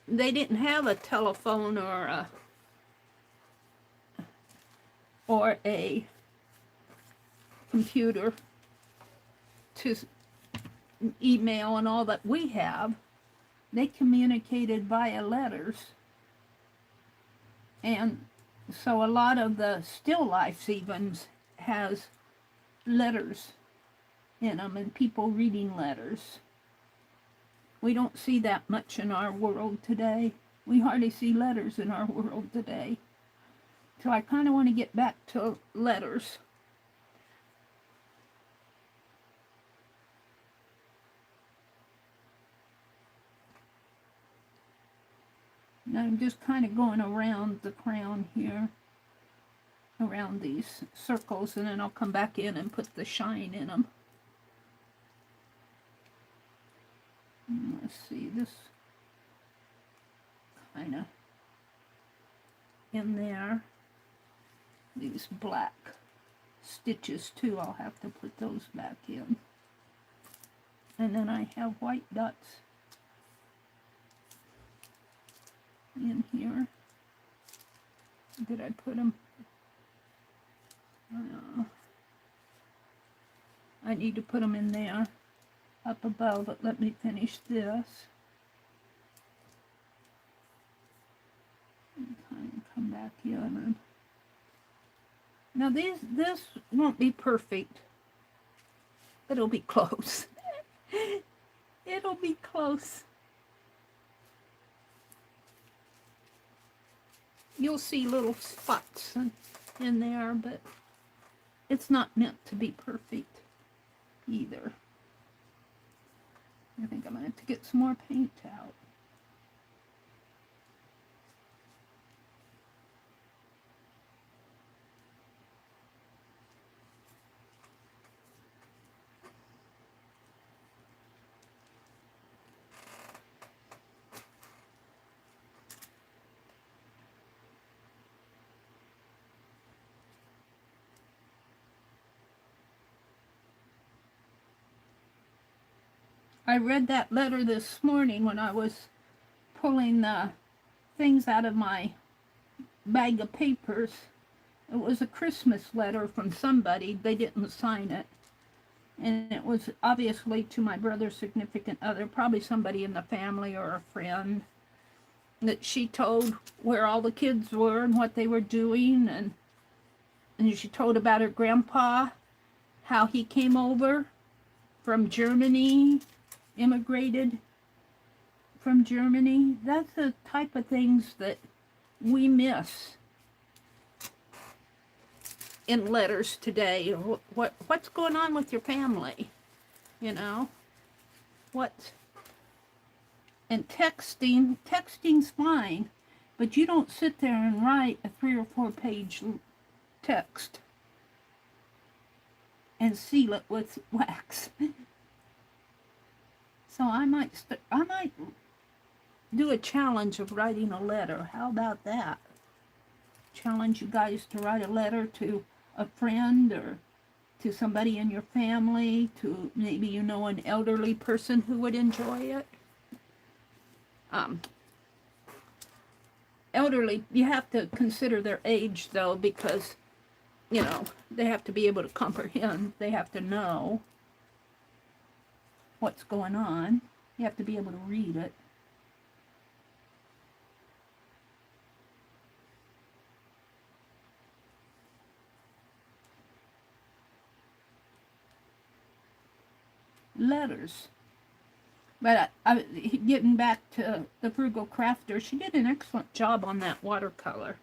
they didn't have a telephone or a computer to email and all that we have. They communicated via letters. And so a lot of the still lifes even has letters in them and people reading letters. We don't see that much in our world today. We hardly see letters in our world today. So I kind of want to get back to letters. And I'm just kind of going around the crown here, around these circles, and then I'll come back in and put the shine in them. Let's see, this kind of in there. These black stitches too, I'll have to put those back in. And then I have white dots in here. Did I put them? I need to put them in there up above, but let me finish this. And kind of come back in. And now this won't be perfect, but it'll be close. It'll be close. You'll see little spots in there, but it's not meant to be perfect either. I think I'm going to have to get some more paint out. I read that letter this morning when I was pulling the things out of my bag of papers. It was a Christmas letter from somebody. They didn't sign it. And it was obviously to my brother's significant other, probably somebody in the family or a friend, that she told where all the kids were and what they were doing. And she told about her grandpa, how he came over from Germany, immigrated from Germany. That's the type of things that we miss in letters today. What's going on with your family? You know, and texting's fine, but you don't sit there and write a 3 or 4 page text and seal it with wax. So I might do a challenge of writing a letter. How about that? Challenge you guys to write a letter to a friend or to somebody in your family, to maybe you know an elderly person who would enjoy it. Elderly, you have to consider their age though, because you know they have to be able to comprehend. They have to know what's going on. You have to be able to read it. Letters. But getting back to the Frugal Crafter, she did an excellent job on that watercolor.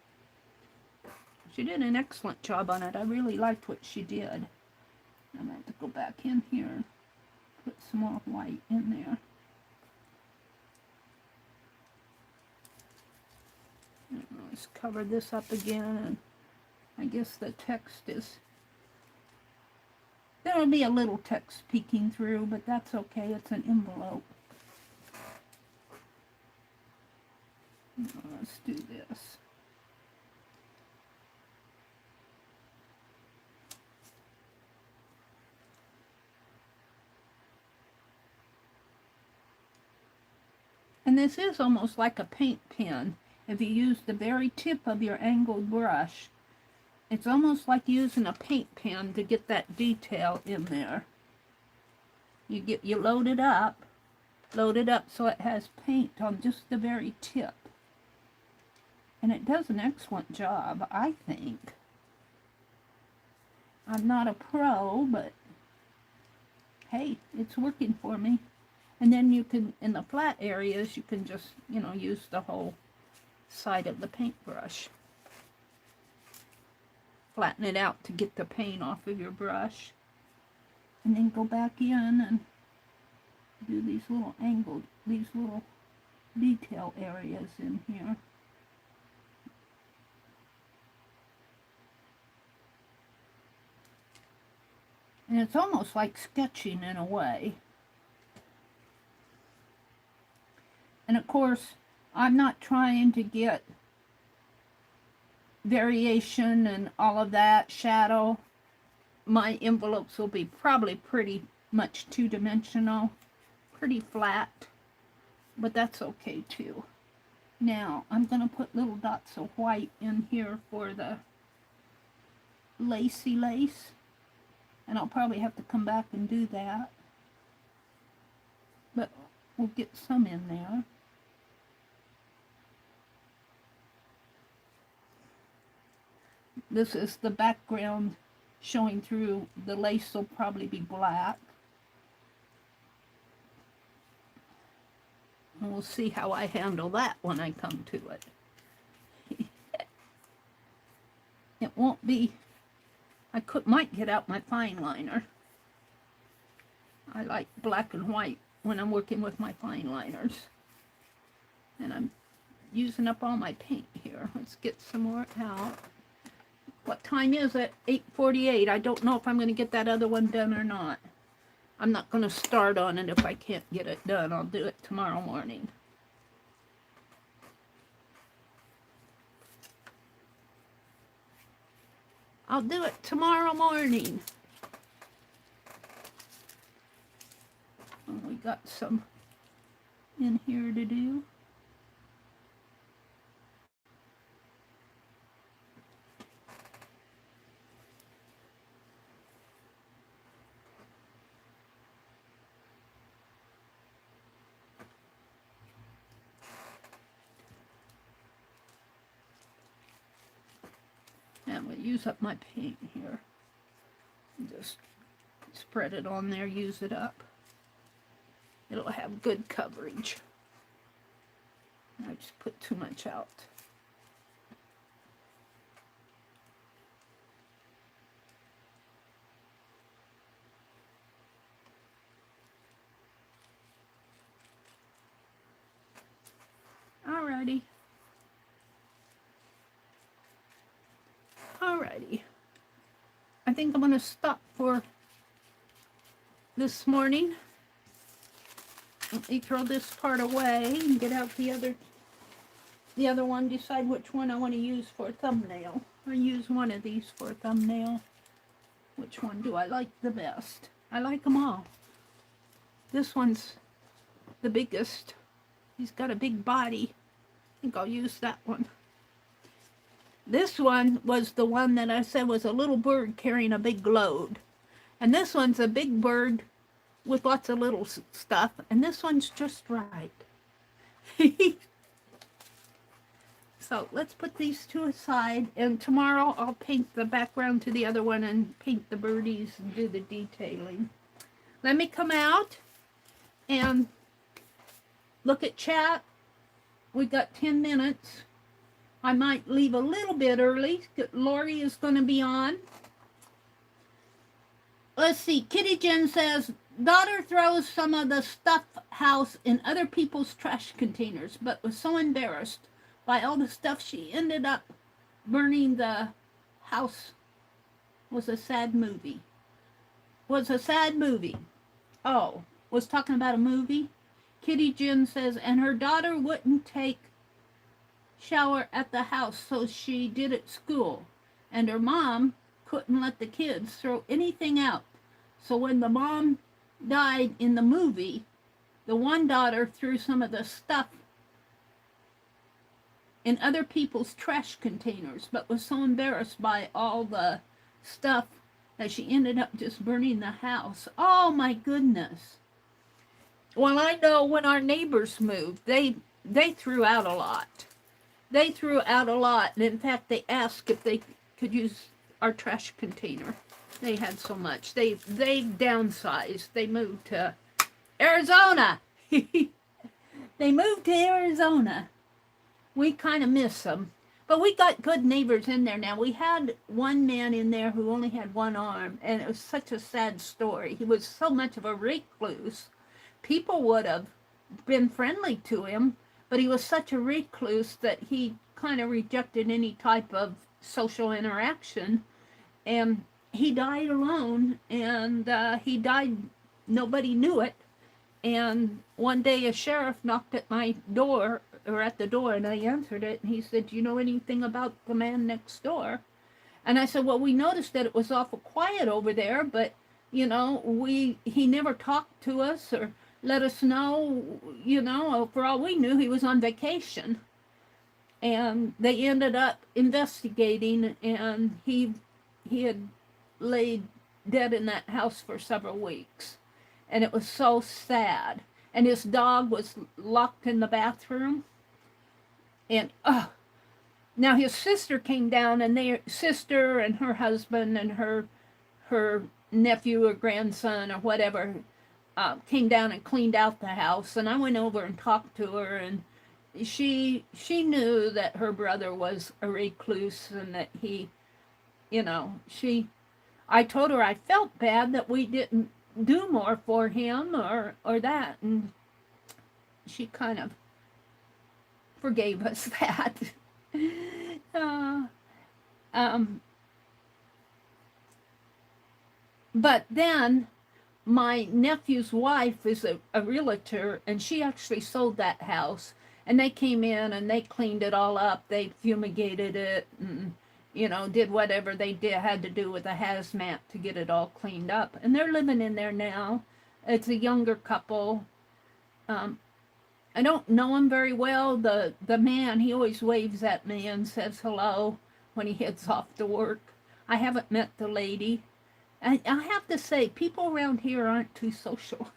She did an excellent job on it. I really liked what she did. I'm going to have to go back in here and put some more white in there. Let's cover this up again, and I guess the text is... There'll be a little text peeking through, but that's okay. It's an envelope. Let's do this. And this is almost like a paint pen. If you use the very tip of your angled brush, it's almost like using a paint pen to get that detail in there. You load it up so it has paint on just the very tip. And it does an excellent job, I think. I'm not a pro, but hey, it's working for me. And then you can, in the flat areas, you can just, use the whole side of the paintbrush. Flatten it out to get the paint off of your brush. And then go back in and do these little detail areas in here. And it's almost like sketching in a way. And of course, I'm not trying to get variation and all of that, shadow. My envelopes will be probably pretty much two-dimensional, pretty flat, but that's okay too. Now, I'm going to put little dots of white in here for the lacy lace, and I'll probably have to come back and do that, but we'll get some in there. This is the background showing through. The lace will probably be black. And we'll see how I handle that when I come to it. It won't be... might get out my fine liner. I like black and white when I'm working with my fine liners. And I'm using up all my paint here. Let's get some more out. What time is it? 8:48. I don't know if I'm going to get that other one done or not. I'm not going to start on it if I can't get it done. I'll do it tomorrow morning. I'll do it tomorrow morning. We got some in here to do. And we'll use up my paint here. Just spread it on there, use it up. It'll have good coverage. I just put too much out. Alrighty. Alrighty. I think I'm going to stop for this morning. Let me throw this part away and get out the other one, decide which one I want to use for a thumbnail. I'll use one of these for a thumbnail. Which one do I like the best? I like them all. This one's the biggest. He's got a big body. I think I'll use that one. This one was the one that I said was a little bird carrying a big load. And this one's a big bird with lots of little stuff, and this one's just right. So let's put these two aside, and tomorrow I'll paint the background to the other one and paint the birdies and do the detailing. Let me come out and look at chat. We got 10 minutes. I might leave a little bit early. Lori is going to be on. Let's see. Kitty Jen says, daughter throws some of the stuff house in other people's trash containers, but was so embarrassed by all the stuff she ended up burning the house. Was a sad movie. Was a sad movie. Oh, was talking about a movie? Kitty Jen says, and her daughter wouldn't take shower at the house, so she did at school. And her mom couldn't let the kids throw anything out. So when the mom died in the movie, the one daughter threw some of the stuff in other people's trash containers, but was so embarrassed by all the stuff that she ended up just burning the house. Oh my goodness. Well, I know when our neighbors moved, they threw out a lot. They threw out a lot, and in fact, they asked if they could use our trash container. They had so much. They downsized. They moved to Arizona. They moved to Arizona. We kind of miss them. But we got good neighbors in there now. We had one man in there who only had one arm, and it was such a sad story. He was so much of a recluse. People would have been friendly to him, but he was such a recluse that he kind of rejected any type of social interaction. And he died alone, and he died, nobody knew it. And one day a sheriff knocked at my door, or at the door, and I answered it, and he said, do you know anything about the man next door? And I said, well, we noticed that it was awful quiet over there, but, you know, he never talked to us or let us know, you know, for all we knew, he was on vacation. And they ended up investigating, and he had laid dead in that house for several weeks. And it was so sad. And his dog was locked in the bathroom. And now his sister came down, and their sister and her husband and her nephew or grandson or whatever came down and cleaned out the house. And I went over and talked to her, and she knew that her brother was a recluse, and that he, you know, I told her I felt bad that we didn't do more for him or that, and she kind of forgave us that. But then my nephew's wife is a realtor, and she actually sold that house, and they came in and they cleaned it all up. They fumigated it and, you know, did whatever they had to do with a hazmat to get it all cleaned up. And they're living in there now. It's a younger couple. I don't know him very well. The man, he always waves at me and says hello when he heads off to work. I haven't met the lady. I have to say, people around here aren't too social.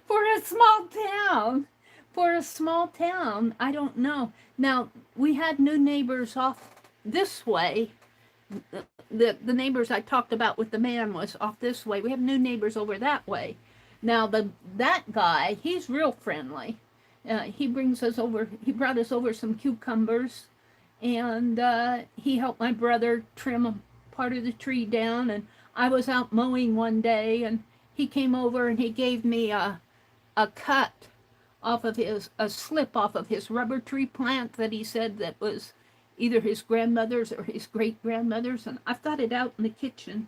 For a small town. For a small town, I don't know. Now, we had new neighbors off this way. The neighbors I talked about with the man was off this way. We have new neighbors over that way. Now, that guy, he's real friendly. He brought us over some cucumbers, and he helped my brother trim a part of the tree down. And I was out mowing one day, and he came over and he gave me a cut off of a slip off of his rubber tree plant that he said that was either his grandmother's or his great-grandmother's, and I've got it out in the kitchen.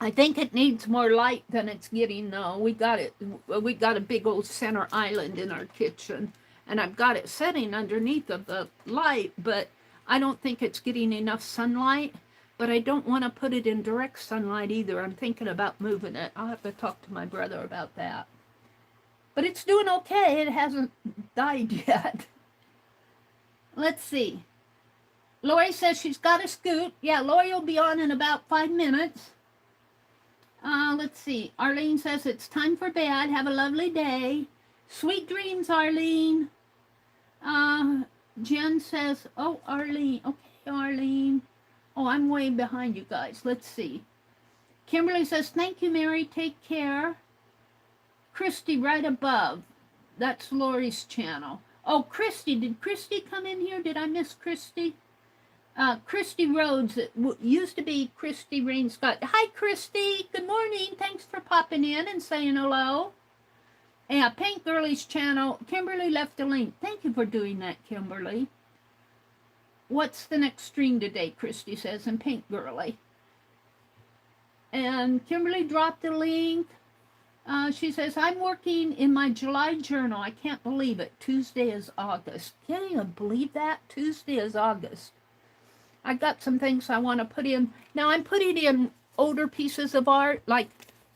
I think it needs more light than it's getting, though. We got a big old center island in our kitchen, and I've got it setting underneath of the light, but I don't think it's getting enough sunlight. But I don't want to put it in direct sunlight either. I'm thinking about moving it. I'll have to talk to my brother about that. But it's doing okay. It hasn't died yet. Let's see. Lori says she's got a scoot. Yeah, Lori will be on in about 5 minutes. Let's see. Arlene says it's time for bed. Have a lovely day. Sweet dreams, Arlene. Jen says, oh, Arlene. Okay, Arlene. Oh, I'm way behind you guys. Let's see. Kimberly says, thank you, Meri. Take care. Christy right above. That's Lori's channel. Oh, Christy. Did Christy come in here? Did I miss Christy? Christy Rhodes. It used to be Christy Rain Scott. Hi, Christy. Good morning. Thanks for popping in and saying hello. Yeah, Pink Girlie's channel. Kimberly left a link. Thank you for doing that, Kimberly. What's the next stream today, Christy says, and Pink Girlie. And Kimberly dropped a link. She says, I'm working in my July journal. I can't believe it. Tuesday is August. Can't even believe that. Tuesday is August. I got some things I want to put in. Now I'm putting in older pieces of art. Like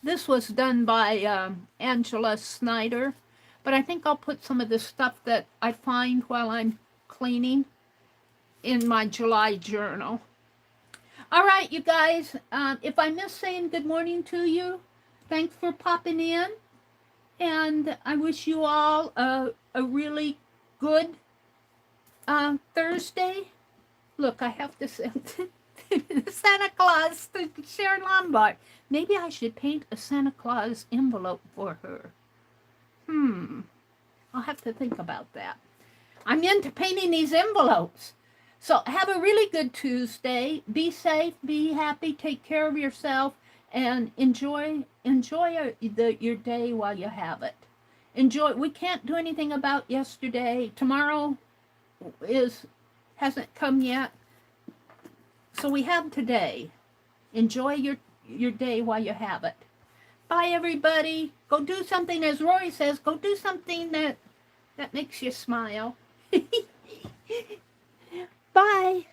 this was done by Angela Snyder. But I think I'll put some of the stuff that I find while I'm cleaning in my July journal. All right, you guys. If I miss saying good morning to you, thanks for popping in. And I wish you all a really good Thursday. Look, I have to send Santa Claus to Sharon Lombard. Maybe I should paint a Santa Claus envelope for her. I'll have to think about that. I'm into painting these envelopes. So have a really good Tuesday. Be safe, be happy, take care of yourself, and enjoy your day while you have it. Enjoy. We can't do anything about yesterday. Tomorrow hasn't come yet. So we have today. Enjoy your day while you have it. Bye, everybody. Go do something, as Rory says, go do something that makes you smile. Bye.